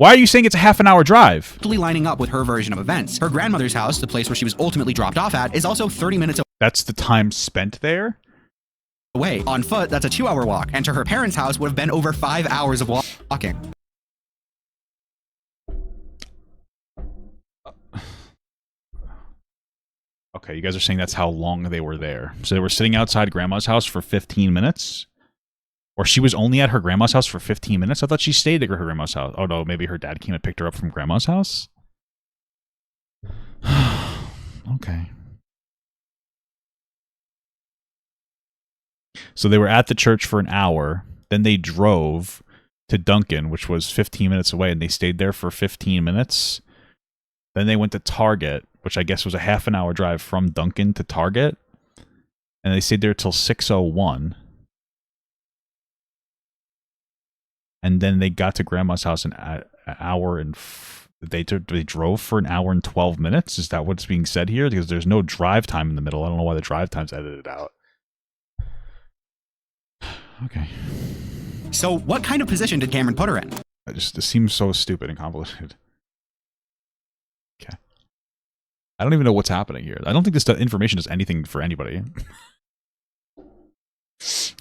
Why are you saying it's a half an hour drive? Lining up with her version of events. Her grandmother's house, the place where she was ultimately dropped off at, is also 30 minutes That's the time spent there? away. On foot, that's a 2-hour walk. And to her parents' house would have been over 5 hours of walking. Okay, you guys are saying that's how long they were there. So they were sitting outside grandma's house for 15 minutes? Or she was only at her grandma's house for 15 minutes? I thought she stayed at her grandma's house. Oh no, maybe her dad came and picked her up from grandma's house? Okay. So they were at the church for an hour. Then they drove to Duncan, which was 15 minutes away, and they stayed there for 15 minutes. Then they went to Target, which I guess was a half an hour drive from Duncan to Target. And they stayed there till 6:01. And then they got to grandma's house an hour and they drove for an hour and 12 minutes. Is that what's being said here? Because there's no drive time in the middle. I don't know why the drive time's edited out. Okay. So what kind of position did Cameron put her in? It seems so stupid and convoluted. Okay. I don't even know what's happening here. I don't think this information does anything for anybody.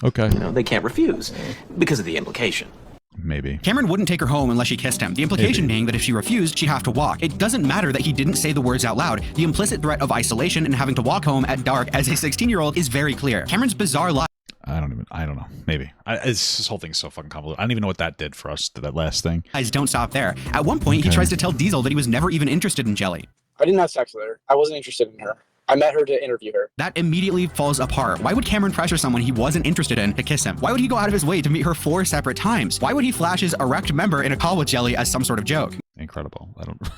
Okay. You know, they can't refuse because of the implication. Maybe. Cameron wouldn't take her home unless she kissed him. The implication being that if she refused, she'd have to walk. It doesn't matter that he didn't say the words out loud. The implicit threat of isolation and having to walk home at dark as a 16-year-old is very clear. Cameron's bizarre lie. I don't know. Maybe. This whole thing's so fucking convoluted. I don't even know what that did for us, that last thing. Guys, don't stop there. At one point, he tries to tell Diesel that he was never even interested in Jelly. I didn't have sex with her. I wasn't interested in her. I met her to interview her. That immediately falls apart. Why would Cameron pressure someone he wasn't interested in to kiss him? Why would he go out of his way to meet her 4 separate times? Why would he flash his erect member in a call with Jelly as some sort of joke? Incredible. I don't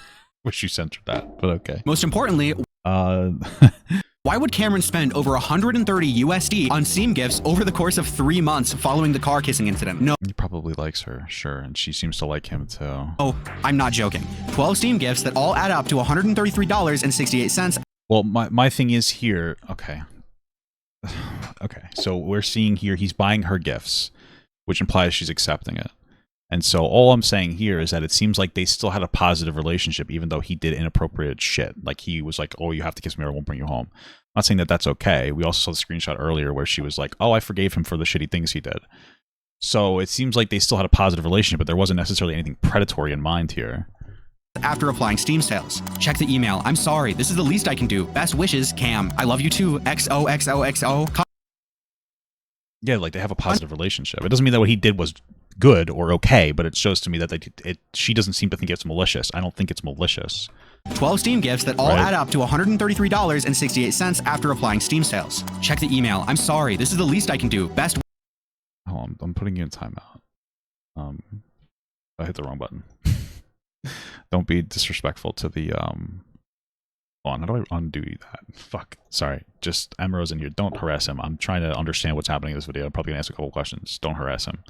wish you censored that, but okay. Most importantly, why would Cameron spend over 130 USD on Steam gifts over the course of 3 months following the car kissing incident? No. He probably likes her, sure, and she seems to like him too. Oh, I'm not joking. 12 Steam gifts that all add up to $133.68. Well, my thing is here, okay. Okay, so we're seeing here he's buying her gifts, which implies she's accepting it. And so all I'm saying here is that it seems like they still had a positive relationship, even though he did inappropriate shit. Like he was like, oh, you have to kiss me or I won't bring you home. I'm not saying that that's okay. We also saw the screenshot earlier where she was like, oh, I forgave him for the shitty things he did. So it seems like they still had a positive relationship, but there wasn't necessarily anything predatory in mind here. After applying Steam sales. Check the email. I'm sorry. This is the least I can do. Best wishes, Cam. I love you too. XOXOXO. Yeah, like they have a positive relationship. It doesn't mean that what he did was good or okay, but it shows to me that she doesn't seem to think it's malicious. I don't think it's malicious. 12 Steam gifts that all add up to $133.68 after applying Steam sales. Check the email. I'm sorry. This is the least I can do. Best. Hold on. I'm putting you in timeout. I hit the wrong button. Don't be disrespectful to the hold on, how do I undo that? Fuck. Sorry. Just Emero's in here. Don't harass him. I'm trying to understand what's happening in this video. I'm probably gonna ask a couple questions. Don't harass him.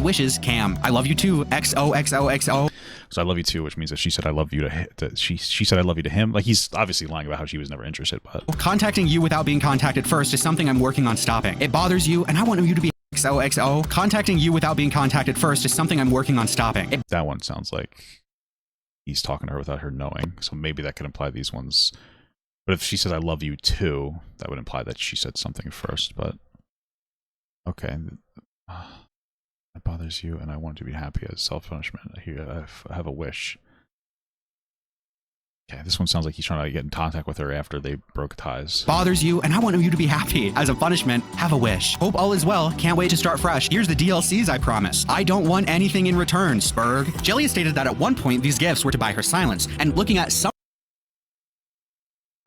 Wishes, Cam. I love you too. XOXOXO. So I love you too, which means that she said I love you to she said I love you to him. Like he's obviously lying about how she was never interested, but contacting you without being contacted first is something I'm working on stopping. It bothers you, and I want you to be XOXO. Contacting you without being contacted first is something I'm working on stopping. That one sounds like he's talking to her without her knowing, so maybe that could imply these ones. But if she says I love you too, that would imply that she said something first, but okay. It bothers you and I want to be happy as self-punishment. Here, I have a wish. Okay, this one sounds like he's trying to get in contact with her after they broke ties. Bothers you, and I want you to be happy. As a punishment, have a wish. Hope all is well. Can't wait to start fresh. Here's the DLCs I promise. I don't want anything in return, Spurg. Jelly stated that at one point these gifts were to buy her silence, and looking at some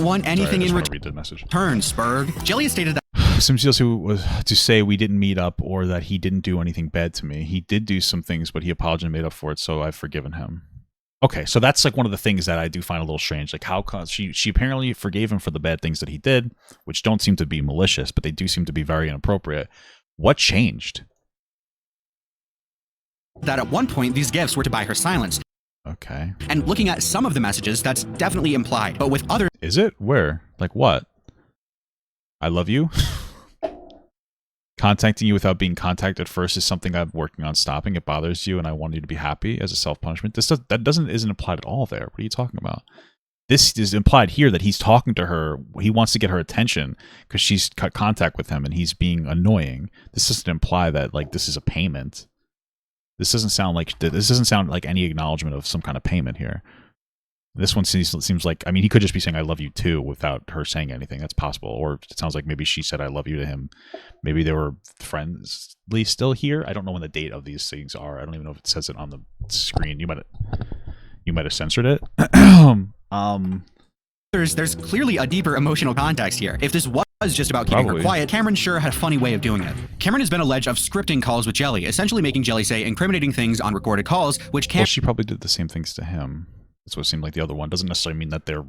want anything in return, Spurg. Jelly stated that some DLC was to say we didn't meet up or that he didn't do anything bad to me. He did do some things, but he apologized and made up for it, so I've forgiven him. Okay, so that's like one of the things that I do find a little strange. Like how she apparently forgave him for the bad things that he did, which don't seem to be malicious, but they do seem to be very inappropriate. What changed? That at one point these gifts were to buy her silence. Okay. And looking at some of the messages, that's definitely implied. But with other... Is it? Where? Like what? I love you? Contacting you without being contacted first is something I'm working on stopping. It bothers you, and I want you to be happy as a self-punishment. Isn't implied at all there. What are you talking about? This is implied here that he's talking to her. He wants to get her attention because she's cut contact with him and he's being annoying. This doesn't imply that like this is a payment. This doesn't sound like any acknowledgement of some kind of payment here. This one seems like, I mean, he could just be saying I love you too without her saying anything. That's possible. Or it sounds like maybe she said I love you to him. Maybe they were friendly still here. I don't know when the date of these things are. I don't even know if it says it on the screen. You might have censored it. There's clearly a deeper emotional context here. If this was just about keeping her quiet, Cameron sure had a funny way of doing it. Cameron has been alleged of scripting calls with Jelly, essentially making Jelly say incriminating things on recorded calls, which well, she probably did the same things to him. That's what it seemed like the other one. Doesn't necessarily mean that they're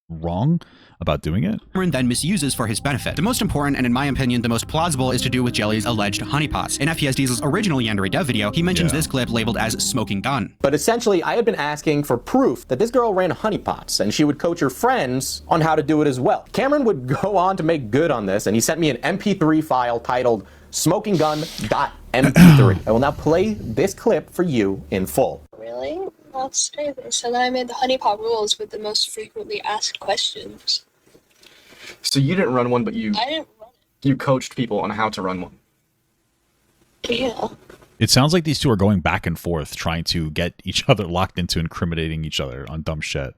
wrong about doing it. Cameron then misuses for his benefit. The most important, and in my opinion, the most plausible, is to do with Jelly's alleged honeypots. In FPS Diesel's original Yandere dev video, he mentions this clip labeled as smoking gun. But essentially, I had been asking for proof that this girl ran honeypots, and she would coach her friends on how to do it as well. Cameron would go on to make good on this, and he sent me an MP3 file titled smokinggun.mp3. I will now play this clip for you in full. Really? That's crazy. So then I made the honeypot rules with the most frequently asked questions. So you didn't run one, but I didn't run it. you coached people on how to run one. Yeah. It sounds like these two are going back and forth, trying to get each other locked into incriminating each other on dumb shit.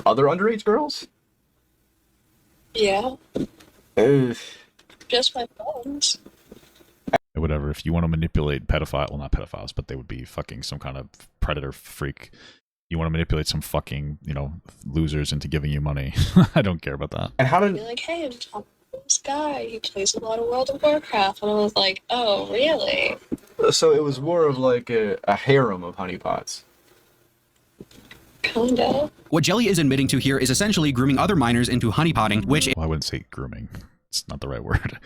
Other underage girls? Yeah. Just my friends. Whatever, if you want to manipulate well, not pedophiles, but they would be fucking some kind of predator freak. You want to manipulate some fucking, losers into giving you money. I don't care about that. And how did... Be like, hey, I'm talking to this guy. He plays a lot of World of Warcraft. And I was like, oh, really? So it was more of like a harem of honeypots. Kinda. What Jelly is admitting to here is essentially grooming other minors into honeypotting, which... Well, I wouldn't say grooming. It's not the right word.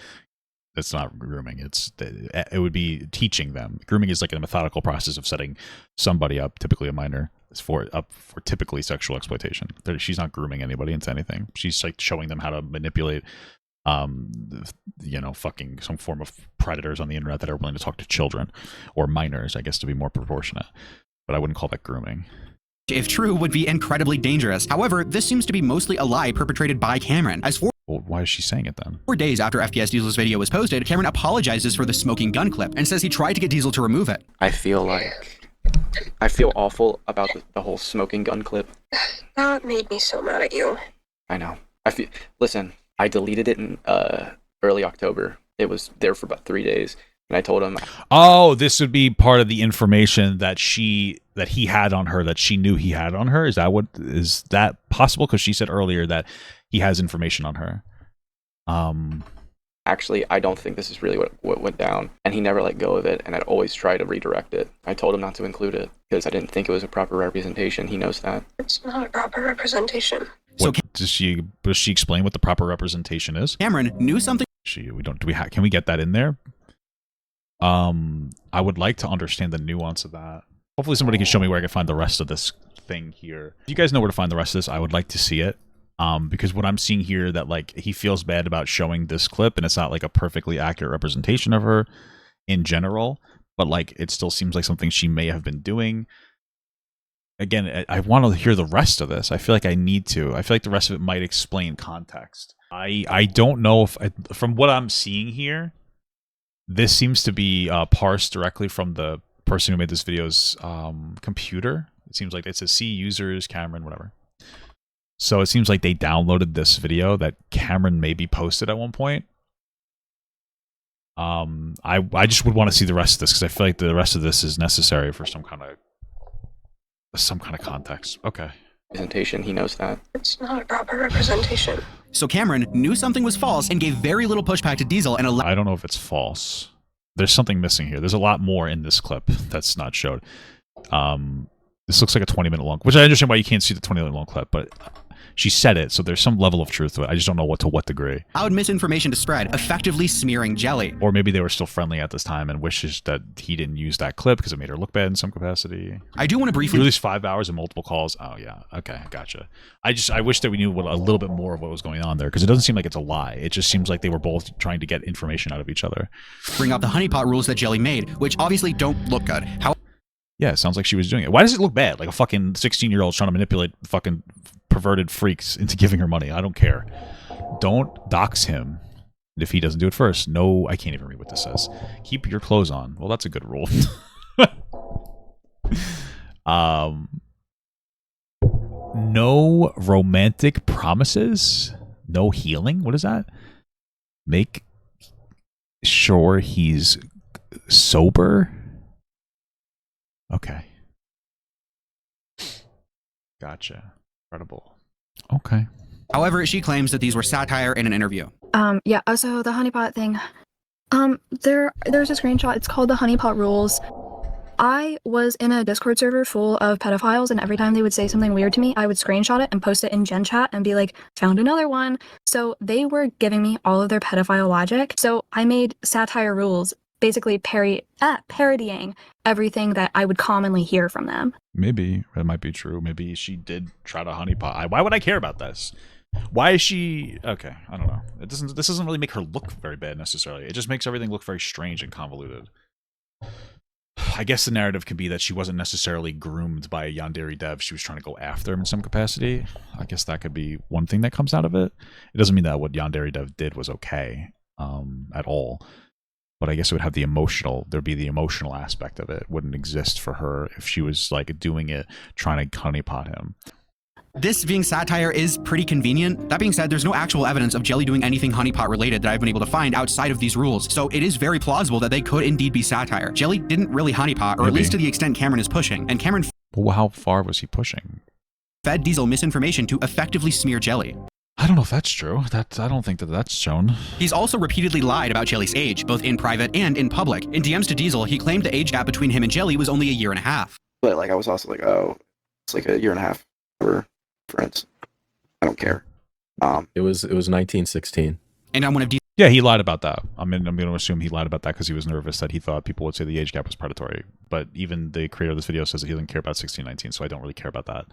It's not grooming. It would be teaching them. Grooming is like a methodical process of setting somebody up, typically a minor, for typically sexual exploitation. She's not grooming anybody into anything. She's like showing them how to manipulate, fucking some form of predators on the internet that are willing to talk to children or minors, I guess, to be more proportionate. But I wouldn't call that grooming. If true, would be incredibly dangerous. However, this seems to be mostly a lie perpetrated by Cameron. Well, why is she saying it then? 4 days after FPS Diesel's video was posted, Cameron apologizes for the smoking gun clip and says he tried to get Diesel to remove it. I feel awful about the whole smoking gun clip. That made me so mad at you. I know. Listen, I deleted it in early October. It was there for about 3 days. And I told him, oh, this would be part of the information that he had on her, that she knew he had on her. Is that possible? Because she said earlier that he has information on her. Actually, I don't think this is really what went down. And he never let go of it. And I'd always try to redirect it. I told him not to include it because I didn't think it was a proper representation. He knows that. It's not a proper representation. Does she explain what the proper representation is? Cameron knew something. Can we get that in there? I would like to understand the nuance of that. Hopefully somebody can show me where I can find the rest of this thing here. If you guys know where to find the rest of this, I would like to see it. Because what I'm seeing here, that like he feels bad about showing this clip, and it's not like a perfectly accurate representation of her in general, but like it still seems like something she may have been doing. Again, I want to hear the rest of this. I feel like I need to. I feel like the rest of it might explain context. I don't know if from what I'm seeing here, this seems to be parsed directly from the person who made this video's computer. It seems like it says C users, Cameron, whatever. So it seems like they downloaded this video that Cameron maybe posted at one point. I just would want to see the rest of this because I feel like the rest of this is necessary for some kind of context. Okay. Presentation, he knows that. It's not a proper representation. So Cameron knew something was false and gave very little pushback to Diesel and I don't know if it's false. There's something missing here. There's a lot more in this clip that's not showed. This looks like a 20-minute long, which I understand why you can't see the 20-minute long clip, but She said it, so there's some level of truth to it. I just don't know to what degree. Allowed misinformation to spread, effectively smearing Jelly. Or maybe they were still friendly at this time and wishes that he didn't use that clip because it made her look bad in some capacity. I do want to briefly... At least 5 hours and multiple calls. Oh, yeah. Okay, gotcha. I wish that we knew a little bit more of what was going on there, because it doesn't seem like it's a lie. It just seems like they were both trying to get information out of each other. Bring up the honeypot rules that Jelly made, which obviously don't look good. Yeah, it sounds like she was doing it. Why does it look bad? Like a fucking 16-year-old trying to manipulate fucking perverted freaks into giving her money. I don't care. Don't dox him if he doesn't do it first. No, I can't even read what this says. Keep your clothes on. Well, that's a good rule. No romantic promises. No healing. What is that? Make sure he's sober. Okay. Gotcha. Incredible. Okay. However, she claims that these were satire in an interview. Yeah, so the honeypot thing. There's a screenshot. It's called the honeypot rules. I was in a Discord server full of pedophiles, and every time they would say something weird to me, I would screenshot it and post it in Gen Chat and be like, found another one. So they were giving me all of their pedophile logic. So I made satire rules, basically parodying everything that I would commonly hear from them. Maybe that might be true. Maybe she did try to honeypot. Why would I care about this? Why is she okay? I don't know. This doesn't really make her look very bad necessarily. It just makes everything look very strange and convoluted. I guess the narrative can be that she wasn't necessarily groomed by a yandere dev. She was trying to go after him in some capacity. I guess that could be one thing that comes out of it. It doesn't mean that what yandere dev did was okay at all. But I guess it would have there'd be the emotional aspect of it. It wouldn't exist for her if she was like doing it, trying to honeypot him. This being satire is pretty convenient. That being said, there's no actual evidence of Jelly doing anything honeypot related that I've been able to find outside of these rules. So it is very plausible that they could indeed be satire. Jelly didn't really honeypot, or at least to the extent Cameron is pushing. And Cameron... Well, how far was he pushing? Fed Diesel misinformation to effectively smear Jelly. I don't know if that's true. I don't think that that's shown. He's also repeatedly lied about Jelly's age, both in private and in public. In DMs to Diesel, he claimed the age gap between him and Jelly was only a year and a half. But like, I was also like, oh, it's like a year and a half for friends. I don't care. It was 1916. And I'm one of Yeah, he lied about that. I'm going to assume he lied about that because he was nervous that he thought people would say the age gap was predatory. But even the creator of this video says that he doesn't care about 1619, so I don't really care about that.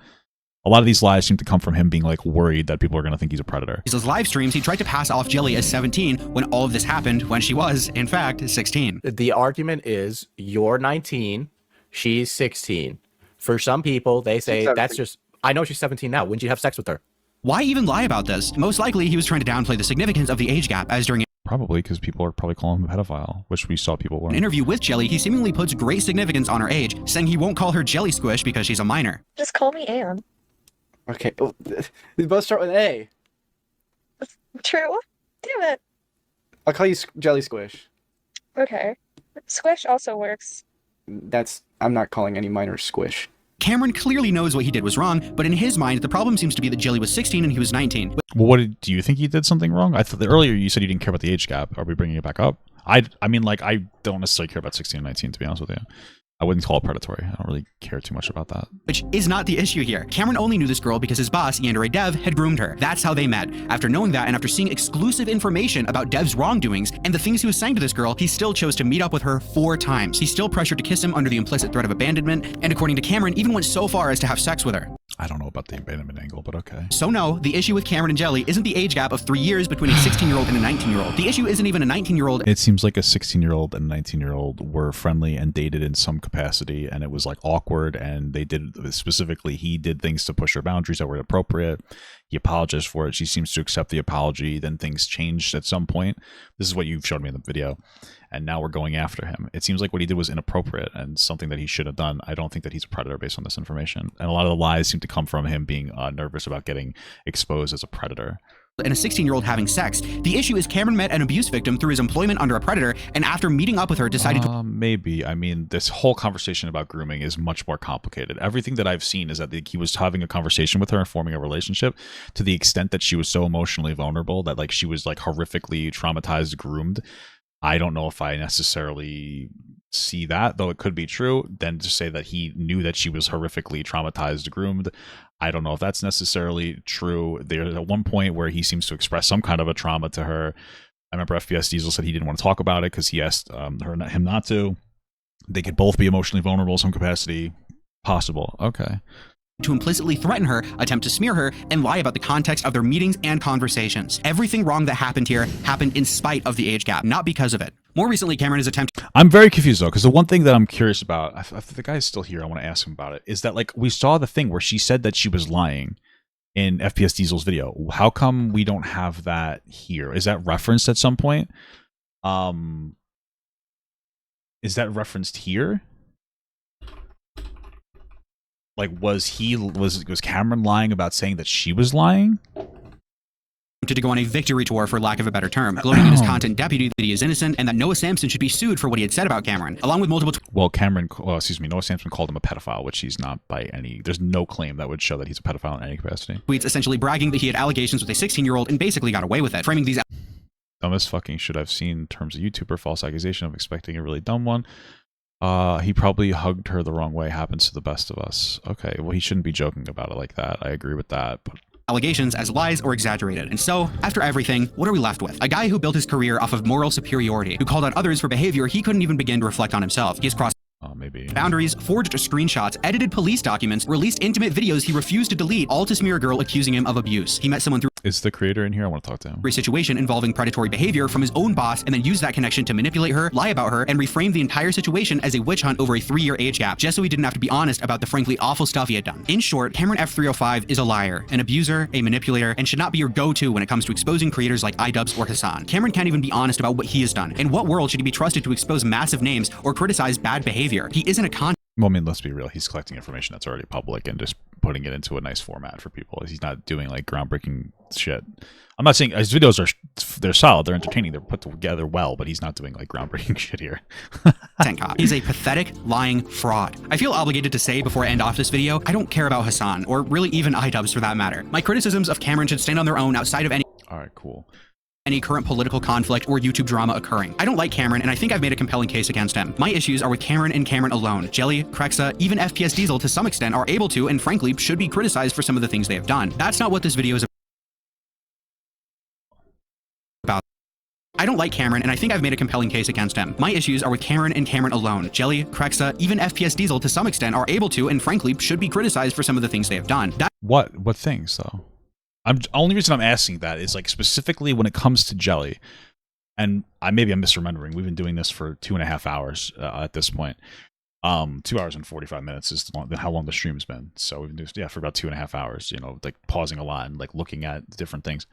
A lot of these lies seem to come from him being like worried that people are going to think he's a predator. His live streams, he tried to pass off Jelly as 17 when all of this happened, when she was, in fact, 16. The argument is you're 19, she's 16. For some people, they say that's just... I know she's 17 now. Wouldn't you have sex with her? Why even lie about this? Most likely, he was trying to downplay the significance of the age gap, as during probably because people are probably calling him a pedophile, which we saw people were. An interview with Jelly, he seemingly puts great significance on her age, saying he won't call her Jelly Squish because she's a minor. Just call me Anne. Okay, oh, they both start with A. True. Damn it. I'll call you Jelly Squish. Okay. Squish also works. I'm not calling any minor Squish. Cameron clearly knows what he did was wrong, but in his mind, the problem seems to be that Jelly was 16 and he was 19. Well, do you think he did something wrong? I thought that earlier you said you didn't care about the age gap. Are we bringing it back up? I mean, like, I don't necessarily care about 16 and 19, to be honest with you. I wouldn't call it predatory. I don't really care too much about that. Which is not the issue here. Cameron only knew this girl because his boss, yandere Dev, had groomed her. That's how they met. After knowing that and after seeing exclusive information about Dev's wrongdoings and the things he was saying to this girl, he still chose to meet up with her 4 times. He still pressured to kiss him under the implicit threat of abandonment, and according to Cameron, even went so far as to have sex with her. I don't know about the abandonment angle, but okay. So no, the issue with Cameron and Jelly isn't the age gap of 3 years between a 16-year-old and a 19-year-old. The issue isn't even a 19-year-old. It seems like a 16-year-old and a 19-year-old were friendly and dated in some capacity, and it was like awkward, and they did, specifically, he did things to push her boundaries that were inappropriate. He apologized for it. She seems to accept the apology. Then things changed at some point. This is what you've showed me in the video. And now we're going after him. It seems like what he did was inappropriate and something that he should have done. I don't think that he's a predator based on this information. And a lot of the lies seem to come from him being nervous about getting exposed as a predator. And a 16-year-old having sex. The issue is Cameron met an abuse victim through his employment under a predator, and after meeting up with her, decided to... Maybe. I mean, this whole conversation about grooming is much more complicated. Everything that I've seen is that he was having a conversation with her and forming a relationship to the extent that she was so emotionally vulnerable that like she was like horrifically traumatized, groomed. I don't know if I necessarily see that, though it could be true. Then to say that he knew that she was horrifically traumatized, groomed, I don't know if that's necessarily true. There's at one point where he seems to express some kind of a trauma to her. I remember FPS Diesel said he didn't want to talk about it because he asked him not to. They could both be emotionally vulnerable in some capacity. Possible. Okay. To implicitly threaten her, attempt to smear her, and lie about the context of their meetings and conversations. Everything wrong that happened here happened in spite of the age gap, not because of it. More recently, Cameron has attempted... I'm very confused, though, because the one thing that I'm curious about, if the guy's still here, I want to ask him about it, is that, like, we saw the thing where she said that she was lying in FPS Diesel's video. How come we don't have that here? Is that referenced at some point? Is that referenced here? Like, was Cameron lying about saying that she was lying? To go on a victory tour, for lack of a better term, gloating in his content deputy that he is innocent and that Noah Sampson should be sued for what he had said about Cameron, along with multiple... Well, Noah Sampson called him a pedophile, which he's not by any... There's no claim that would show that he's a pedophile in any capacity. Tweets essentially bragging that he had allegations with a 16-year-old and basically got away with it, framing these... Dumbest fucking shit I've seen in terms of YouTuber false accusation of expecting a really dumb one. He probably hugged her the wrong way. Happens to the best of us. Okay, well, he shouldn't be joking about it like that. I agree with that, but... allegations as lies or exaggerated. And so, after everything, what are we left with? A guy who built his career off of moral superiority, who called out others for behavior he couldn't even begin to reflect on himself. He has crossed boundaries, forged screenshots, edited police documents, released intimate videos he refused to delete, all to smear a girl accusing him of abuse. He met someone through... Is the creator in here? I want to talk to him. A situation involving predatory behavior from his own boss, and then use that connection to manipulate her, lie about her, and reframe the entire situation as a witch hunt over a 3-year age gap, just so he didn't have to be honest about the frankly awful stuff he had done. In short, CameronF305 is a liar, an abuser, a manipulator, and should not be your go-to when it comes to exposing creators like iDubbbz or Hassan. Cameron can't even be honest about what he has done. In what world should he be trusted to expose massive names or criticize bad behavior? He isn't a Well, I mean, let's be real. He's collecting information that's already public and just putting it into a nice format for people. He's not doing like groundbreaking shit. I'm not saying his videos they're solid, they're entertaining, they're put together well, but he's not doing like groundbreaking shit here. He's a pathetic, lying fraud. I feel obligated to say before I end off this video, I don't care about Hassan, or really even iDubbbz for that matter. My criticisms of Cameron should stand on their own outside of any... Alright, cool. Any current political conflict or YouTube drama occurring. I don't like Cameron, and I think I've made a compelling case against him. My issues are with Cameron and Cameron alone. Jelly, Krexa, even FPS Diesel to some extent are able to, and frankly, should be criticized for some of the things they have done. That's not what this video is about. I don't like Cameron, and I think I've made a compelling case against him. My issues are with Cameron and Cameron alone. Jelly, Krexa, even FPS Diesel to some extent are able to, and frankly, should be criticized for some of the things they have done. What things, though? Only reason I'm asking that is like specifically when it comes to Jelly, and maybe I'm misremembering. We've been doing this for 2.5 hours at this point. 2 hours and 45 minutes is how long the stream's been. So we've been doing, for about 2.5 hours. You know, like pausing a lot and like looking at different things.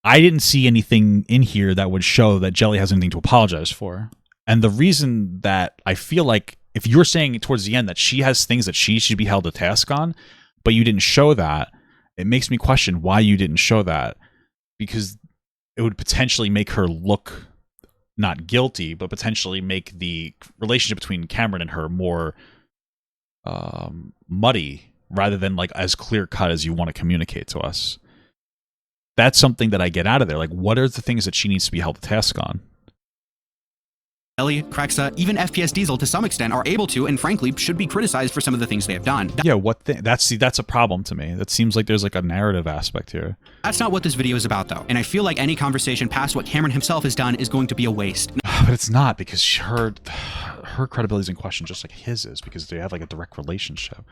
I didn't see anything in here that would show that Jelly has anything to apologize for. And the reason that I feel like if you're saying towards the end that she has things that she should be held to task on, but you didn't show that. It makes me question why you didn't show that, because it would potentially make her look not guilty, but potentially make the relationship between Cameron and her more muddy rather than like as clear cut as you want to communicate to us. That's something that I get out of there. Like, what are the things that she needs to be held to task on? Jelly, Krexa, even FPS Diesel to some extent are able to, and frankly, should be criticized for some of the things they have done. Yeah, that's a problem to me. That seems like there's like a narrative aspect here. That's not what this video is about, though, and I feel like any conversation past what Cameron himself has done is going to be a waste. But it's not, because her credibility is in question just like his is, because they have like a direct relationship.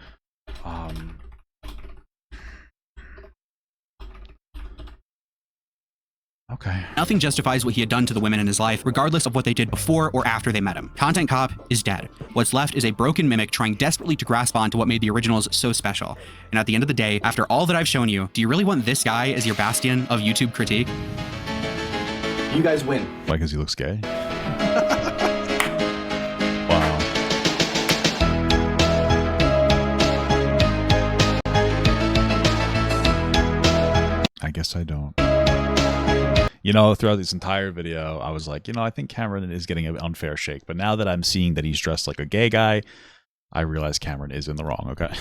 Okay. Nothing justifies what he had done to the women in his life, regardless of what they did before or after they met him. Content Cop is dead. What's left is a broken mimic trying desperately to grasp on to what made the originals so special. And at the end of the day, after all that I've shown you, do you really want this guy as your bastion of YouTube critique? You guys win. Why? Because he looks gay? I guess I don't. You know, throughout this entire video, I was like, I think Cameron is getting an unfair shake. But now that I'm seeing that he's dressed like a gay guy, I realize Cameron is in the wrong, okay?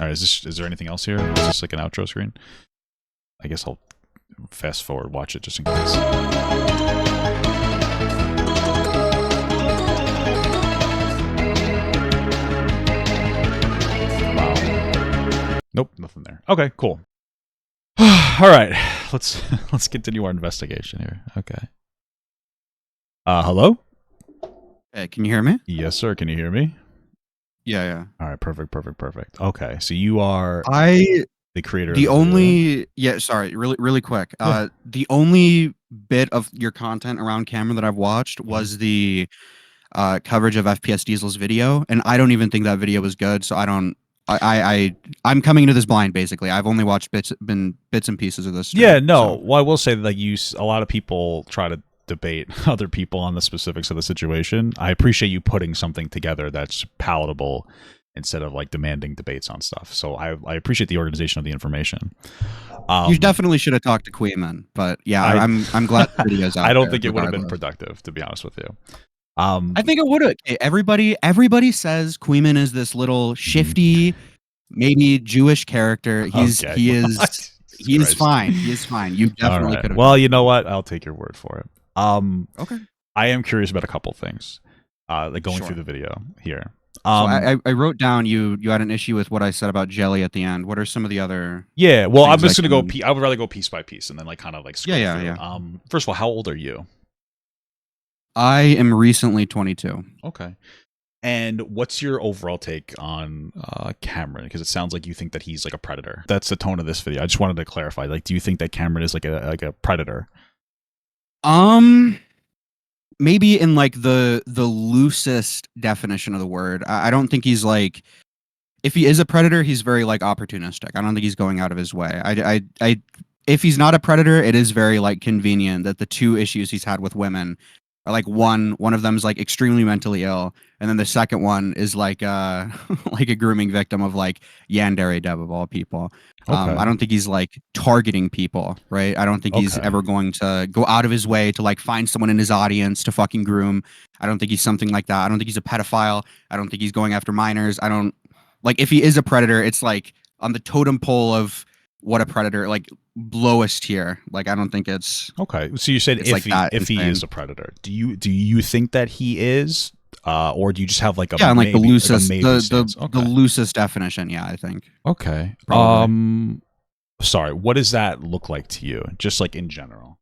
All right, is there anything else here? Is this like an outro screen? I guess I'll fast forward, watch it just in case. Nope, nothing there. Okay, cool. All right, let's continue our investigation here. Okay. Hello? Hey, can you hear me? Yes, sir. Can you hear me? Yeah. All right, perfect. Okay, so you are the creator The of the only sorry, really quick. The only bit of your content around Cameron that I've watched was the coverage of FPS Diesel's video, and I don't even think that video was good, so I'm coming into this blind, basically. I've only watched bits and pieces of this stream, Yeah, no. so. Well, I will say that a lot of people try to debate other people on the specifics of the situation. I appreciate you putting something together that's palatable instead of like demanding debates on stuff. So I appreciate the organization of the information. You definitely should have talked to Queeman, but yeah, I'm glad the video's out. I don't there, think it would have been regardless. productive, to be honest with you. I think it would have. Everybody says Queeman is this little shifty, maybe Jewish character. He is fine. He is fine. You definitely could have. Well, you know what? I'll take your word for it. Okay. I am curious about a couple things. Like going through the video here. So I wrote down you had an issue with what I said about Jelly at the end. What are some of the other? Yeah, well, I'm just gonna go. I would rather go piece by piece and then like kind of like scroll through. Yeah. First of all, how old are you? I am recently 22. Okay. And what's your overall take on Cameron? Because it sounds like you think that he's like a predator. That's the tone of this video. I just wanted to clarify. Like, do you think that Cameron is like a predator? Maybe in like the loosest definition of the word. I don't think he's like. If he is a predator, he's very like opportunistic. I don't think he's going out of his way. If he's not a predator, it is very like convenient that the two issues he's had with women are like one of them is like extremely mentally ill, and then the second one is like like a grooming victim of like Yandere Dev of all people. Okay. I don't think he's like targeting people, right? I don't think he's ever going to go out of his way to like find someone in his audience to fucking groom. I don't think he's something like that. I don't think he's a pedophile. I don't think he's going after minors. I don't like if he is a predator, it's like on the totem pole of what a predator, like lowest tier. Like I don't think it's okay. So you said if he is a predator, do you think that he is, or do you just have like a like the loosest the loosest definition? Yeah, I think. Okay. Probably. Sorry. What does that look like to you? Just like in general.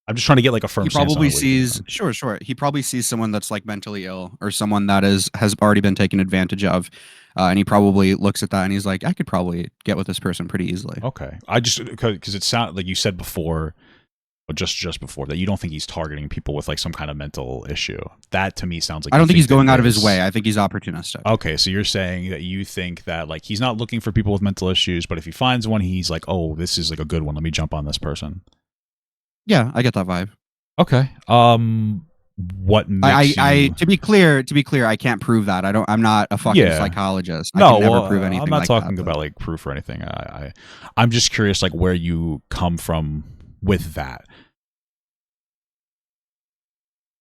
I'm just trying to get like a firm. He probably sees sure. He probably sees someone that's like mentally ill or someone that has already been taken advantage of, and he probably looks at that and he's like, I could probably get with this person pretty easily. Okay, I just because it sounded like you said before, or just before that you don't think he's targeting people with like some kind of mental issue. That to me sounds like I don't think he's going out of his way. I think he's opportunistic. Okay, so you're saying that you think that like he's not looking for people with mental issues, but if he finds one, he's like, oh, this is like a good one. Let me jump on this person. Yeah, I get that vibe. Okay. What makes to be clear, I can't prove that. I'm not a fucking psychologist. I can never prove anything. I'm not like talking that, about like proof or anything. I'm just curious, like where you come from with that.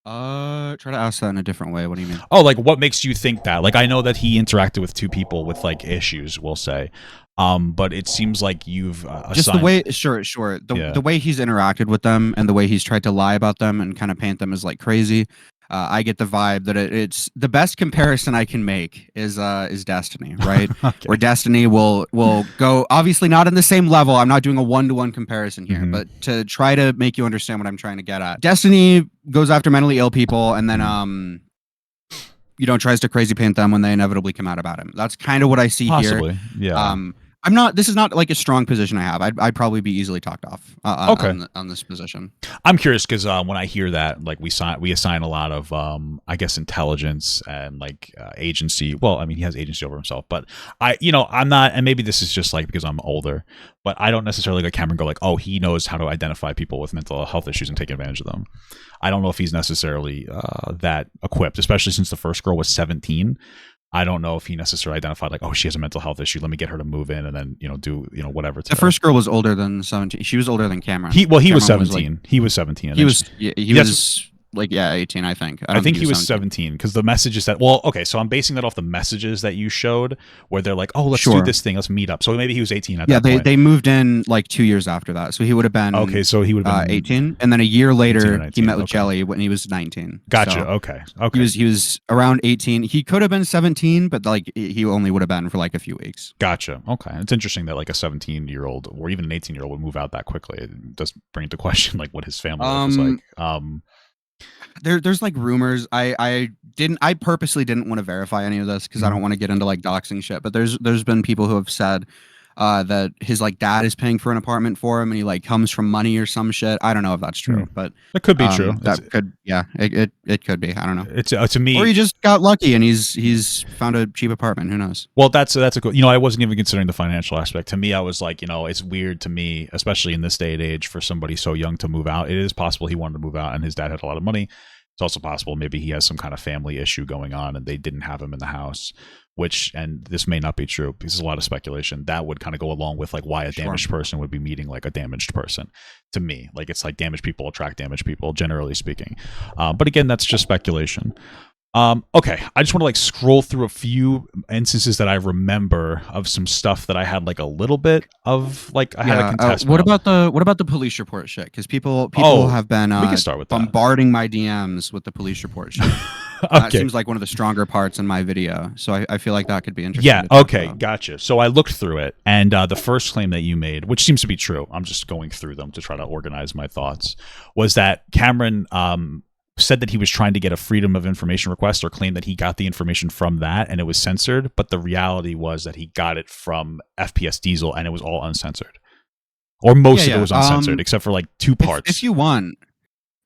Try to ask that in a different way. What do you mean? Oh, like what makes you think that? Like I know that he interacted with two people with like issues, we'll say. But it seems like you've just the way sure the way he's interacted with them and the way he's tried to lie about them and kind of paint them as like crazy. I get the vibe that it's the best comparison I can make is Destiny, right? Okay. Where Destiny will go obviously not in the same level. I'm not doing a 1-to-1 comparison here, but to try to make you understand what I'm trying to get at. Destiny goes after mentally ill people and then tries to crazy paint them when they inevitably come out about him. That's kind of what I see here. Yeah. This is not like a strong position I have. I'd probably be easily talked off on this position. I'm curious because when I hear that, like we assign a lot of I guess intelligence and like agency. Well, I mean he has agency over himself, but I'm not, and maybe this is just like because I'm older, but I don't necessarily like Cameron go like, oh, he knows how to identify people with mental health issues and take advantage of them. I don't know if he's necessarily that equipped, especially since the first girl was 17. I don't know if he necessarily identified like, oh, she has a mental health issue. Let me get her to move in and then, do, whatever. The first girl was older than 17. She was older than Cameron. He was Cameron 17. He was 17. He was like 18, I think. I think he was 17 because the messages that, well, okay, so I'm basing that off the messages that you showed where they're like, oh, let's do this thing, let's meet up. So maybe he was 18 at that point. They moved in like 2 years after that, so he would have been so he would have been 18, and then a year later he met with Jelly when he was 19. Gotcha. So okay. He was around 18. He could have been 17, but like he only would have been for like a few weeks. Gotcha. Okay, it's interesting that like a 17-year-old or even an 18-year-old would move out that quickly. It does bring into question like what his family life was like. There's like rumors. I purposely didn't want to verify any of this because I don't want to get into like doxing shit. But there's been people who have said that his like dad is paying for an apartment for him and he like comes from money or some shit. I don't know if that's true, but it could be true. That could, it could be. I don't know. It's to me, or he just got lucky and he's found a cheap apartment. Who knows? Well, that's a cool. I wasn't even considering the financial aspect. To me, I was like, it's weird to me, especially in this day and age, for somebody so young to move out. It is possible he wanted to move out and his dad had a lot of money. It's also possible maybe he has some kind of family issue going on and they didn't have him in the house, and this may not be true because there's a lot of speculation that would kind of go along with like why a damaged person would be meeting like a damaged person. To me, like it's like damaged people attract damaged people, generally speaking. But again, that's just speculation. Okay, I just want to like scroll through a few instances that I remember of some stuff that I had like a little bit of like I had a contestant. What about the police report shit? Because people have been we can start with bombarding my DMs with the police report shit. That seems like one of the stronger parts in my video, so I feel like that could be interesting. Yeah. Okay. Gotcha. So I looked through it, and the first claim that you made, which seems to be true, I'm just going through them to try to organize my thoughts, was that Cameron said that he was trying to get a freedom of information request or claimed that he got the information from that and it was censored, but the reality was that he got it from FPS Diesel and it was all uncensored. Or most of it was uncensored, except for like two parts. If you want,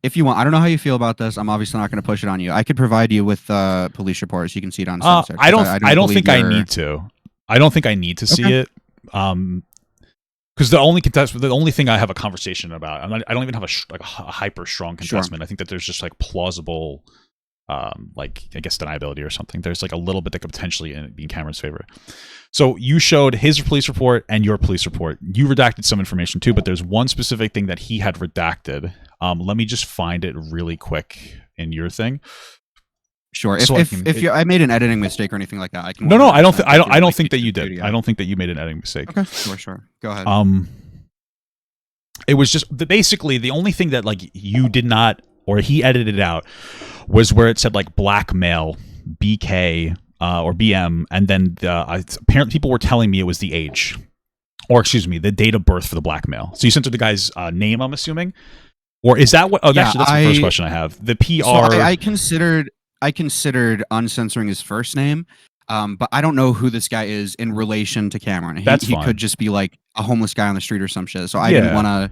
I don't know how you feel about this. I'm obviously not going to push it on you. I could provide you with police reports. You can see it uncensored. I don't think I need to. I don't think I need to see it. Because the only thing I have a conversation about, I don't even have a hyper strong contestment. I think that there's just like plausible, like I guess deniability or something. There's like a little bit that could potentially be in Cameron's favor. So you showed his police report and your police report. You redacted some information too, but there's one specific thing that he had redacted. Let me just find it really quick in your thing. Sure. If I made an editing mistake or anything like that, I can. No. I don't think that you did. I don't think that you made an editing mistake. Okay. Sure. Go ahead. It was just basically the only thing that like you did not, or he edited out, was where it said like blackmail, BK or BM, and then apparently people were telling me it was the age, or excuse me, the date of birth for the blackmail. So you sent to the guy's name, I'm assuming, or is that what? Oh, actually, that's the first question I have. The PR. So I considered uncensoring his first name, but I don't know who this guy is in relation to Cameron. He could just be like a homeless guy on the street or some shit. So I didn't want to.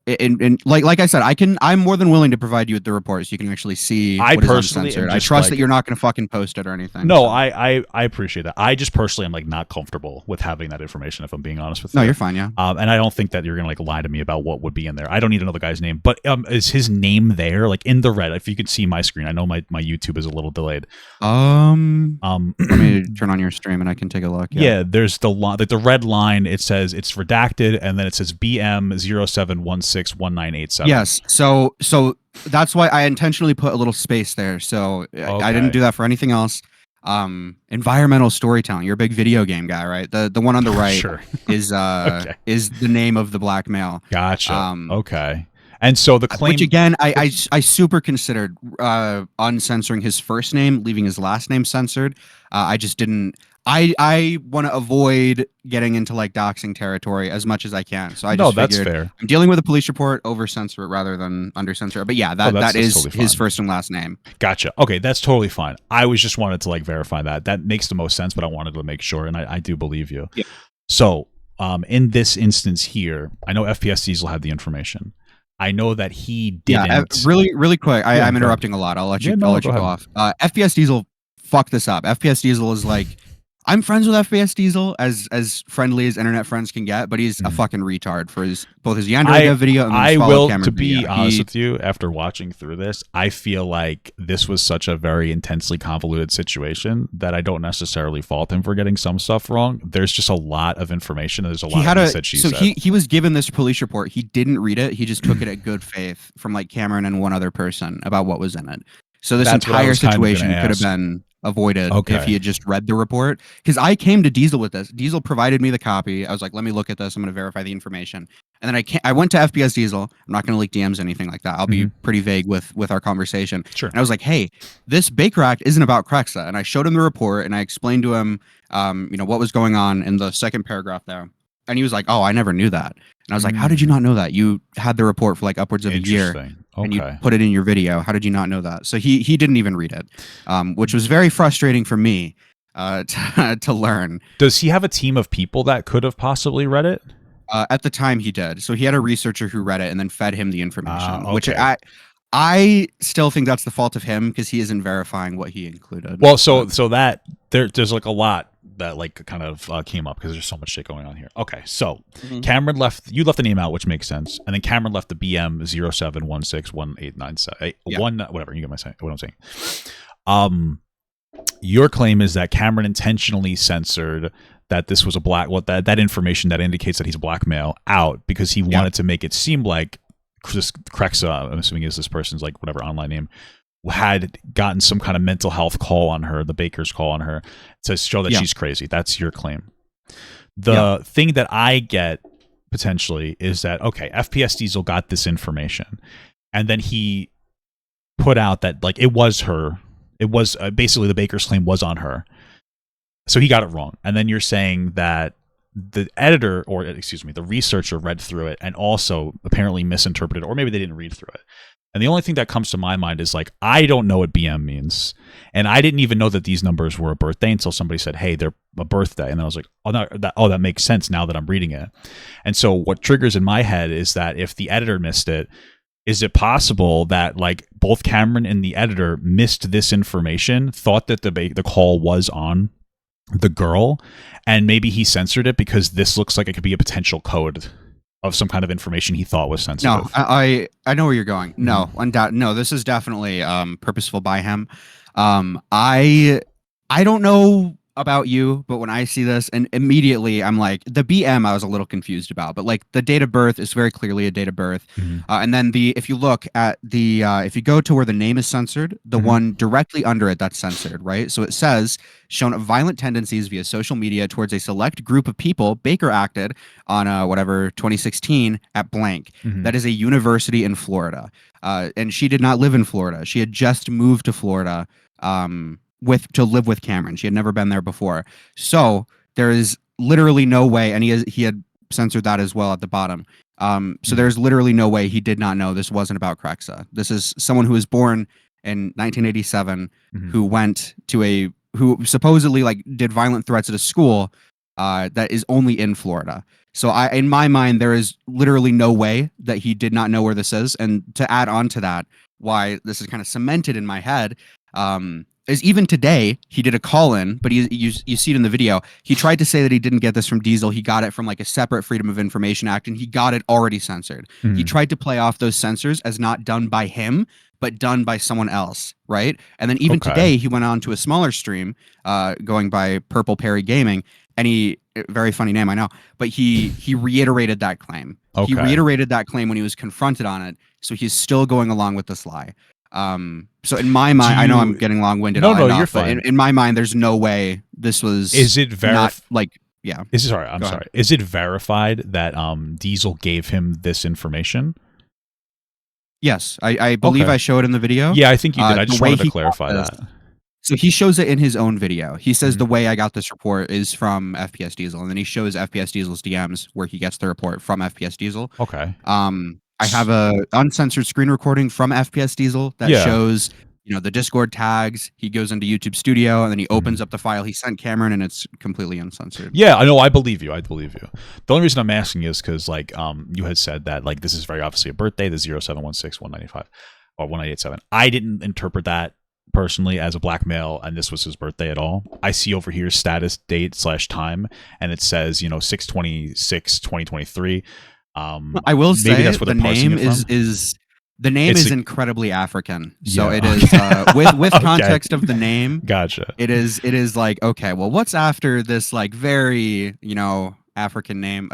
And like I said, I'm more than willing to provide you with the report so you can actually see what is uncensored. I trust that you're not going to fucking post it or anything. No, so. I appreciate that. I just personally am like not comfortable with having that information, if I'm being honest with you. No, you're fine, yeah. And I don't think that you're going to like lie to me about what would be in there. I don't need to know the guy's name, but is his name there? Like in the red, if you can see my screen, I know my YouTube is a little delayed. Let me turn on your stream and I can take a look. Yeah, there's the red line. It says it's redacted, and then it says BM 0716 1987. Yes, so that's why I intentionally put a little space there. So I didn't do that for anything else. Environmental storytelling. You're a big video game guy, right? The one on the right is is the name of the blackmail. Gotcha. Okay. And so the claim, which again, I super considered uncensoring his first name, leaving his last name censored. I just didn't. I want to avoid getting into like doxing territory as much as I can. So I just that's figured fair. I'm dealing with a police report, over censor it rather than under censor it. But yeah, that is totally his first and last name. Gotcha. Okay, that's totally fine. I was just wanted to like verify that. That makes the most sense, but I wanted to make sure, and I do believe you. Yeah. So in this instance here, I know FPS Diesel had the information. I know that he didn't. Yeah, really quick. I'm interrupting a lot. I'll let you go off. FPS Diesel fucked this up. FPS Diesel is like I'm friends with FPS Diesel, as friendly as internet friends can get, but he's a fucking retard for both his Yandere video and his follow Cameron to be video. honest with you, after watching through this, I feel like this was such a very intensely convoluted situation that I don't necessarily fault him for getting some stuff wrong. There's just a lot of information. And there's a lot of he said. He was given this police report. He didn't read it. He just took it at good faith from like Cameron and one other person about what was in it. So this entire situation could have been avoided if he had just read the report. Because I came to Diesel with this. Diesel provided me the copy. I was like, let me look at this. I'm going to verify the information. And then I went to FPS Diesel. I'm not going to leak DMs or anything like that. I'll be pretty vague with our conversation. Sure. And I was like, hey, this Baker Act isn't about Crexa. And I showed him the report and I explained to him, what was going on in the second paragraph there. And he was like, oh, I never knew that. And I was like, how did you not know that? You had the report for like upwards of a year. And you put it in your video. How did you not know that? So he didn't even read it, which was very frustrating for me to learn. Does he have a team of people that could have possibly read it? At the time he did. So he had a researcher who read it and then fed him the information, which I still think that's the fault of him because he isn't verifying what he included. Well, so that there's like a lot that like kind of came up because there's so much shit going on here. Okay, so Cameron left the name out, which makes sense, and then Cameron left the BM 07161897 whatever. You get what I'm saying. Your claim is that Cameron intentionally censored that this was a black that information that indicates that he's a black male out because he wanted to make it seem like Crexa, I'm assuming is this person's like whatever online name, had gotten some kind of mental health call on her, the Baker's call on her, to show that she's crazy. That's your claim. The thing that I get potentially is that, okay, FPS Diesel got this information, and then he put out that like it was her. It was basically the Baker's claim was on her. So he got it wrong. And then you're saying that the editor, or excuse me, the researcher read through it and also apparently misinterpreted, or maybe they didn't read through it. And the only thing that comes to my mind is like, I don't know what BM means. And I didn't even know that these numbers were a birthday until somebody said, hey, they're a birthday. And then I was like, that makes sense now that I'm reading it. And so what triggers in my head is that if the editor missed it, is it possible that like both Cameron and the editor missed this information, thought that the call was on the girl, and maybe he censored it because this looks like it could be a potential code of some kind of information he thought was sensitive? No, I know where you're going. No, no, this is definitely purposeful by him. I don't know about you, but when I see this, and immediately I'm like, the BM I was a little confused about, but like the date of birth is very clearly a date of birth. And then if you look at the, if you go to where the name is censored, the one directly under it, that's censored, right? So it says, shown violent tendencies via social media towards a select group of people, Baker acted on whatever 2016 at blank. That is a university in Florida. And she did not live in Florida. She had just moved to Florida, to live with Cameron. She had never been there before. So there is literally no way, and he had censored that as well at the bottom. So there's literally no way he did not know this wasn't about Crexa. This is someone who was born in 1987, who supposedly like did violent threats at a school that is only in Florida. So in my mind, there is literally no way that he did not know where this is. And to add on to that, why this is kind of cemented in my head, is even today he did a call-in, but you see it in the video. He tried to say that he didn't get this from Diesel. He got it from like a separate Freedom of Information Act, and he got it already censored. He tried to play off those censors as not done by him, but done by someone else, right? And then even today, he went on to a smaller stream, going by Purple Perry Gaming, and very funny name, I know, but he reiterated that claim. He reiterated that claim when he was confronted on it, so he's still going along with this lie. So in my mind, I know I'm getting long-winded. No, you're fine. In my mind, there's no way this was. Is it verified? Sorry. Is it verified that Diesel gave him this information? Yes, I believe I showed it in the video. Yeah, I think you did. I just wanted to clarify that. So he shows it in his own video. He says the way I got this report is from FPS Diesel, and then he shows FPS Diesel's DMs where he gets the report from FPS Diesel. Okay. I have a uncensored screen recording from FPS Diesel that shows, the Discord tags. He goes into YouTube Studio and then he opens up the file he sent Cameron, and it's completely uncensored. Yeah, I know. I believe you. The only reason I'm asking is because like you had said that like this is very obviously a birthday, the 0716-195 or 1987. I didn't interpret that personally as a black male, and this was his birthday at all, I see over here status date / time, and it says 6/26/2023. I will maybe say that's where the they're parsing name it from. is the name It's is a- incredibly African. So Yeah, it is with okay. context of the name. Gotcha. It is like, okay, well, what's after this like very African name?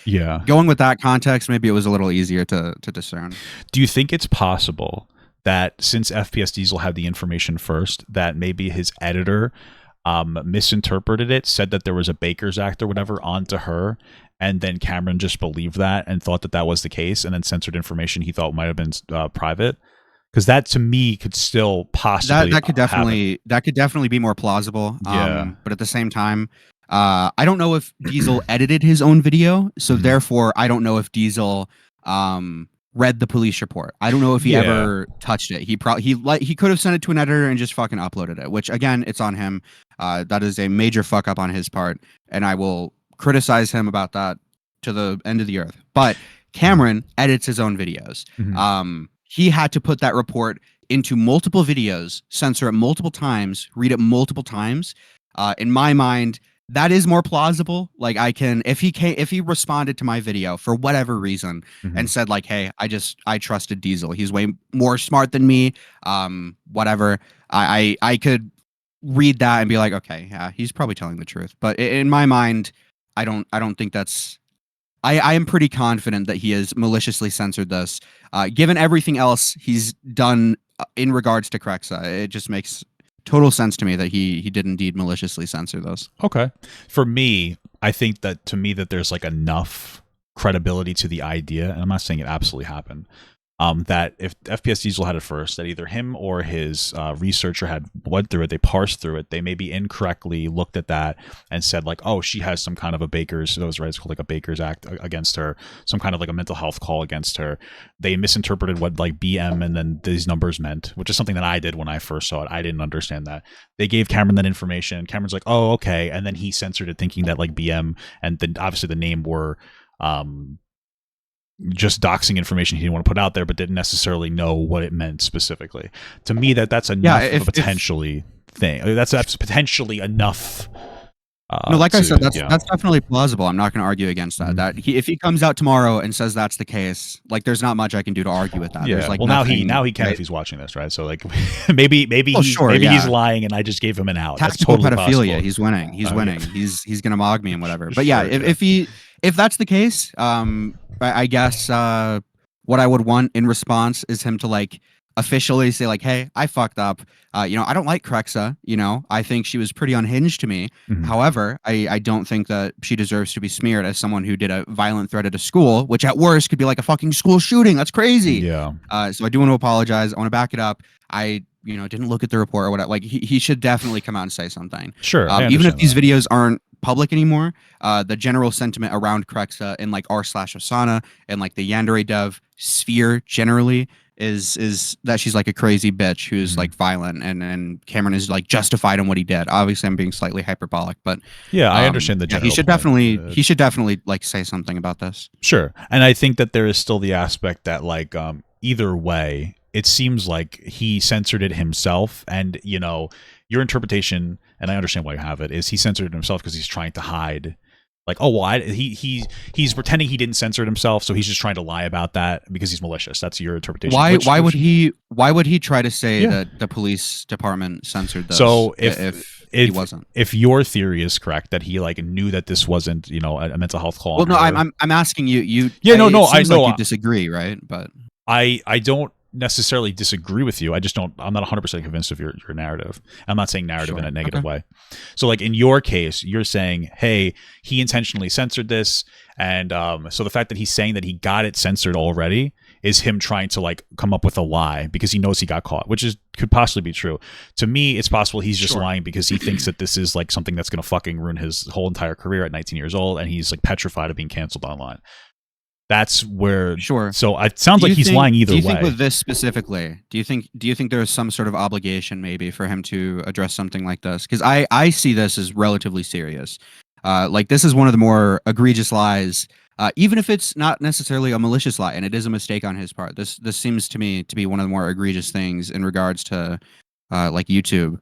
Yeah. Going with that context, maybe it was a little easier to discern. Do you think it's possible that since FPS Diesel had the information first, that maybe his editor misinterpreted it, said that there was a Baker's Act or whatever onto her, and then Cameron just believed that and thought that that was the case, and then censored information he thought might have been private? Because that to me could still possibly That could definitely be more plausible. Yeah. But at the same time, I don't know if Diesel edited his own video, so therefore I don't know if Diesel read the police report. I don't know if he ever touched it. He could have sent it to an editor and just fucking uploaded it, which again, it's on him. That is a major fuck up on his part, and I will criticize him about that to the end of the earth. But Cameron edits his own videos. He had to put that report into multiple videos, censor it multiple times, read it multiple times. In my mind, that is more plausible. Like if he responded to my video for whatever reason and said like, hey, I trusted Diesel. He's way more smart than me. Whatever. I could read that and be like, okay, yeah, he's probably telling the truth. But in my mind, I don't think that's. I am pretty confident that he has maliciously censored this. Given everything else he's done in regards to Krexa, it just makes total sense to me that he did indeed maliciously censor this. Okay. For me, I think that there's like enough credibility to the idea, and I'm not saying it absolutely happened, that if FPS Diesel had it first, that either him or his researcher had went through it, they parsed through it, they maybe incorrectly looked at that and said like, oh, she has some kind of a Baker's, those right, it's called like a Baker's Act against her, some kind of like a mental health call against her. They misinterpreted what like BM and then these numbers meant, which is something that I did when I first saw it. I didn't understand that. They gave Cameron that information. Cameron's like, oh, okay. And then he censored it thinking that like BM and then obviously the name were just doxing information he didn't want to put out there, but didn't necessarily know what it meant specifically. To me, that's enough of a potentially thing. That's potentially enough. No, like I said, that's definitely plausible. I'm not going to argue against that. That if he comes out tomorrow and says that's the case, like there's not much I can do to argue with that. Yeah. There's, like, well, nothing, now he can right? if he's watching this, right? So like maybe he's lying and I just gave him an out. Tactical That's totally pedophilia. possible. He's winning. He's winning. He's going to mog me and whatever. But yeah, Sure, if that's the case, I guess what I would want in response is him to like officially say like, hey, I fucked up. I don't like Krexa. I think she was pretty unhinged to me. However, I don't think that she deserves to be smeared as someone who did a violent threat at a school, which at worst could be like a fucking school shooting. That's crazy. Yeah. So I do want to apologize. I want to back it up. I didn't look at the report or whatever. Like he should definitely come out and say something. Sure. Even if these videos aren't public anymore, the general sentiment around Krexa and like r/Asana and like the Yandere dev sphere generally is that she's like a crazy bitch who's like violent, and Cameron is like justified in what he did. Obviously, I'm being slightly hyperbolic, but yeah, I understand the general he should point. he should definitely like say something about this. Sure. And I think that there is still the aspect that like either way, it seems like he censored it himself, and your interpretation, and I understand why you have it, is he censored it himself because he's trying to hide. Like, oh, well, he's pretending he didn't censor it himself, so he's just trying to lie about that because he's malicious. That's your interpretation. Why would he try to say that the police department censored this? So if he wasn't, if your theory is correct that he like knew that this wasn't a mental health call. Well, no, I'm asking you. Yeah, no, I know like you disagree, right? But I don't necessarily disagree with you. I'm not 100% convinced of your narrative. I'm not saying narrative in a negative way. So like in your case, you're saying, hey, he intentionally censored this, and so the fact that he's saying that he got it censored already is him trying to like come up with a lie because he knows he got caught, which could possibly be true. To me, it's possible he's just lying because he thinks that this is like something that's going to fucking ruin his whole entire career at 19 years old, and he's like petrified of being canceled online. That's where. Sure. So it sounds like he's lying either way. Do you think with this specifically, do you think there is some sort of obligation maybe for him to address something like this? Because I see this as relatively serious. Like this is one of the more egregious lies, even if it's not necessarily a malicious lie and it is a mistake on his part. This seems to me to be one of the more egregious things in regards to like YouTube.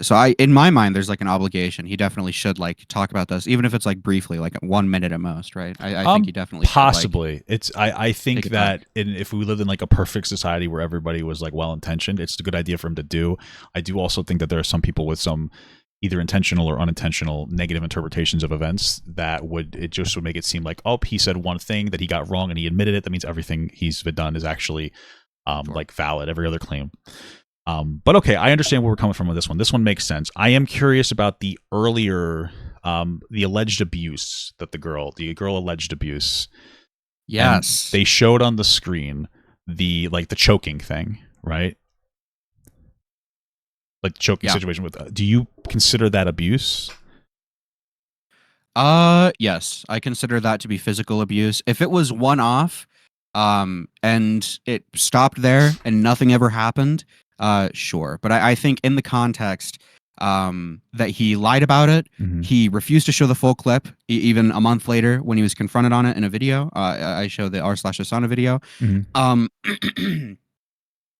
So in my mind, there's like an obligation. He definitely should like talk about this, even if it's like briefly, like 1 minute at most, right? I think he definitely possibly. Should, like, I think that if we lived in like a perfect society where everybody was like well intentioned, it's a good idea for him to do. I do also think that there are some people with some either intentional or unintentional negative interpretations of events that would make it seem like, oh, he said one thing that he got wrong and he admitted it. That means everything he's done is actually like valid. Every other claim. But okay, I understand where we're coming from with this one. This one makes sense. I am curious about the earlier, the alleged abuse that the girl alleged abuse. Yes. And they showed on the screen the choking thing, right? Like choking situation with. Do you consider that abuse? Yes, I consider that to be physical abuse. If it was one-off, and it stopped there and nothing ever happened. Sure. But I think in the context that he lied about it, he refused to show the full clip, even a month later when he was confronted on it in a video. I show the r/Asana video. And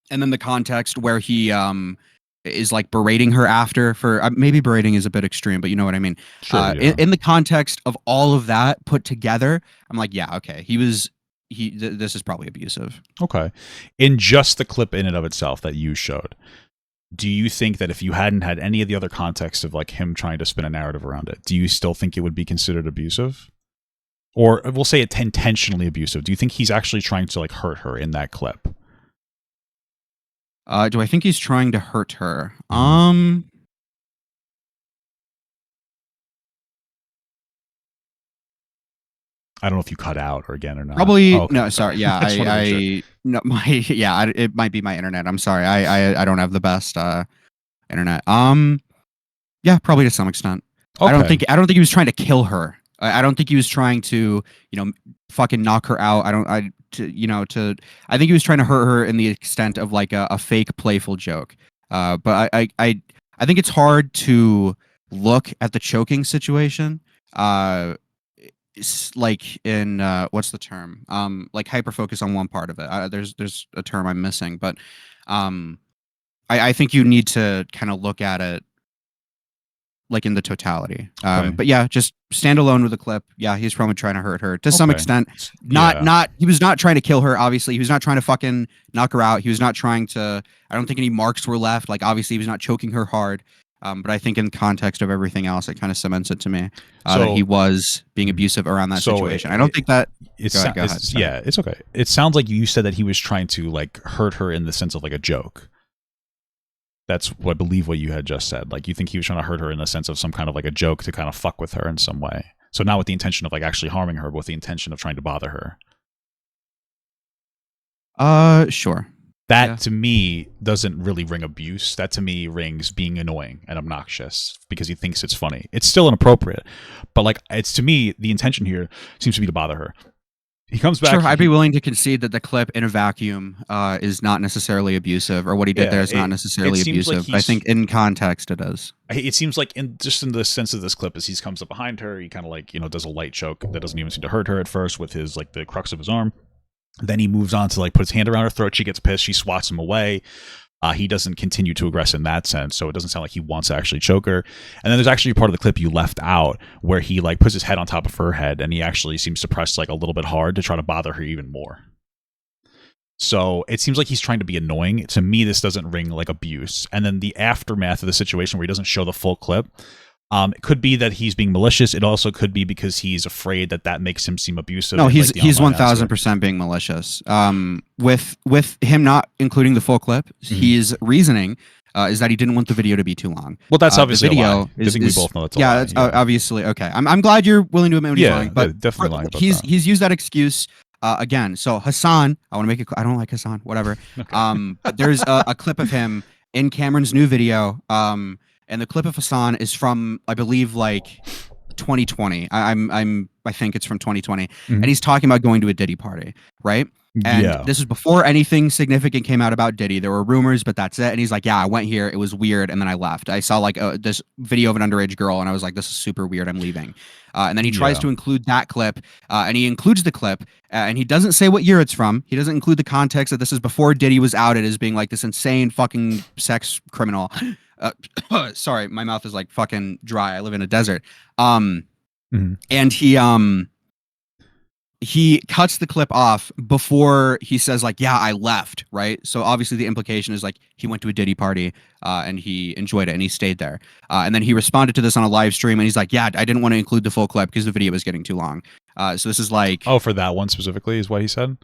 then the context where he is like berating her after for maybe berating is a bit extreme, but you know what I mean. Sure, in the context of all of that put together, I'm like, yeah, okay, this is probably abusive. Okay. In just the clip in and of itself that you showed, do you think that if you hadn't had any of the other context of like him trying to spin a narrative around it, do you still think it would be considered abusive? Or we'll say it intentionally abusive. Do you think he's actually trying to like hurt her in that clip? Do I think he's trying to hurt her? I don't know if you cut out or again or not. Probably okay. No. Sorry. Yeah, it might be my internet. I'm sorry. I don't have the best internet. Yeah, probably to some extent. Okay. I don't think he was trying to kill her. I don't think he was trying to fucking knock her out. I think he was trying to hurt her in the extent of like a fake playful joke. But I think it's hard to look at the choking situation. Like in what's the term? Like hyper focus on one part of it. There's a term I'm missing, but I think you need to kind of look at it like in the totality. But yeah, just stand alone with the clip. Yeah, he's probably trying to hurt her to some extent. He was not trying to kill her. Obviously, he was not trying to fucking knock her out. He was not trying to. I don't think any marks were left. Like obviously, he was not choking her hard. But I think in context of everything else, it kind of cements it to me that he was being abusive around that situation. I don't think that. Go ahead. Yeah, it's okay. It sounds like you said that he was trying to like hurt her in the sense of like a joke. That's what I believe what you had just said. Like you think he was trying to hurt her in the sense of some kind of like a joke to kind of fuck with her in some way. So not with the intention of like actually harming her, but with the intention of trying to bother her. Sure. That to me doesn't really ring abuse. That to me rings being annoying and obnoxious because he thinks it's funny. It's still inappropriate, but like it's to me the intention here seems to be to bother her. He comes back. Sure, I'd be willing to concede that the clip in a vacuum is not necessarily abusive, or what he did there is not necessarily abusive. Like I think in context it is. It seems like in the sense of this clip, as he comes up behind her, he kind of like does a light choke that doesn't even seem to hurt her at first with his like the crux of his arm. Then he moves on to like put his hand around her throat. She gets pissed. She swats him away. He doesn't continue to aggress in that sense, so it doesn't sound like he wants to actually choke her. And then there's actually a part of the clip you left out where he like puts his head on top of her head, and he actually seems to press like a little bit hard to try to bother her even more. So it seems like he's trying to be annoying. To me, this doesn't ring like abuse. And then the aftermath of the situation where he doesn't show the full clip. It could be that he's being malicious. It also could be because he's afraid that makes him seem abusive. No, he's 1000% being malicious. With him not including the full clip, his reasoning is that he didn't want the video to be too long. Well, that's obviously the video a lie. I think we both know that's a lie. That's obviously okay. I'm glad you're willing to admit when he's lying, but definitely lying about he's used that excuse. Again, so Hassan, I want to make it. I don't like Hassan. Whatever. Okay. But there's a clip of him in Cameron's new video. And the clip of Hassan is from, I believe, like 2020. I think it's from 2020, and he's talking about going to a Diddy party, right? And Yeah. this is before anything significant came out about Diddy. There were rumors, but that's it. And he's like, yeah, I went here. It was weird. And then I left. I saw like this video of an underage girl and I was like, this is super weird. I'm leaving. And then he tries to include that clip and he includes the clip and he doesn't say what year it's from. He doesn't include the context that this is before Diddy was outed as being like this insane fucking sex criminal. Sorry, my mouth is like fucking dry. I live in a desert. And he cuts the clip off before he says like, yeah, I left, right? So obviously the implication is like he went to a Diddy party and he enjoyed it and he stayed there. And then he responded to this on a live stream and he's like, yeah, I didn't want to include the full clip because the video was getting too long. So this is like... Oh, for that one specifically is what he said?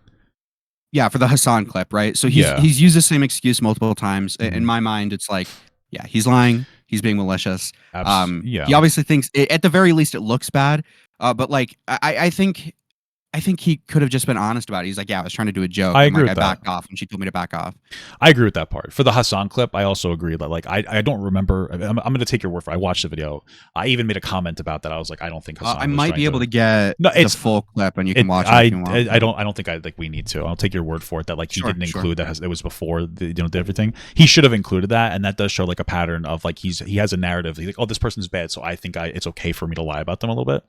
Yeah, for the Hassan clip, right? So he's used the same excuse multiple times. In my mind, it's like, yeah, he's lying. He's being malicious. He obviously thinks, at the very least, it looks bad. But like, I think he could have just been honest about it. He's like, yeah, I was trying to do a joke. I agree with I that. backed off and she told me to back off. I agree with that part. For the Hassan clip, I also agree that like I don't remember. I'm going to take your word for it. I watched the video. I even made a comment about that. I was like, I don't think Hassan I might be able to get the full clip and you can watch it if you want. I don't think we need to. I'll take your word for it that like he didn't include that. It was before everything. He should have included that, and that does show like a pattern of like he has a narrative. He's like, oh, this person's bad, so I think it's okay for me to lie about them a little bit.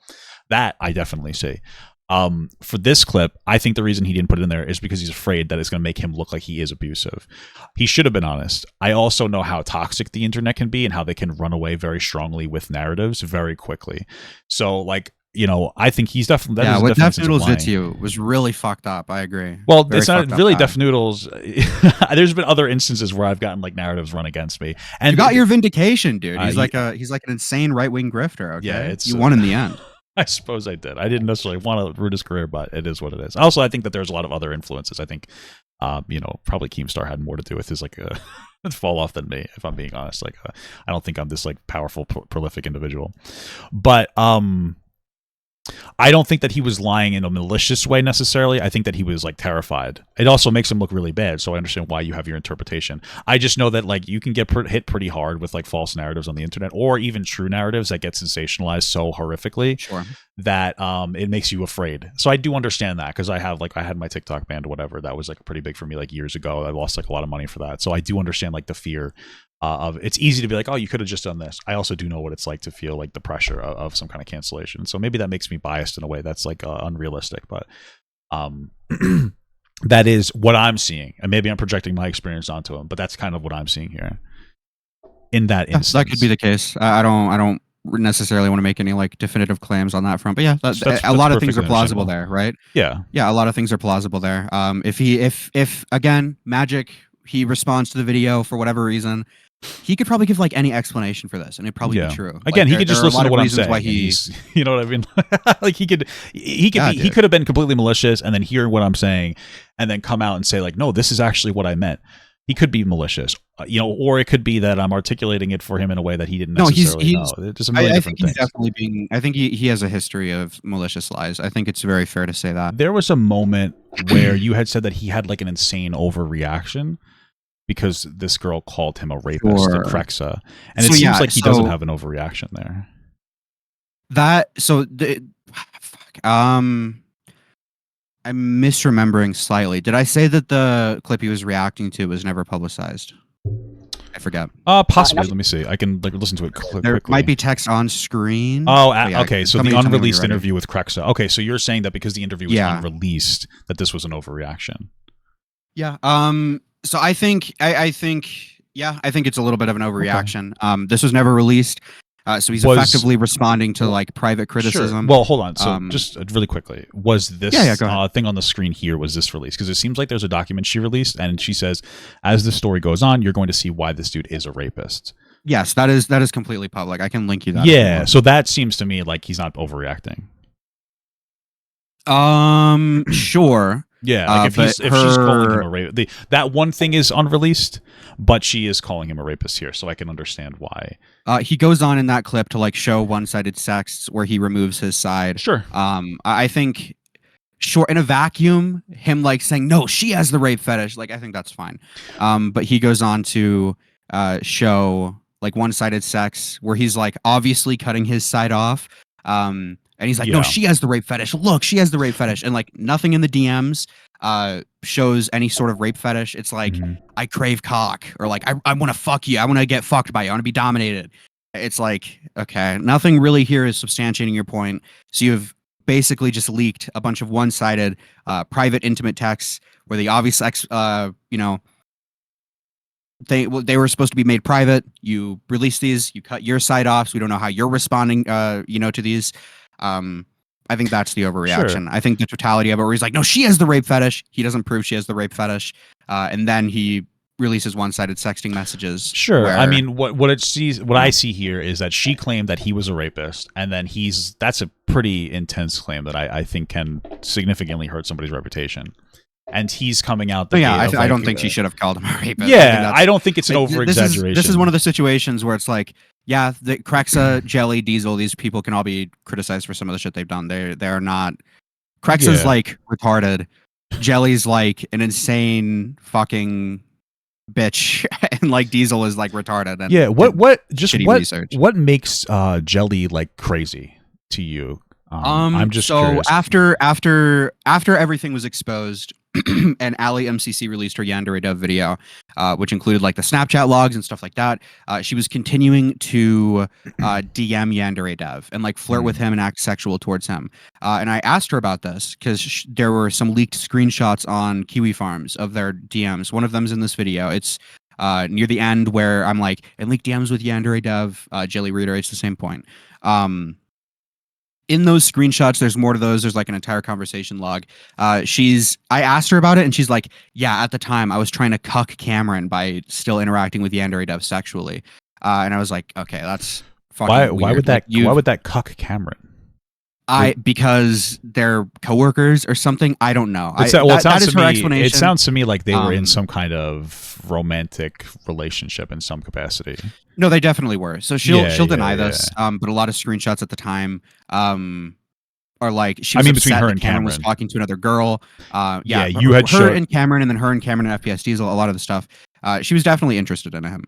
That I definitely see. For this clip, I think the reason he didn't put it in there is because he's afraid that it's going to make him look like he is abusive. He should have been honest. I also know how toxic the internet can be and how they can run away very strongly with narratives very quickly. So, like, you know, I think he's definitely... what Def Noodles did to you was really fucked up. I agree. Well, it's not really Def Noodles. There's been other instances where I've gotten like narratives run against me. And you got your vindication, dude. He's like an insane right-wing grifter, okay? Yeah, you won in the end. I suppose I did. I didn't necessarily want to root his career, but it is what it is. Also, I think that there's a lot of other influences. I think, probably Keemstar had more to do with his like fall off than me, if I'm being honest. Like, I don't think I'm this like powerful, prolific individual. But I don't think that he was lying in a malicious way necessarily. I think that he was like terrified. It also makes him look really bad, so I understand why you have your interpretation. I just know that like you can get hit pretty hard with like false narratives on the internet, or even true narratives that get sensationalized so horrifically that it makes you afraid. So I do understand that, because I had my TikTok banned or whatever. That was like pretty big for me like years ago. I lost like a lot of money for that. So I do understand like the fear of it's easy to be like, oh, you could have just done this. I also do know what it's like to feel like the pressure of some kind of cancellation. So maybe that makes me biased in a way that's like unrealistic, but that is what I'm seeing. And maybe I'm projecting my experience onto him, but that's kind of what I'm seeing here in that instance. That could be the case. I don't necessarily want to make any like definitive claims on that front, but yeah, that's a lot of things are plausible there, right? Yeah, a lot of things are plausible there. If again, Magic, he responds to the video for whatever reason, he could probably give like any explanation for this, and it'd probably be true. Again, like, he could just listen to what I'm saying. Why you know what I mean? Like he could have been completely malicious and then hear what I'm saying, and then come out and say like, no, this is actually what I meant. He could be malicious, or it could be that I'm articulating it for him in a way that he didn't necessarily know. It's just a million different things. I think he has a history of malicious lies. I think it's very fair to say that. There was a moment where you had said that he had like an insane overreaction because this girl called him a rapist at Crexa, and it seems like he doesn't have an overreaction there. I'm misremembering slightly. Did I say that the clip he was reacting to was never publicized? I forgot. Possibly. Let me see. I can like listen to it quickly. There might be text on screen. Oh, okay. So the unreleased interview with Crexa. Okay, so you're saying that because the interview was unreleased, that this was an overreaction. Yeah. So I think it's a little bit of an overreaction. Okay. This was never released. So he's effectively responding to like private criticism. Sure. Well, hold on. So just really quickly, was this thing on the screen here, was this released? Because it seems like there's a document she released, and she says, as the story goes on, you're going to see why this dude is a rapist. Yes, that is completely public. I can link you that. Yeah. So that seems to me like he's not overreacting. Sure. Yeah, like if she's calling him a rapist, that one thing is unreleased, but she is calling him a rapist here, so I can understand why. He goes on in that clip to like show one-sided sex where he removes his side. Sure. I think, in a vacuum, him like saying no, she has the rape fetish. Like I think that's fine. But he goes on to show like one-sided sex where he's like obviously cutting his side off. And he's like, no, she has the rape fetish. Look, she has the rape fetish. And like nothing in the DMs shows any sort of rape fetish. It's like, I crave cock, or like, I want to fuck you. I want to get fucked by you. I want to be dominated. It's like, okay, nothing really here is substantiating your point. So you've basically just leaked a bunch of one-sided private intimate texts where the obvious they were supposed to be made private. You release these, you cut your side off, so we don't know how you're responding to these. I think that's the overreaction. Sure. I think the totality of it, where he's like, no, she has the rape fetish. He doesn't prove she has the rape fetish. And then he releases one-sided sexting messages. Sure. I mean, what I see here is that she claimed that he was a rapist, and then that's a pretty intense claim that I think can significantly hurt somebody's reputation. And he's coming out. I don't think she should have called him a rapist. Yeah, I don't think it's an over-exaggeration. This is one of the situations where it's like, yeah, the Krexa, Jelly, Diesel, these people can all be criticized for some of the shit they've done. They're not. Krexa's like retarded. Jelly's like an insane fucking bitch, and like Diesel is like retarded. And yeah, what makes Jelly like crazy to you? I'm just curious. After everything was exposed, and Ali MCC released her Yandere Dev video, which included like the Snapchat logs and stuff like that. She was continuing to DM Yandere Dev and like flirt with him and act sexual towards him. And I asked her about this because there were some leaked screenshots on Kiwi Farms of their DMs. One of them's in this video. It's near the end where I'm like, and leaked DMs with Yandere Dev. Jelly reiterates the same point. In those screenshots, there's more to those. There's like an entire conversation log. I asked her about it, and she's like, yeah, at the time I was trying to cuck Cameron by still interacting with Yandere Dev sexually. And I was like, okay, that's fucking weird. Why would that cuck Cameron? Because they're coworkers or something. I don't know. It sounds to me like they were in some kind of romantic relationship in some capacity. No, they definitely were. So she'll deny this. But a lot of screenshots at the time are like, she was between her and Cameron was talking to another girl. You had her and Cameron, and then her and Cameron and FPS Diesel. A lot of the stuff. She was definitely interested in him.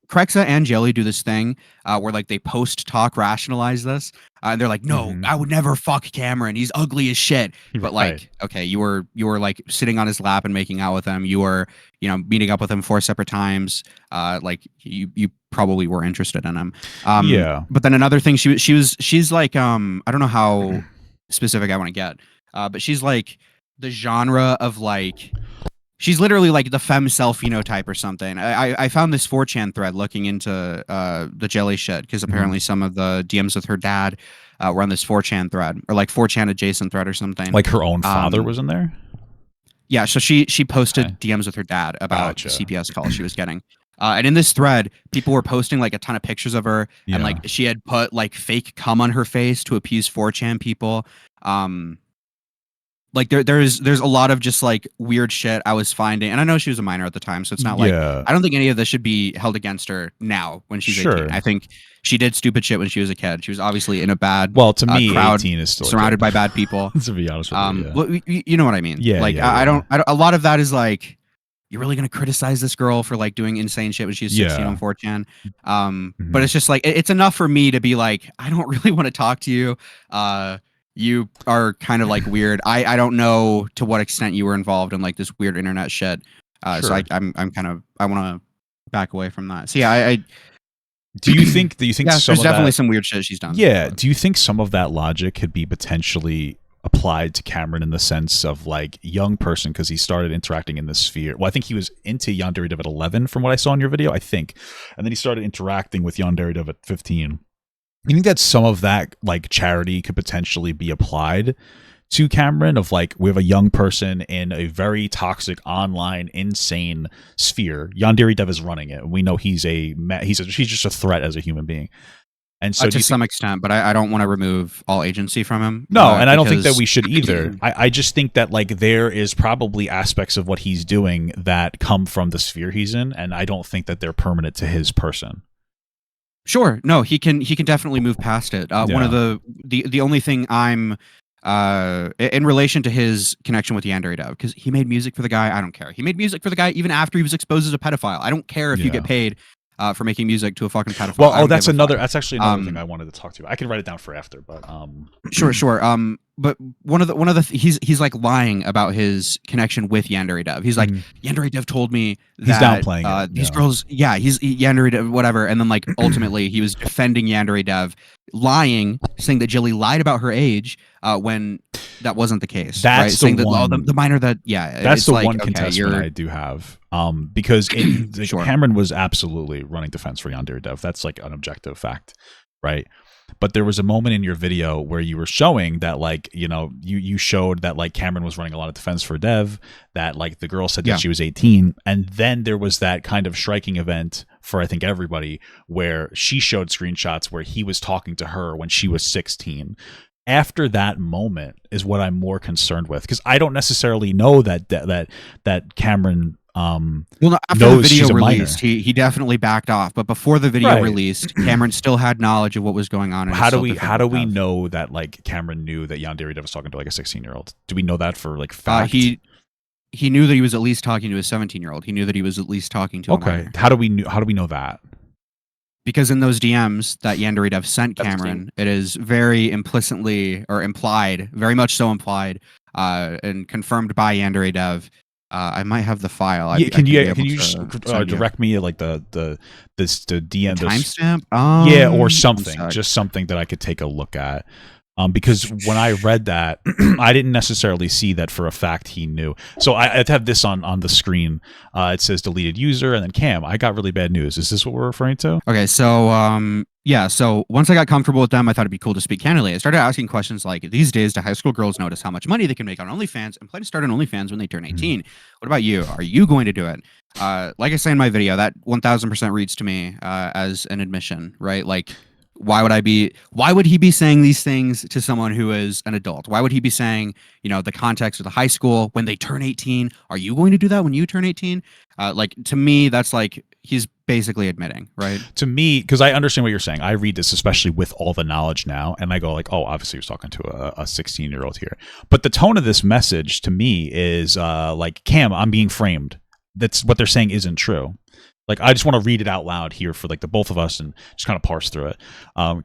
Krexa and Jelly do this thing where like they post talk rationalize this, and they're like, no, I would never fuck Cameron. He's ugly as shit. But like, okay, you were like sitting on his lap and making out with him. You were, meeting up with him 4 separate times. Like you probably were interested in him. But then another thing, she's like, I don't know how specific I want to get, but she's like the genre of like. She's literally like the femme self phenotype or something. I found this 4chan thread looking into the Jelly shit because apparently some of the DMs with her dad were on this 4chan thread or like 4chan adjacent thread or something. Like her own father was in there? Yeah, so she posted DMs with her dad about the CPS calls she was getting. And in this thread, people were posting like a ton of pictures of her and like she had put like fake cum on her face to appease 4chan people. Like there's a lot of just like weird shit I was finding, and I know she was a minor at the time, so it's not like I don't think any of this should be held against her now when she's 18. I think she did stupid shit when she was a kid. She was obviously in a bad to me, crowd, 18 is still surrounded by bad people. To be honest with you, well, you know what I mean? I don't. A lot of that is like, you're really gonna criticize this girl for like doing insane shit when she was 16 on 4chan. But it's just like it's enough for me to be like, I don't really want to talk to you. You are kind of like weird. I don't know to what extent you were involved in like this weird internet shit. So I want to back away from that. So yeah, do you think there's some definitely some weird shit she's done. Yeah. Do you think some of that logic could be potentially applied to Cameron in the sense of like young person, because he started interacting in this sphere? Well, I think he was into Yandere Dev at 11 from what I saw in your video, I think. And then he started interacting with Yandere Dev at 15. You think that some of that like charity could potentially be applied to Cameron of like, we have a young person in a very toxic online insane sphere. Yandere Dev is running it. We know he's just a threat as a human being. And so to some extent, but I don't want to remove all agency from him. No, and I don't think that we should either. I just think that like there is probably aspects of what he's doing that come from the sphere he's in, and I don't think that they're permanent to his person. Sure. No, he can definitely move past it. One of the only thing I'm in relation to his connection with Yandere Dev, because he made music for the guy. I don't care. He made music for the guy even after he was exposed as a pedophile. I don't care if you get paid for making music to a fucking pedophile. Well, that's actually another thing I wanted to talk to you about. I can write it down for after, but sure. But one of the he's like lying about his connection with Yandere Dev. He's like, Yandere Dev told me that he's downplaying it. These girls, he's Yandere Dev, whatever. And then like ultimately he was defending Yandere Dev, lying, saying that Jilly lied about her age when that wasn't the case. That's right? the Saying one. That the minor that that's the one contestment I do have. Because Cameron was absolutely running defense for Yandere Dev. That's like an objective fact, right? But there was a moment in your video where you were showing that, like, you showed that like Cameron was running a lot of defense for Dev, that like the girl said that she was 18, and then there was that kind of striking event for I think everybody where she showed screenshots where he was talking to her when she was 16. After that moment is what I'm more concerned with, because I don't necessarily know that Cameron after the video released, he definitely backed off. But before the video released, Cameron still had knowledge of what was going on. And how do we know that like Cameron knew that Yandere Dev was talking to like a 16-year-old? Do we know that for like fact? He knew that he was at least talking to a 17-year-old. He knew that he was at least talking to a minor. How do we know that? Because in those DMs that Yandere Dev sent Cameron, it is very implicitly or implied, very much so implied, and confirmed by Yandere Dev. I might have the file. Can you direct me like the DM timestamp? Or something, just something that I could take a look at. Because when I read that, I didn't necessarily see that for a fact he knew. So I have this on the screen. It says deleted user and then Cam. I got really bad news. Is this what we're referring to? Okay, so so once I got comfortable with them, I thought it'd be cool to speak candidly. I started asking questions like, these days, do high school girls notice how much money they can make on OnlyFans and plan to start on OnlyFans when they turn 18? What about you? Are you going to do it? Like I say in my video, that 1000% reads to me as an admission, right? Like, why would he be saying these things to someone who is an adult? Why would he be saying, the context of the high school when they turn 18? Are you going to do that when you turn 18? Like, to me, that's like, he's basically admitting, right? To me, because I understand what you're saying. I read this, especially with all the knowledge now, and I go like, oh, obviously he was talking to a 16-year-old here. But the tone of this message to me is like, Cam, I'm being framed. That's what they're saying isn't true. Like, I just want to read it out loud here for like the both of us and just kind of parse through it.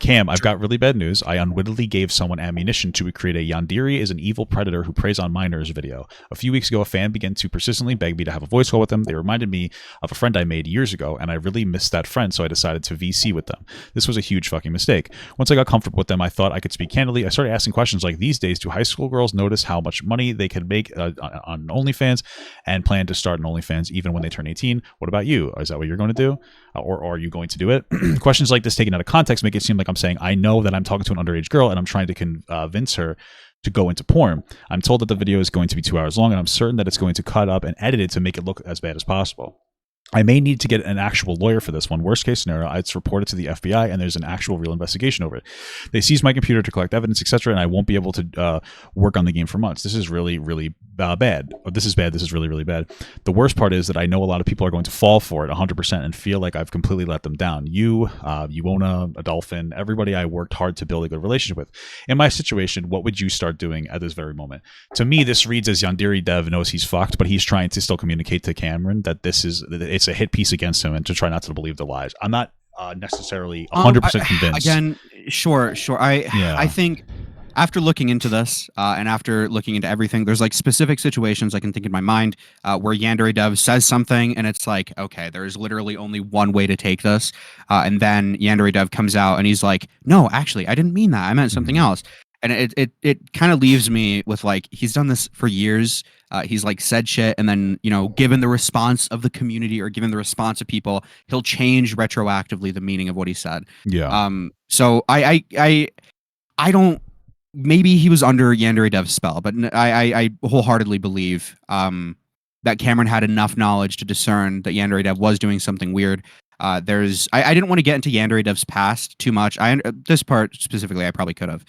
Cam, I've got really bad news. I unwittingly gave someone ammunition to create a Yandere is an evil predator who preys on minors video. A few weeks ago, a fan began to persistently beg me to have a voice call with them. They reminded me of a friend I made years ago, and I really missed that friend, so I decided to VC with them. This was a huge fucking mistake. Once I got comfortable with them, I thought I could speak candidly. I started asking questions like, these days, do high school girls notice how much money they can make on OnlyFans and plan to start an OnlyFans even when they turn 18? What about you? Is that what you're going to do? Or are you going to do it? Questions like this taken out of context make it seem like I'm saying I know that I'm talking to an underage girl and I'm trying to convince her to go into porn. I'm told that the video is going to be 2 hours long, and I'm certain that it's going to cut up and edit it to make it look as bad as possible. I may need to get an actual lawyer for this one. Worst case scenario, it's reported to the FBI and there's an actual real investigation over it. They seize my computer to collect evidence, etc., and I won't be able to work on the game for months. This is really, really bad. Or this is bad. This is really, really bad. The worst part is that I know a lot of people are going to fall for it 100% and feel like I've completely let them down. You, Yuona, Adolphin, everybody I worked hard to build a good relationship with. In my situation, what would you start doing at this very moment? To me, this reads as Yandere Dev knows he's fucked, but he's trying to still communicate to Cameron that it's a hit piece against him and to try not to believe the lies. I'm not necessarily 100% convinced. Again, sure. I think after looking into this and after looking into everything, there's like specific situations I can think in my mind where Yandere Dev says something and it's like, okay, there's literally only one way to take this. And then Yandere Dev comes out and he's like, no, actually, I didn't mean that. I meant something else. And it kind of leaves me with like, he's done this for years. He's like said shit. And then, given the response of the community or given the response of people, he'll change retroactively the meaning of what he said. Yeah. So I don't, maybe he was under Yandere Dev's spell, but I wholeheartedly believe that Cameron had enough knowledge to discern that Yandere Dev was doing something weird. I didn't want to get into Yandere Dev's past too much. This part specifically, I probably could have.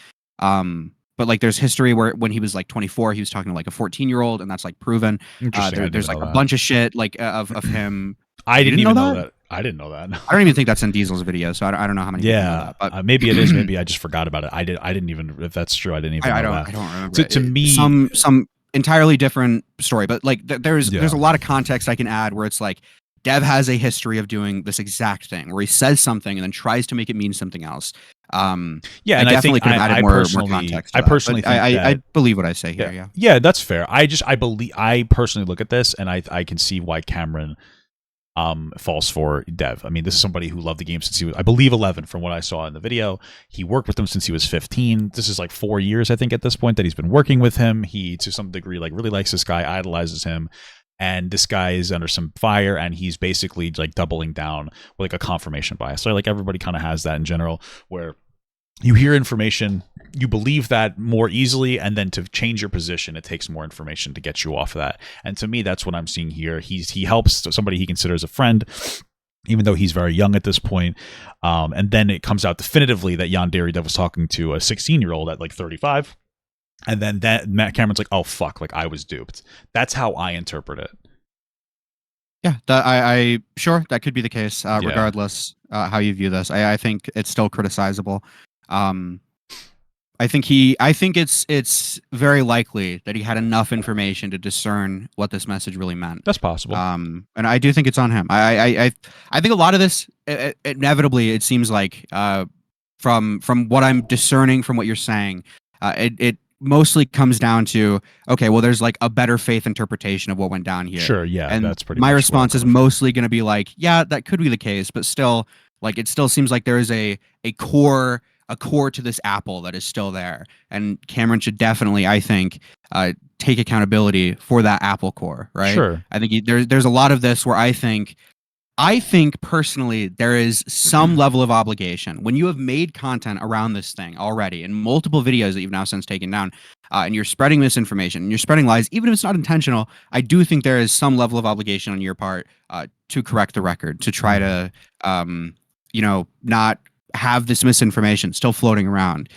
But like there's history where when he was like 24, he was talking to like a 14-year-old, and that's like proven. There's like a bunch of shit like of him. I didn't even know that. I didn't know that. I don't even think that's in Diesel's video, so I don't know how many. Yeah, people know that, but maybe it is. Maybe I just forgot about it. I didn't even. If that's true, I didn't even. I don't remember. To me, some entirely different story, but like there's a lot of context I can add where it's like Dev has a history of doing this exact thing where he says something and then tries to make it mean something else. Yeah, and I I definitely think could have added more context. To I that, personally but think I that, believe what I say here. Yeah. Yeah, that's fair. I personally look at this and I can see why Cameron falls for Dev. I mean, this is somebody who loved the game since he was, I believe, 11 from what I saw in the video. He worked with him since he was 15. This is like 4 years, I think, at this point that he's been working with him. He, to some degree, like really likes this guy, idolizes him. And this guy is under some fire, and he's basically like doubling down with like a confirmation bias. So like everybody kind of has that in general, where you hear information, you believe that more easily, and then to change your position, it takes more information to get you off of that. And to me, that's what I'm seeing here. He helps somebody he considers a friend, even though he's very young at this point. And then it comes out definitively that Yandere Dev was talking to a 16-year-old at like 35. And then Matt Cameron's like, oh, fuck, like I was duped. That's how I interpret it. Yeah, I sure that could be the case. Regardless how you view this, I think it's still criticizable. I think it's very likely that he had enough information to discern what this message really meant. That's possible. And I do think it's on him. I think a lot of this, inevitably, it seems like from what I'm discerning from what you're saying, it mostly comes down to, okay, well, there's like a better faith interpretation of what went down here. Sure, yeah, and that's pretty my much response is mostly going to be like, yeah, that could be the case, but still, like, it still seems like there is a core to this apple that is still there, and Cameron should definitely, I think, take accountability for that apple core, right? Sure. I think there's a lot of this where I think personally there is some level of obligation when you have made content around this thing already in multiple videos that you've now since taken down, and you're spreading misinformation and you're spreading lies, even if it's not intentional. I do think there is some level of obligation on your part to correct the record, to try to not have this misinformation still floating around,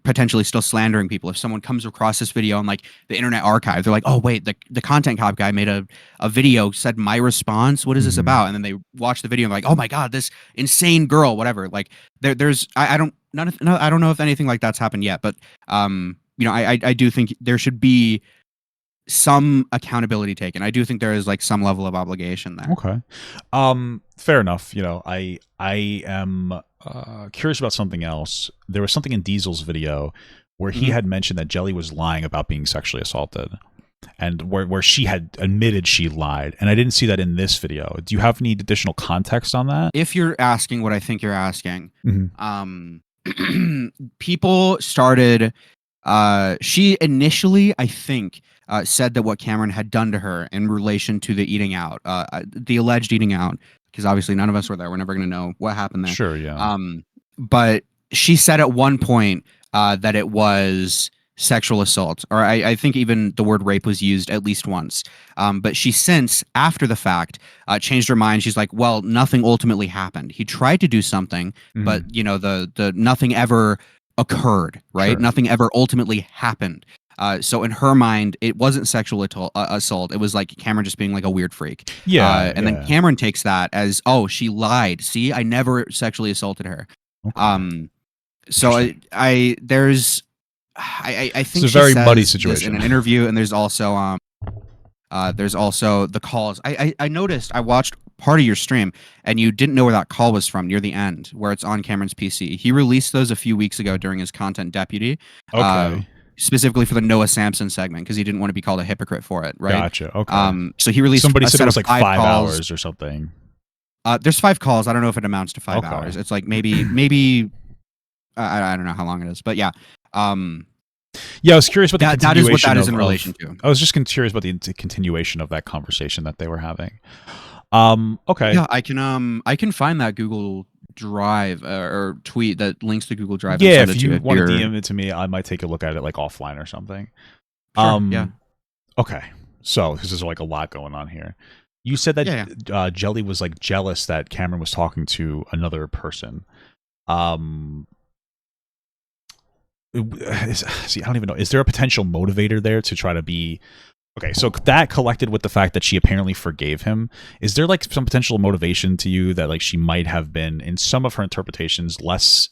potentially still slandering people. If someone comes across this video on like the Internet Archive, they're like, oh wait, the content cop guy made a video, said my response, what is this about? And then they watch the video and like, oh my god, this insane girl, whatever. Like I don't know if anything like that's happened yet, but I do think there should be some accountability taken. I do think there is like some level of obligation there. Okay. Fair enough. I am curious about something else. There was something in Diesel's video where he had mentioned that Jelly was lying about being sexually assaulted, and where she had admitted she lied. And I didn't see that in this video. Do you have any additional context on that? If you're asking what I think you're asking, people started, she initially, I think, said that what Cameron had done to her in relation to the eating out, the alleged eating out, because obviously none of us were there. We're never going to know what happened there. Sure, yeah. But she said at one point that it was sexual assault, or I think even the word rape was used at least once. But she since, after the fact, changed her mind. She's like, well, nothing ultimately happened. He tried to do something, but the nothing ever occurred, right? Sure. Nothing ever ultimately happened. So in her mind, it wasn't sexual assault. It was like Cameron just being like a weird freak. Yeah. And then Cameron takes that as, oh, she lied. See, I never sexually assaulted her. Okay. So I think it's a she very says muddy this situation in an interview, and there's also the calls. I noticed, I watched part of your stream, and you didn't know where that call was from near the end, where it's on Cameron's PC. He released those a few weeks ago during his Content Deputy. Okay. Specifically for the Noah Samson segment, because he didn't want to be called a hypocrite for it, right? Gotcha. Okay. So he released. Somebody said it was like 5 calls. hours or something. There's 5 calls. I don't know if it amounts to 5 hours. It's like maybe I don't know how long it is, but yeah. Yeah, I was curious about the that is what that is of, in relation to. I was just curious about the continuation of that conversation that they were having. Okay. Yeah, I can find that Google Drive or tweet that links to Google Drive. Yeah, if you want to DM it to me, I might take a look at it like offline or something. Sure, yeah. Okay. So this is like a lot going on here. You said that Jelly was like jealous that Cameron was talking to another person. See, I don't even know. Is there a potential motivator there to try to be... Okay, so that collected with the fact that she apparently forgave him, is there like some potential motivation to you that like she might have been, in some of her interpretations, less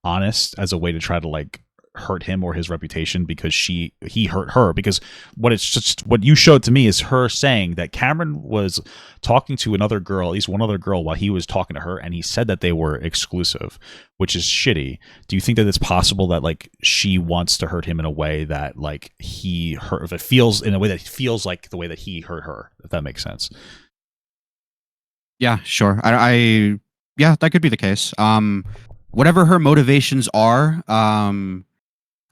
honest as a way to try to like hurt him or his reputation because he hurt her. Because what you showed to me is her saying that Cameron was talking to another girl, at least one other girl, while he was talking to her, and he said that they were exclusive, which is shitty. Do you think that it's possible that like she wants to hurt him in a way that like he hurt, if it feels in a way that feels like the way that he hurt her, if that makes sense? Yeah, sure. Yeah, that could be the case. Whatever her motivations are,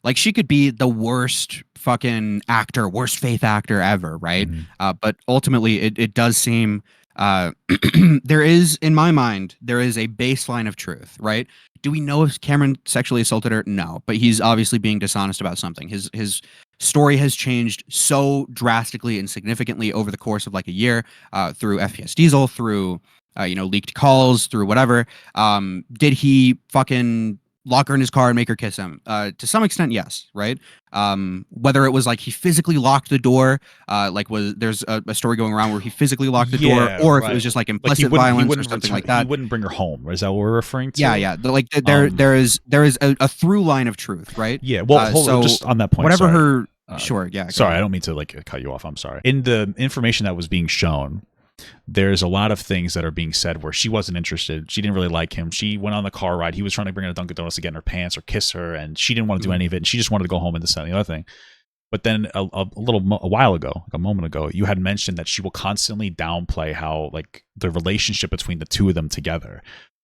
like she could be the worst fucking actor, worst faith actor ever, right? But ultimately, it does seem there is, in my mind, there is a baseline of truth, right? Do we know if Cameron sexually assaulted her? No, but he's obviously being dishonest about something. His story has changed so drastically and significantly over the course of like a year, through FPS Diesel, through leaked calls, through whatever. Did he fucking lock her in his car and make her kiss him? To some extent, yes, right? Whether it was like he physically locked the door, there's a story going around where he physically locked the door, or if it was just like implicit violence or something like that. He wouldn't bring her home. Is that what we're referring to? Yeah. There is a through line of truth, right? Yeah. Well, hold on, just on that point. Whatever sorry. Sure. Yeah. Sorry, I don't mean to like cut you off. I'm sorry. In the information that was being shown, there's a lot of things that are being said where she wasn't interested. She didn't really like him. She went on the car ride. He was trying to bring her to Dunkin' Donuts to get in her pants or kiss her, and she didn't want to do any of it. And she just wanted to go home and this and the other thing. But then a while ago, like a moment ago, you had mentioned that she will constantly downplay how like the relationship between the two of them together,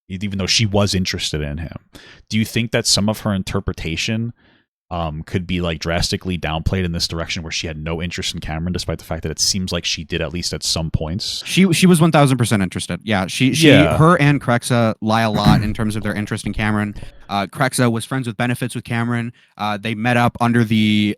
even though she was interested in him. Do you think that some of her interpretation could be like drastically downplayed in this direction, where she had no interest in Cameron, despite the fact that it seems like she did, at least at some points? She was 1000% interested. Yeah, her and Krexa lie a lot in terms of their interest in Cameron. Krexa was friends with benefits with Cameron. They met up under the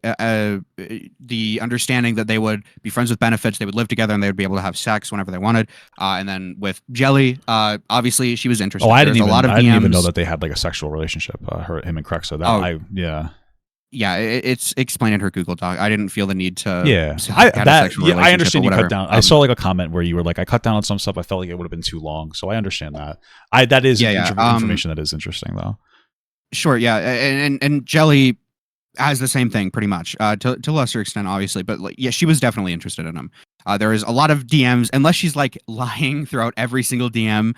understanding that they would be friends with benefits. They would live together and they would be able to have sex whenever they wanted. And then with Jelly, obviously she was interested. Oh, I didn't even know that they had like a sexual relationship. Him and Krexa. Yeah, it's explained in her Google Doc. I didn't feel the need to. I understand you cut down. I saw like a comment where you were like, I cut down on some stuff. I felt like it would have been too long. So I understand that. That is information that is interesting though. Sure, yeah, and Jelly has the same thing pretty much, to a lesser extent, obviously. But like, yeah, she was definitely interested in him. There is a lot of DMs, unless she's like lying throughout every single DM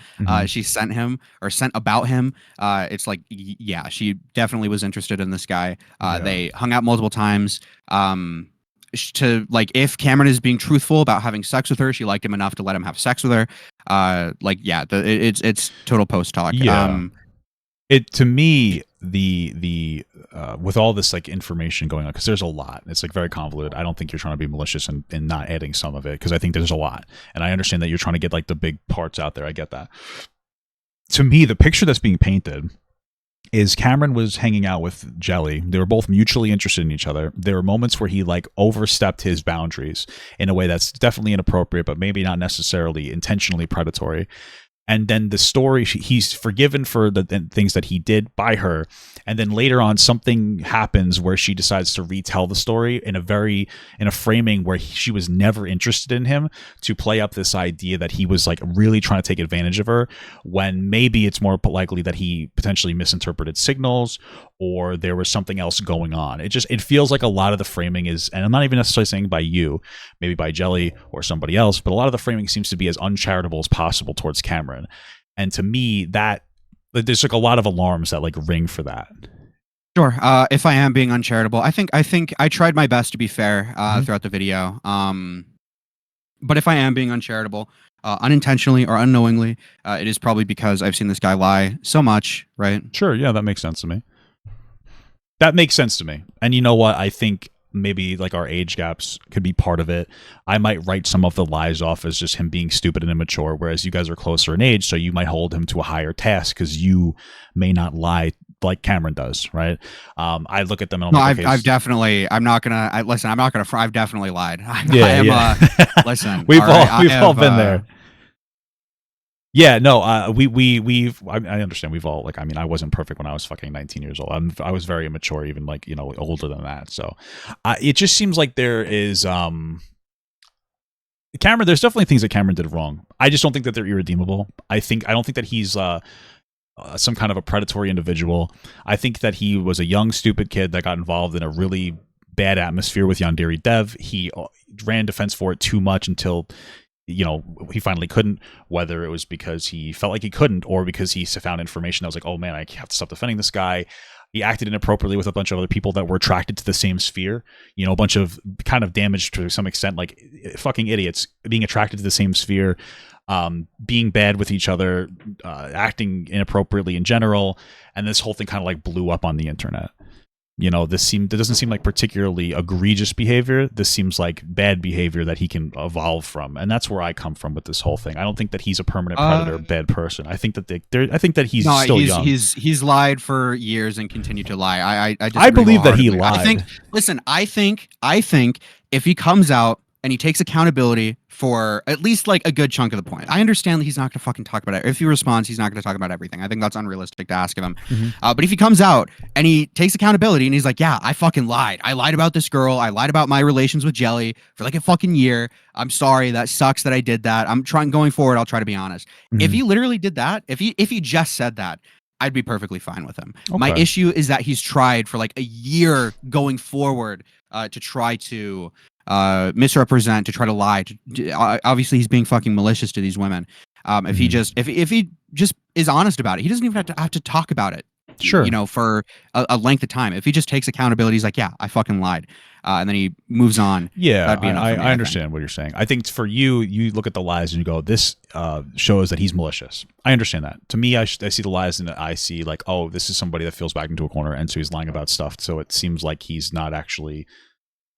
she sent him or sent about him. It's like, yeah, she definitely was interested in this guy. They hung out multiple times. To like, if Cameron is being truthful about having sex with her, she liked him enough to let him have sex with her. It's total post talk. Yeah. It, to me, the with all this like information going on, because there's a lot, it's like very convoluted. I don't think you're trying to be malicious and not adding some of it, because I think there's a lot, and I understand that you're trying to get like the big parts out there. I get that. To me, the picture that's being painted is Cameron was hanging out with Jelly. They were both mutually interested in each other. There were moments where he like overstepped his boundaries in a way that's definitely inappropriate, but maybe not necessarily intentionally predatory. And then the story, he's forgiven for the things that he did by her. And then later on, something happens where she decides to retell the story in a framing where she was never interested in him, to play up this idea that he was like really trying to take advantage of her, when maybe it's more likely that he potentially misinterpreted signals, or there was something else going on. It feels like a lot of the framing is, and I'm not even necessarily saying by you, maybe by Jelly or somebody else, but a lot of the framing seems to be as uncharitable as possible towards Cameron. And to me, that there's like a lot of alarms that like ring for that. Sure. If I am being uncharitable, I think I tried my best to be fair throughout the video. But if I am being uncharitable, unintentionally or unknowingly, it is probably because I've seen this guy lie so much, right? Sure. Yeah, that makes sense to me. That makes sense to me. And you know what? I think maybe like our age gaps could be part of it. I might write some of the lies off as just him being stupid and immature, whereas you guys are closer in age, so you might hold him to a higher task because you may not lie like Cameron does, right? I look at them and I'm like, I've definitely I've definitely lied. Listen, we've all been there. Yeah, no, I understand. We've all, like, I mean, I wasn't perfect when I was fucking 19 years old. I was very immature, even like, you know, older than that. So it just seems like there is, Cameron, there's definitely things that Cameron did wrong. I just don't think that they're irredeemable. I don't think that he's, some kind of a predatory individual. I think that he was a young, stupid kid that got involved in a really bad atmosphere with Yandere Dev. He ran defense for it too much until, you know, he finally couldn't, whether it was because he felt like he couldn't or because he found information that was like, oh man, I have to stop defending this guy. He acted inappropriately with a bunch of other people that were attracted to the same sphere, you know, a bunch of kind of damage to some extent, like fucking idiots being attracted to the same sphere, being bad with each other, acting inappropriately in general. And this whole thing kind of like blew up on the internet. You know, it doesn't seem like particularly egregious behavior. This seems like bad behavior that he can evolve from, and that's where I come from with this whole thing. I don't think that he's a permanent predator, bad person. I think that I think that he's still young. He's lied for years and continued to lie. I believe that he lied. I think if he comes out and he takes accountability for at least like a good chunk of the point. I understand that he's not going to fucking talk about it. If he responds, he's not going to talk about everything. I think that's unrealistic to ask of him. But if he comes out and he takes accountability and he's like, yeah, I fucking lied. I lied about this girl. I lied about my relations with Jelly for like a fucking year. I'm sorry. That sucks that I did that. I'm trying going forward. I'll try to be honest. If he literally did that, if he just said that, I'd be perfectly fine with him. Okay. My issue is that he's tried for like a year going forward to try to misrepresent, to try to lie. Obviously, he's being fucking malicious to these women. If he just is honest about it, he doesn't even have to talk about it. Sure. You know, for a length of time. If he just takes accountability, he's like, yeah, I fucking lied. And then he moves on. Yeah, that'd be enough for me, I understand what you're saying. I think for you look at the lies and you go, this shows that he's malicious. I understand that. To me, I see the lies and I see like, oh, this is somebody that feels backed into a corner, and so he's lying about stuff. So it seems like he's not actually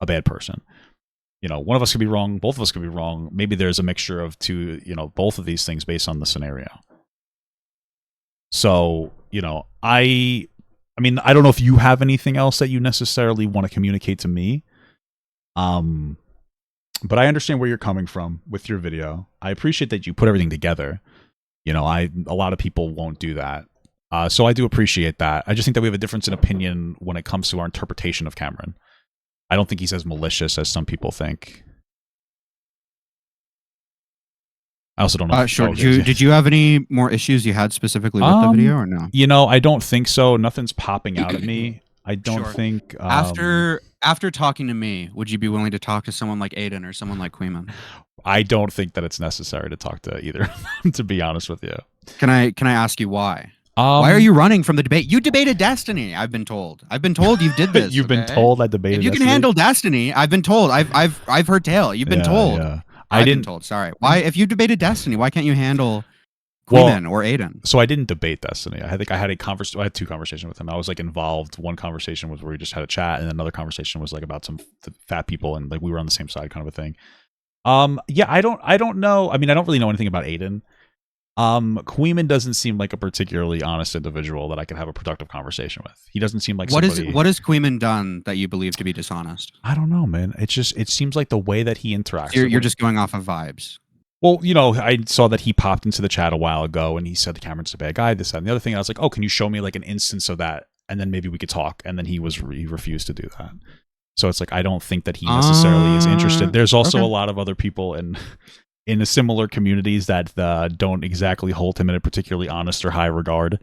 a bad person. You know, one of us could be wrong. Both of us could be wrong. Maybe there's a mixture of both of these things based on the scenario. So, you know, I mean, I don't know if you have anything else that you necessarily want to communicate to me. But I understand where you're coming from with your video. I appreciate that you put everything together. You know, a lot of people won't do that. So I do appreciate that. I just think that we have a difference in opinion when it comes to our interpretation of Cameron. I don't think he's as malicious as some people think. I also don't know. Sure. Did you have any more issues you had specifically with the video or no? You know, I don't think so. Nothing's popping out at me. I don't think. After talking to me, would you be willing to talk to someone like Aiden or someone like Queeman? I don't think that it's necessary to talk to either of them, to be honest with you. Can I ask you why? Why are you running from the debate? You debated Destiny. I've been told you did this. You've been told I debated. If you can handle Destiny, I've been told. I've heard tale. You've been told. Yeah. I've been told. Sorry. Why? If you debated Destiny, why can't you handle Queeman or Aiden? So I didn't debate Destiny. I think I had I had two conversations with him. I was like involved. One conversation was where we just had a chat, and another conversation was like about some fat people, and like we were on the same side, kind of a thing. Yeah, I don't know. I mean, I don't really know anything about Aiden. Queeman doesn't seem like a particularly honest individual that I could have a productive conversation with. He doesn't seem like what has Queeman done that you believe to be dishonest? I don't know, man. It seems like the way that he interacts. You're just going off of vibes. Well, you know, I saw that he popped into the chat a while ago and he said Cameron's a bad guy, this, that, and the other thing. I was like, oh, can you show me like an instance of that? And then maybe we could talk. And then he refused to do that. So it's like, I don't think that he necessarily is interested. There's also a lot of other people in a similar communities that don't exactly hold him in a particularly honest or high regard.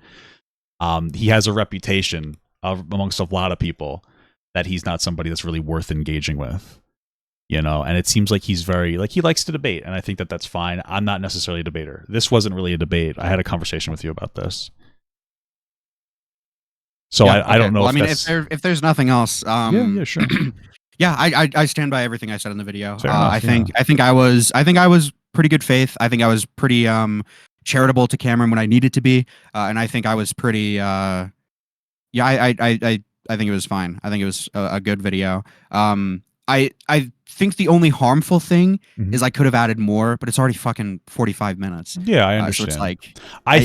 He has a reputation amongst a lot of people that he's not somebody that's really worth engaging with, you know, and it seems like he's very, like, he likes to debate, and I think that that's fine. I'm not necessarily a debater. This wasn't really a debate. I had a conversation with you about this. So yeah, I don't know. Well, if there's nothing else, yeah, sure. Yeah, I stand by everything I said in the video. I think I was pretty good faith. I think I was pretty charitable to Cameron when I needed to be, and I think I was pretty. I think it was fine. I think it was a good video. I think the only harmful thing is I could have added more, but it's already fucking 45 minutes. Yeah, I understand. So it's like, I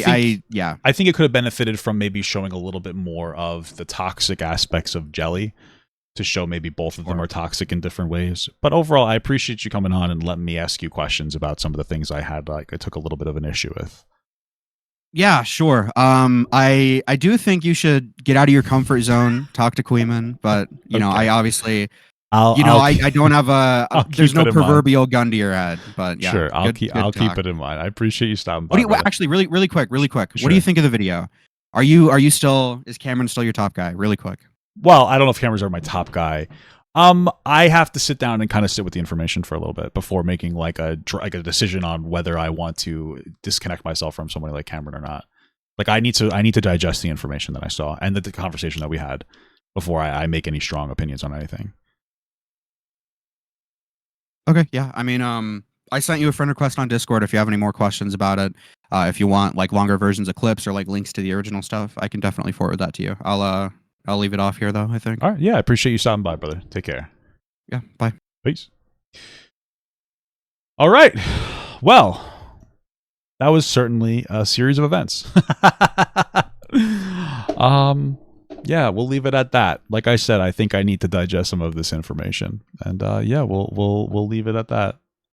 think it could have benefited from maybe showing a little bit more of the toxic aspects of Jelly, to show maybe both of them are toxic in different ways. But overall, I appreciate you coming on and letting me ask you questions about some of the things I took a little bit of an issue with. Yeah, sure. I do think you should get out of your comfort zone, talk to Queeman, but you know, I obviously I don't have there's no keep it in mind. proverbial gun to your head, but yeah. Sure, I'll good keep it in mind. I appreciate you stopping by. What do you, actually, really quick. What Sure. do you think of the video? Is Cameron still your top guy? Really quick. Well, I don't know if cameras are my top guy. I have to sit down and kind of sit with the information for a little bit before making like a decision on whether I want to disconnect myself from somebody like Cameron or not. Like I need to digest the information that I saw and the conversation that we had before I make any strong opinions on anything. Okay, yeah. I mean, I sent you a friend request on Discord if you have any more questions about it. If you want like longer versions of clips or like links to the original stuff, I can definitely forward that to you. I'll leave it off here though, I think. All right, yeah, I appreciate you stopping by, brother. Take care. Yeah, bye. Peace. All right. Well, that was certainly a series of events. Yeah, we'll leave it at that. Like I said, I think I need to digest some of this information, and yeah, we'll leave it at that.